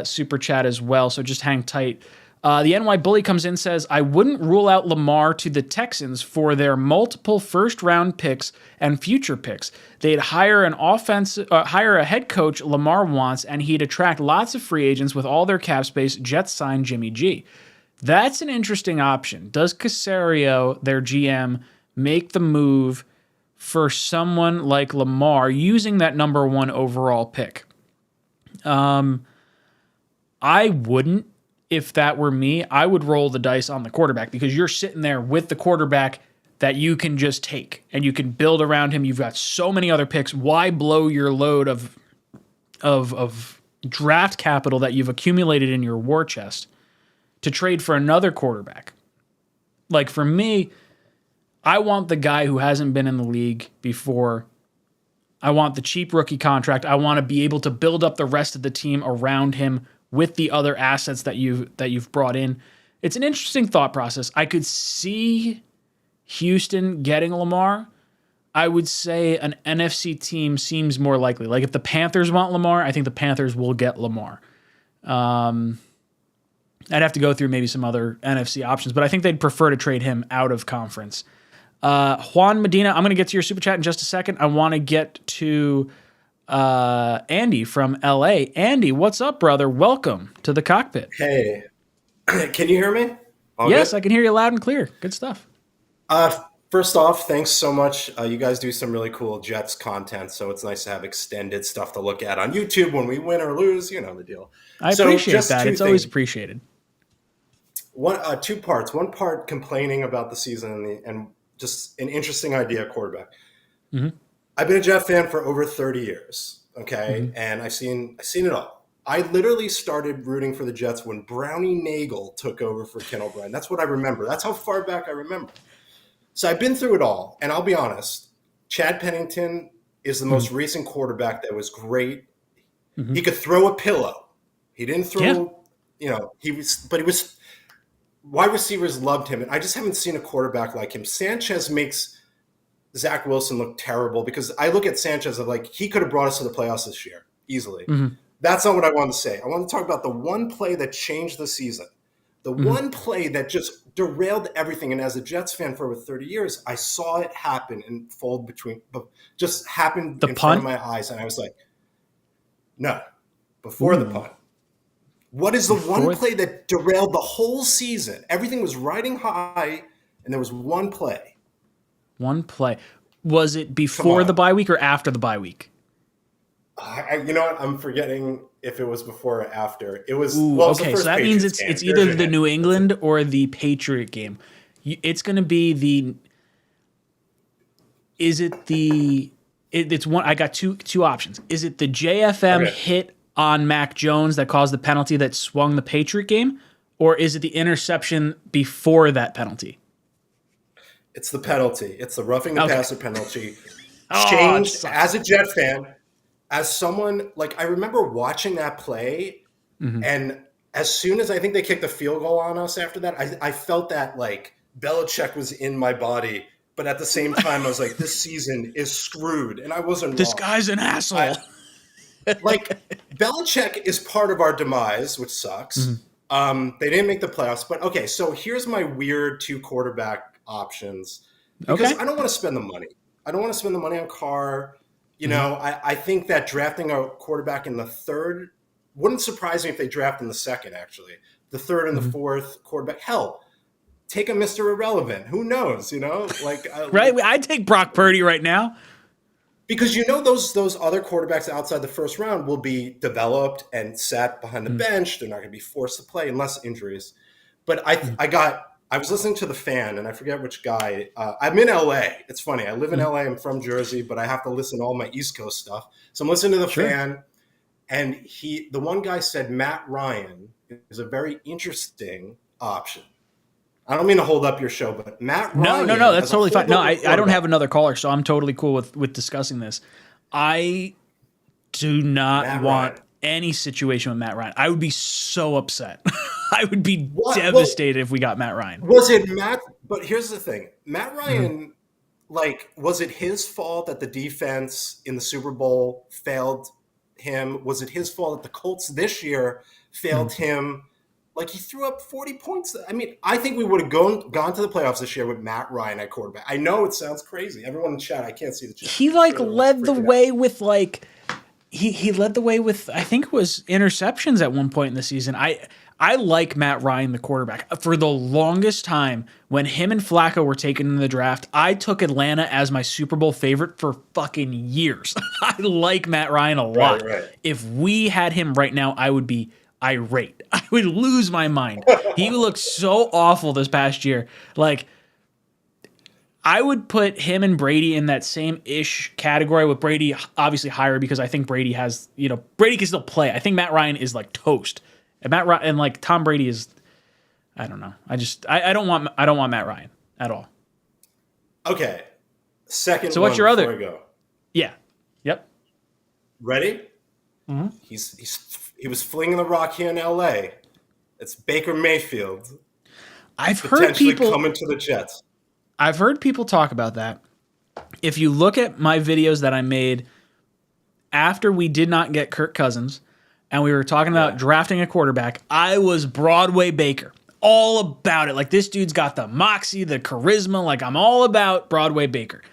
super chat as well. So just hang tight. The NY Bully comes in, says, I wouldn't rule out Lamar to the Texans for their multiple first-round picks and future picks. They'd hire a head coach Lamar wants, and he'd attract lots of free agents with all their cap space. Jets sign Jimmy G. That's an interesting option. Does Caserio, their GM, make the move for someone like Lamar using that number 1 overall pick? I wouldn't. If that were me, I would roll the dice on the quarterback because you're sitting there with the quarterback that you can just take and you can build around him. You've got so many other picks. Why blow your load of draft capital that you've accumulated in your war chest to trade for another quarterback. Like for me, I want the guy who hasn't been in the league before. I want the cheap rookie contract. I want to be able to build up the rest of the team around him with the other assets that you've brought in. It's an interesting thought process. I could see Houston getting Lamar. I would say an NFC team seems more likely. Like if the Panthers want Lamar, I think the Panthers will get Lamar. I'd have to go through maybe some other NFC options, but I think they'd prefer to trade him out of conference. Juan Medina, I'm going to get to your super chat in just a second. I want to get to Andy from LA. Andy, what's up, brother? Welcome to the cockpit. Hey, can you hear me? Yes, I can hear you loud and clear. Good stuff. First off, thanks so much. You guys do some really cool Jets content, so it's nice to have extended stuff to look at on YouTube when we win or lose. You know the deal. I appreciate that. It's always appreciated. Two parts. One part complaining about the season and just an interesting idea, quarterback. Mm-hmm. I've been a Jet fan for over 30 years, okay? And I've seen it all. I literally started rooting for the Jets when Brownie Nagel took over for Ken O'Brien. That's what I remember. That's how far back I remember. So I've been through it all, and I'll be honest, Chad Pennington is the most recent quarterback that was great. He could throw a pillow. He didn't throw, wide receivers loved him, and I just haven't seen a quarterback like him. Sanchez makes Zach Wilson look terrible because I look at Sanchez of like, he could have brought us to the playoffs this year easily. That's not what I wanted to say. I want to talk about the one play that changed the season. The one play that just derailed everything. And as a Jets fan for over 30 years, I saw it happen and fold between, just happened in front of my eyes. And I was like, no, before the punt. What is the one play that derailed the whole season? Everything was riding high, and there was one play. One play. Was it before the bye week or after the bye week? You know what? I'm forgetting if it was before or after. It was. Ooh, well, it was the okay, first so that Patriots means game. it's either the New England or the Patriot game. It's going to be the. Is it the? It's one. I got two options. Is it the JFM hit on Mac Jones that caused the penalty that swung the Patriot game, or is it the interception before that penalty? It's the penalty. It's the roughing the passer penalty. Oh, Changed as a Jet fan, as someone like I remember watching that play, and as soon as I think they kicked the field goal on us after that, I felt that like Belichick was in my body, but at the same time I was like, this season is screwed, and I wasn't. This guy's an asshole. Like Belichick is part of our demise, which sucks. They didn't make the playoffs, but okay. So here's my weird two quarterback options because I don't want to spend the money. I don't want to spend the money on Carr. You know, I think that drafting a quarterback in the third wouldn't surprise me if they draft in the second. Actually, the third and the fourth quarterback. Hell, take a Mr. Irrelevant. Who knows? You know, like right. I'd take Brock Purdy right now. Because you know those other quarterbacks outside the first round will be developed and sat behind the bench. They're not going to be forced to play unless injuries. But I was listening to The Fan, and I forget which guy. I'm in LA. It's funny. I live in LA. I'm from Jersey, but I have to listen to all my East Coast stuff. So I'm listening to The Fan, and the one guy said Matt Ryan is a very interesting option. I don't mean to hold up your show, but Matt Ryan. No, that's totally fine. No, I don't have another caller, so I'm totally cool with discussing this. I do not want any situation with Matt Ryan. I would be so upset. I would be devastated if we got Matt Ryan. Was it Matt? But here's the thing. Matt Ryan, was it his fault that the defense in the Super Bowl failed him? Was it his fault that the Colts this year failed him? Like, he threw up 40 points. I mean, I think we would have gone to the playoffs this year with Matt Ryan at quarterback. I know it sounds crazy. Everyone in chat, I can't see the chat. He led the way with he led the way with, I think it was interceptions at one point in the season. I like Matt Ryan, the quarterback. For the longest time, when him and Flacco were taken in the draft, I took Atlanta as my Super Bowl favorite for fucking years. I like Matt Ryan a lot. Right. If we had him right now, I would be irate. I would lose my mind. He looked so awful this past year. Like, I would put him and Brady in that same ish category, with Brady obviously higher because I think Brady has, Brady can still play. I think Matt Ryan is like toast. And Matt Ryan and like Tom Brady is, I don't know. I don't want Matt Ryan at all. Okay. Second So what's your before other? I go. Yeah. Yep. Ready? Mm-hmm. He was flinging the rock here in L.A. It's Baker Mayfield. I've heard potentially people coming to the Jets. I've heard people talk about that. If you look at my videos that I made after we did not get Kirk Cousins and we were talking about drafting a quarterback, I was Broadway Baker. All about it. Like, this dude's got the moxie, the charisma. Like, I'm all about Broadway Baker.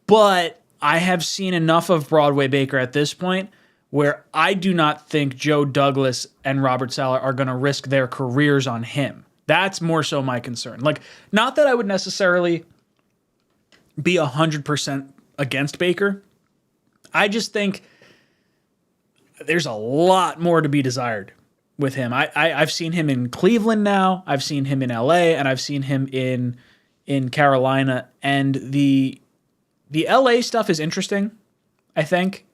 But I have seen enough of Broadway Baker at this point where I do not think Joe Douglas and Robert Saleh are going to risk their careers on him. That's more so my concern. Like, not that I would necessarily be 100% against Baker. I just think there's a lot more to be desired with him. I've seen him in Cleveland now. I've seen him in LA, and I've seen him in Carolina. And the LA stuff is interesting, I think.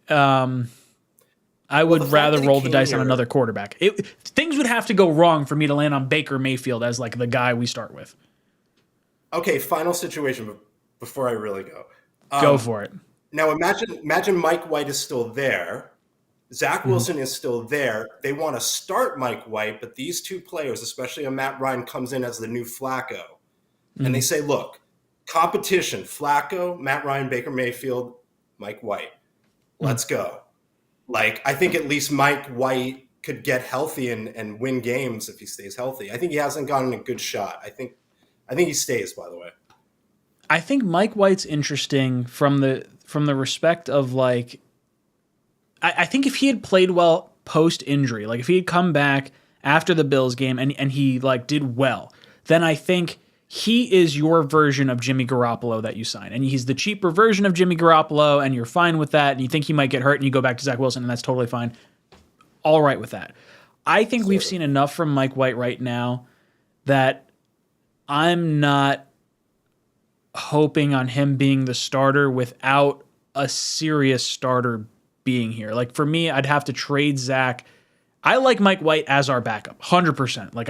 I would rather roll the dice on another quarterback. Things would have to go wrong for me to land on Baker Mayfield as like the guy we start with. Okay, final situation before I really go. Go for it. Now imagine Mike White is still there. Zach Wilson is still there. They want to start Mike White, but these two players, especially a Matt Ryan, comes in as the new Flacco. And they say, look, competition, Flacco, Matt Ryan, Baker Mayfield, Mike White. Let's go. Like, I think at least Mike White could get healthy and win games if he stays healthy. I think he hasn't gotten a good shot. I think he stays, by the way. I think Mike White's interesting from the respect of, like, I think if he had played well post injury, like if he had come back after the Bills game and he like did well, then I think he is your version of Jimmy Garoppolo that you sign. And he's the cheaper version of Jimmy Garoppolo, and you're fine with that, and you think he might get hurt, and you go back to Zach Wilson, and that's totally fine. All right with that. I think we've seen enough from Mike White right now that I'm not hoping on him being the starter without a serious starter being here. Like, for me, I'd have to trade Zach. I like Mike White as our backup, 100%. Like,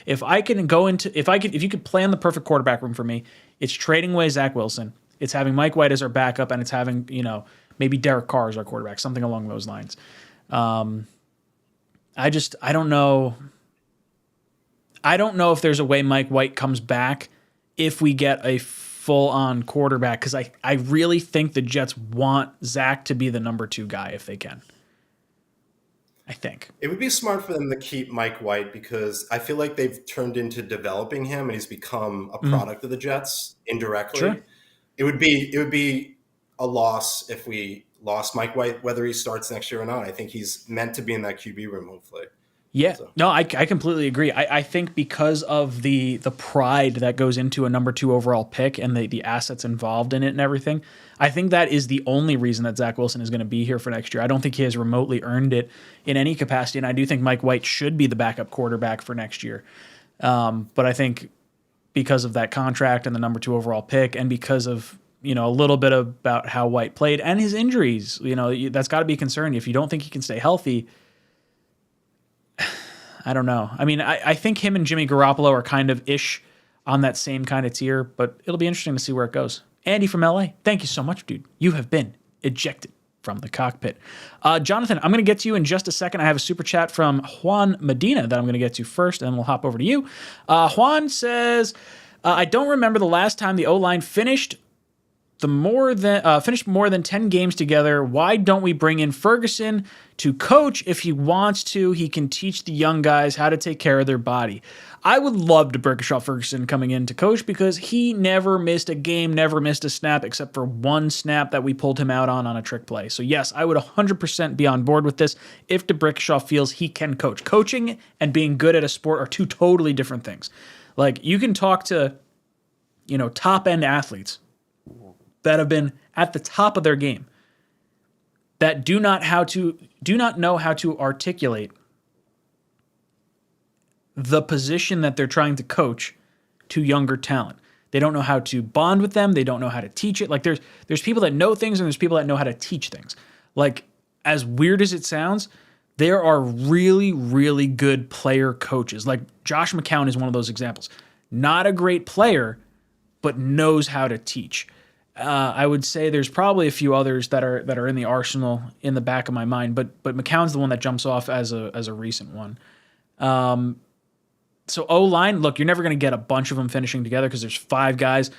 if you could plan the perfect quarterback room for me, it's trading away Zach Wilson, it's having Mike White as our backup, and it's having, maybe Derek Carr as our quarterback, something along those lines. I don't know. I don't know if there's a way Mike White comes back if we get a full-on quarterback, because I really think the Jets want Zach to be the number 2 guy if they can. I think it would be smart for them to keep Mike White because I feel like they've turned into developing him and he's become a product of the Jets indirectly. Sure. It would be a loss if we lost Mike White, whether he starts next year or not. I think he's meant to be in that QB room, hopefully. Yeah, no, I completely agree. I think because of the pride that goes into a number 2 overall pick and the assets involved in it and everything, I think that is the only reason that Zach Wilson is going to be here for next year. I don't think he has remotely earned it in any capacity, and I do think Mike White should be the backup quarterback for next year. But I think because of that contract and the number 2 overall pick, and because of a little bit about how White played and his injuries, that's got to be a concern. If you don't think he can stay healthy, I don't know. I mean, I think him and Jimmy Garoppolo are kind of ish on that same kind of tier, but it'll be interesting to see where it goes. Andy from LA, thank you so much, dude. You have been ejected from the cockpit. Jonathan, I'm going to get to you in just a second. I have a super chat from Juan Medina that I'm going to get to first, and then we'll hop over to you. Juan says, I don't remember the last time the O-line finished more than 10 games together. Why don't we bring in Ferguson to coach? If he wants to, he can teach the young guys how to take care of their body. I would love to Berkshire Ferguson coming in to coach because he never missed a game, never missed a snap except for one snap that we pulled him out on a trick play. So yes, I would 100% be on board with this if DeBrickashaw feels he can coach. Coaching and being good at a sport are two totally different things. Like, you can talk to, top end athletes that have been at the top of their game that do not know how to articulate the position that they're trying to coach to younger talent. They don't know how to bond with them. They don't know how to teach it. Like there's people that know things and there's people that know how to teach things. Like as weird as it sounds, there are really, really good player coaches. Like Josh McCown is one of those examples. Not a great player, but knows how to teach. I would say there's probably a few others that are in the arsenal in the back of my mind, but McCown's the one that jumps off as a recent one. So O-line, look, you're never going to get a bunch of them finishing together because there's 5 guys.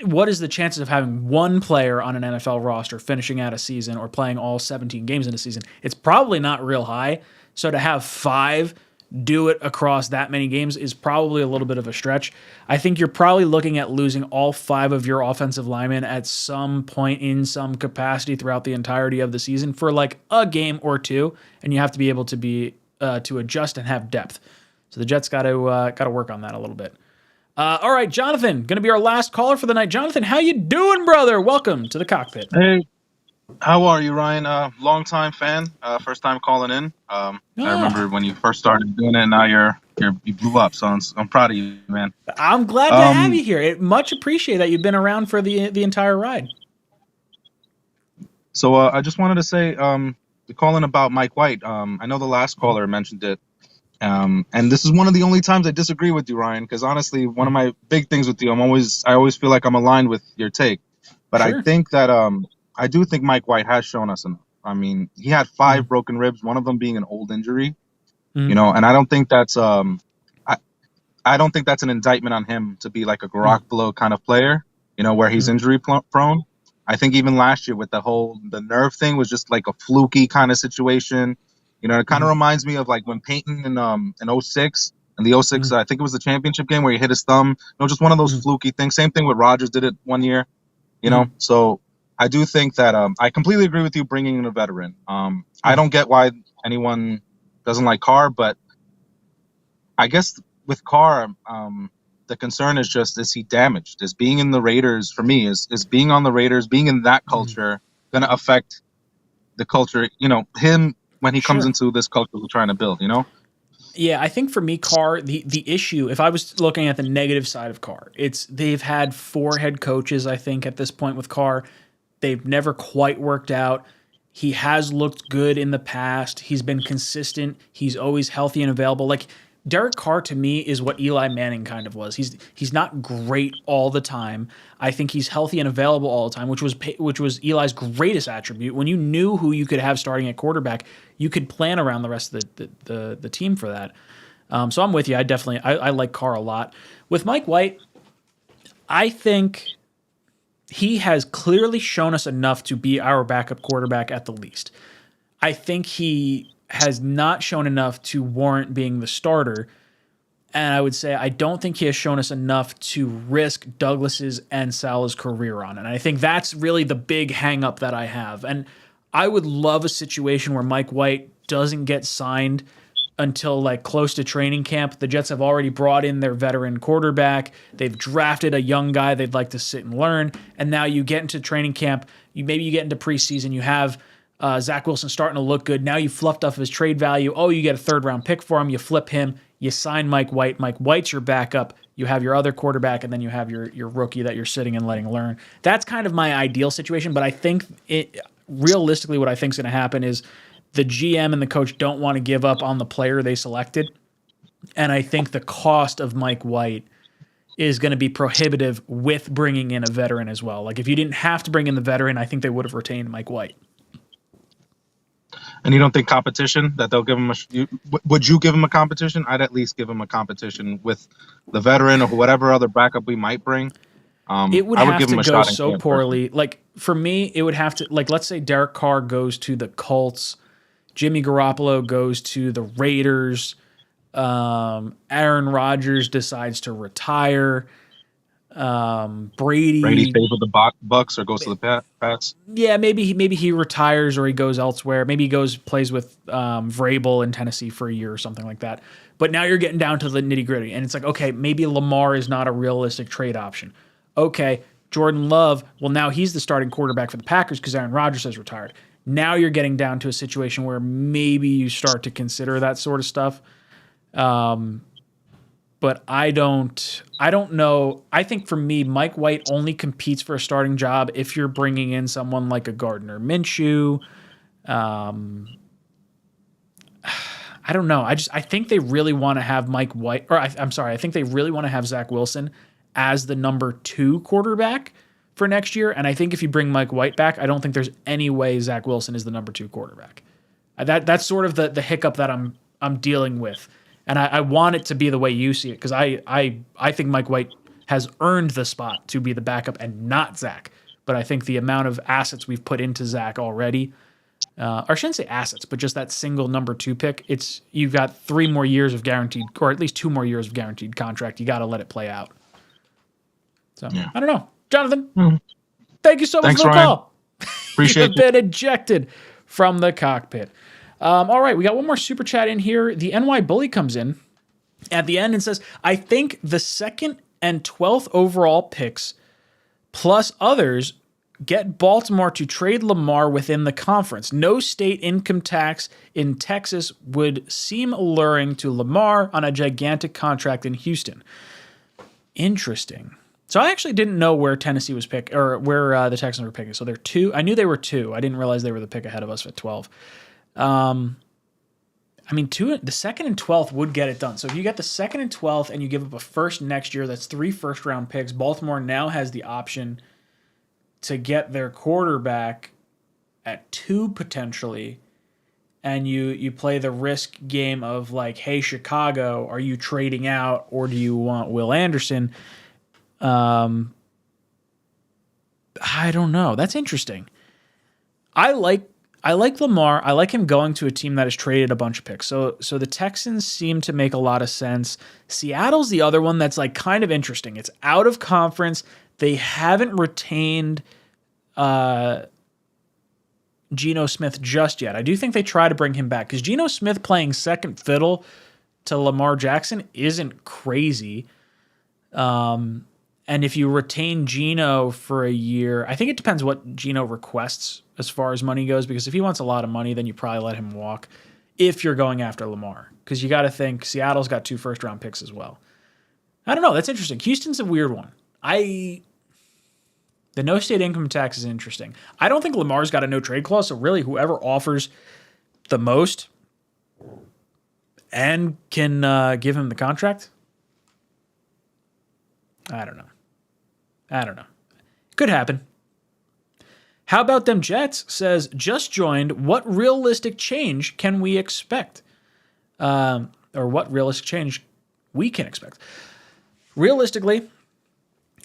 What is the chances of having one player on an NFL roster finishing out a season or playing all 17 games in a season? It's probably not real high. So to have 5 do it across that many games is probably a little bit of a stretch. I think you're probably looking at losing all 5 of your offensive linemen at some point in some capacity throughout the entirety of the season for like a game or 2, and you have to be able to be to adjust and have depth. So the Jets got to work on that a little bit. All right, Jonathan, going to be our last caller for the night. Jonathan, how you doing, brother? Welcome to the cockpit. Hey, how are you, Ryan? Long time fan, first time calling in. I remember when you first started doing it, and now you blew up. So I'm proud of you, man. I'm glad to have you here. Much appreciate that you've been around for the entire ride. So I just wanted to say, calling about Mike White. I know the last caller mentioned it. And this is one of the only times I disagree with you, Ryan, because honestly, one of my big things with you, I always feel like I'm aligned with your take. But sure. I think that I do think Mike White has shown us enough. I mean, he had 5 broken ribs, one of them being an old injury, and I don't think that's I don't think that's an indictment on him to be like a Garoppolo kind of player, where he's injury prone. I think even last year with the nerve thing was just like a fluky kind of situation. It kind of reminds me of like when Peyton in 06, and the 06, I think it was the championship game where he hit his thumb. Just one of those fluky things. Same thing with Rodgers did it one year, So I do think that I completely agree with you bringing in a veteran. I don't get why anyone doesn't like Carr, but I guess with Carr, the concern is just, is he damaged? Is being in the Raiders, for me, is being on the Raiders, being in that culture going to affect the culture, him when he comes into this culture we're trying to build, Yeah, I think for me, Carr, the issue, if I was looking at the negative side of Carr, it's they've had 4 head coaches, I think, at this point with Carr. They've never quite worked out. He has looked good in the past. He's been consistent. He's always healthy and available. Like Derek Carr to me is what Eli Manning kind of was. He's not great all the time. I think he's healthy and available all the time, which was Eli's greatest attribute. When you knew who you could have starting at quarterback, you could plan around the rest of the team for that. So I'm with you. I like Carr a lot. With Mike White, I think he has clearly shown us enough to be our backup quarterback at the least. I think he has not shown enough to warrant being the starter. And I would say I don't think he has shown us enough to risk Douglas's and Saleh's career on. And I think that's really the big hang up that I have. And I would love a situation where Mike White doesn't get signed until like close to training camp. The Jets have already brought in their veteran quarterback. They've drafted a young guy they'd like to sit and learn. And now you get into training camp. Maybe you get into preseason. You have Zach Wilson starting to look good. Now you fluffed up his trade value. Oh, you get a 3rd-round pick for him. You flip him. You sign Mike White. Mike White's your backup. You have your other quarterback, and then you have your rookie that you're sitting and letting learn. That's kind of my ideal situation, but I think realistically what I think is going to happen is the GM and the coach don't want to give up on the player they selected, and I think the cost of Mike White is going to be prohibitive with bringing in a veteran as well. Like if you didn't have to bring in the veteran, I think they would have retained Mike White. And you don't think competition, that they'll give him would you give him a competition? I'd at least give him a competition with the veteran or whatever other backup we might bring. It would I would have give to him a go shot so poorly. Like for me, it would have to, like, let's say Derek Carr goes to the Colts, Jimmy Garoppolo goes to the Raiders, Aaron Rodgers decides to retire, Brady stays with the Bucks or goes to the Pats. Yeah, maybe he retires or he goes elsewhere. Maybe he plays with Vrabel in Tennessee for a year or something like that. But now you're getting down to the nitty gritty, and it's like, okay, maybe Lamar is not a realistic trade option. Okay, Jordan Love, well, now he's the starting quarterback for the Packers because Aaron Rodgers has retired. Now you're getting down to a situation where maybe you start to consider that sort of stuff. but I don't know. I think for me, Mike White only competes for a starting job if you're bringing in someone like a Gardner Minshew. I don't know. I think they really want to have Mike White, or I'm sorry, I think they really want to have Zach Wilson as the number 2 quarterback for next year. And I think if you bring Mike White back, I don't think there's any way Zach Wilson is the number 2 quarterback. That's sort of the hiccup that I'm dealing with. And I want it to be the way you see it, because I think Mike White has earned the spot to be the backup and not Zach. But I think the amount of assets we've put into Zach already, or I shouldn't say assets, but just that single number 2 pick, you've got 3 more years of guaranteed, or at least 2 more years of guaranteed contract. You got to let it play out. So I don't know. Jonathan, thank you so much Thanks, for the Ryan. call. Appreciate You've been ejected from the cockpit. All right, we got one more super chat in here. The NY Bully comes in at the end and says, I think the 2nd and 12th overall picks plus others get Baltimore to trade Lamar within the conference. No state income tax in Texas would seem alluring to Lamar on a gigantic contract in Houston. Interesting. So I actually didn't know where Tennessee was picked, or where the Texans were picking. So they're 2. I knew they were 2. I didn't realize they were the pick ahead of us at 12. I mean, the 2nd and 12th would get it done. So if you get the 2nd and 12th and you give up a first next year, that's 3 first-round picks. Baltimore now has the option to get their quarterback at 2 potentially, and you play the risk game of like, hey, Chicago, are you trading out or do you want Will Anderson? I don't know. That's interesting. I like Lamar. I like him going to a team that has traded a bunch of picks. So the Texans seem to make a lot of sense. Seattle's the other one that's like kind of interesting. It's out of conference. They haven't retained Geno Smith just yet. I do think they try to bring him back because Geno Smith playing second fiddle to Lamar Jackson isn't crazy. And if you retain Geno for a year, I think it depends what Geno requests as far as money goes, because if he wants a lot of money, then you probably let him walk if you're going after Lamar, because you got to think Seattle's got 2 first-round picks as well. I don't know. That's interesting. Houston's a weird one. The no state income tax is interesting. I don't think Lamar's got a no trade clause, so really whoever offers the most and can give him the contract, I don't know. Could happen. How about them Jets? Says, just joined. What realistic change can we expect? Or what realistic change we can expect? Realistically,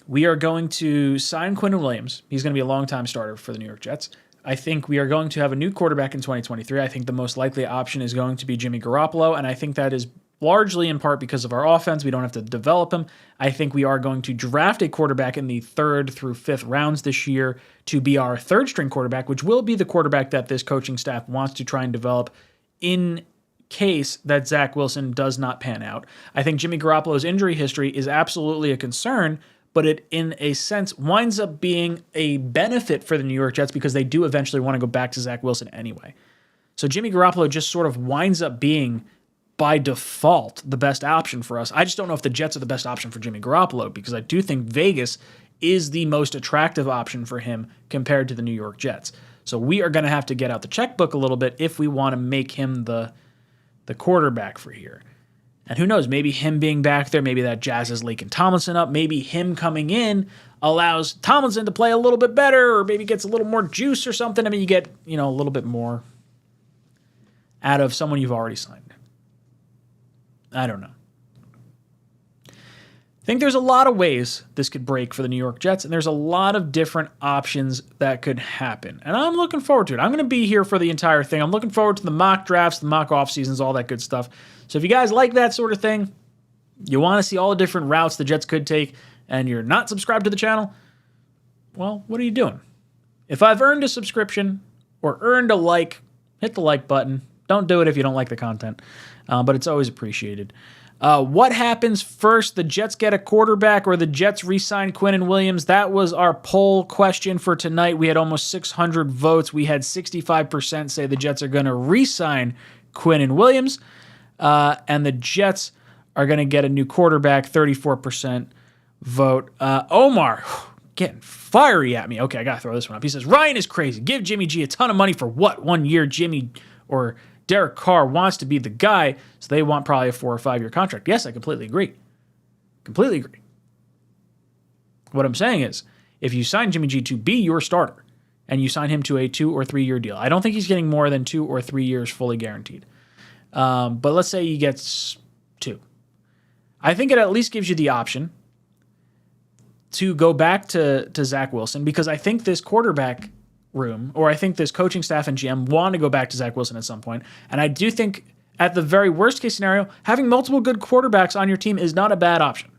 we are going to sign Quinnen Williams. He's going to be a long-time starter for the New York Jets. I think we are going to have a new quarterback in 2023. I think the most likely option is going to be Jimmy Garoppolo, and I think that is largely in part because of our offense. We don't have to develop him. I think we are going to draft a quarterback in the 3rd through 5th rounds this year to be our 3rd-string quarterback, which will be the quarterback that this coaching staff wants to try and develop in case that Zach Wilson does not pan out. I think Jimmy Garoppolo's injury history is absolutely a concern, but it, in a sense, winds up being a benefit for the New York Jets because they do eventually want to go back to Zach Wilson anyway. So Jimmy Garoppolo just sort of winds up being, by default, the best option for us. I just don't know if the Jets are the best option for Jimmy Garoppolo, because I do think Vegas is the most attractive option for him compared to the New York Jets. So we are going to have to get out the checkbook a little bit if we want to make him the quarterback for here. And who knows, maybe him being back there, maybe that jazzes Laken Tomlinson up, maybe him coming in allows Tomlinson to play a little bit better, or maybe gets a little more juice or something. I mean, you get, a little bit more out of someone you've already signed. I don't know. I think there's a lot of ways this could break for the New York Jets, and there's a lot of different options that could happen. And I'm looking forward to it. I'm going to be here for the entire thing. I'm looking forward to the mock drafts, the mock off seasons, all that good stuff. So if you guys like that sort of thing, you want to see all the different routes the Jets could take, and you're not subscribed to the channel, well, what are you doing? If I've earned a subscription or earned a like, hit the like button. Don't do it if you don't like the content, but it's always appreciated. What happens first? The Jets get a quarterback or the Jets re-sign Quinnen Williams? That was our poll question for tonight. We had almost 600 votes. We had 65% say the Jets are going to re-sign Quinnen Williams, and the Jets are going to get a new quarterback, 34% vote. Omar, getting fiery at me. Okay, I got to throw this one up. He says, Ryan is crazy. Give Jimmy G a ton of money for what? 1 year Jimmy or Derek Carr wants to be the guy, so they want probably a 4 or 5 year contract. Yes, I completely agree. Completely agree. What I'm saying is, if you sign Jimmy G to be your starter and you sign him to a 2 or 3 year deal, I don't think he's getting more than 2 or 3 years fully guaranteed. But let's say he gets 2. I think it at least gives you the option to go back to Zach Wilson, because I think this quarterback room, or I think this coaching staff and GM want to go back to Zach Wilson at some point. And I do think at the very worst case scenario, having multiple good quarterbacks on your team is not a bad option.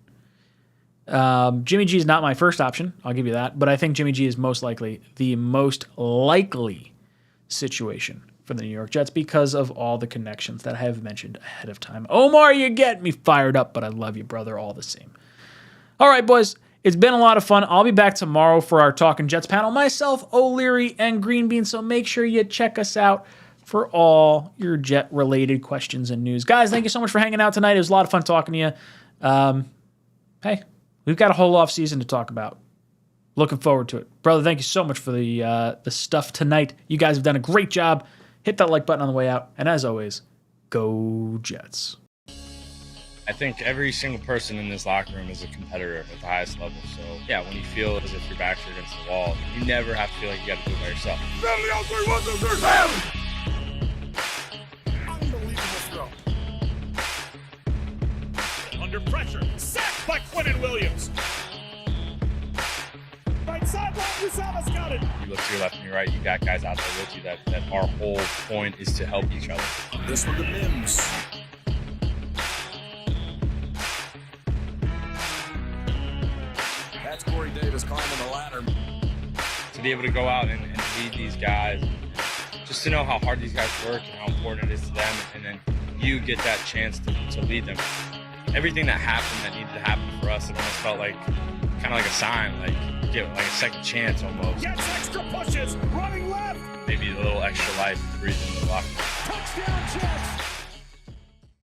Jimmy G is not my first option, I'll give you that, but I think Jimmy G is most likely the most likely situation for the New York Jets because of all the connections that I have mentioned ahead of time. Omar, you get me fired up, but I love you, brother, all the same. All right, boys, it's been a lot of fun. I'll be back tomorrow for our Talking Jets panel. Myself, O'Leary, and Green Bean, so make sure you check us out for all your Jet-related questions and news. Guys, thank you so much for hanging out tonight. It was a lot of fun talking to you. Hey, we've got a whole off season to talk about. Looking forward to it. Brother, thank you so much for the stuff tonight. You guys have done a great job. Hit that like button on the way out. And as always, go Jets. I think every single person in this locker room is a competitor at the highest level. So, yeah, when you feel as if your backs are against the wall, you never have to feel like you got to do it by yourself. Unbelievable throw. Under pressure. Sacked by Quinnen Williams. Right sideline, Usama's got it. You look to your left and your right, you got guys out there with you that our whole point is to help each other. This one to Mims. That's Corey Davis climbing the ladder. To be able to go out and lead these guys, just to know how hard these guys work and how important it is to them, and then you get that chance to lead them. Everything that happened that needed to happen for us, it almost felt like kind of like a sign, like get like a second chance almost. Gets extra pushes, running left. Maybe a little extra life to breathe into the locker room. Touchdown Jets.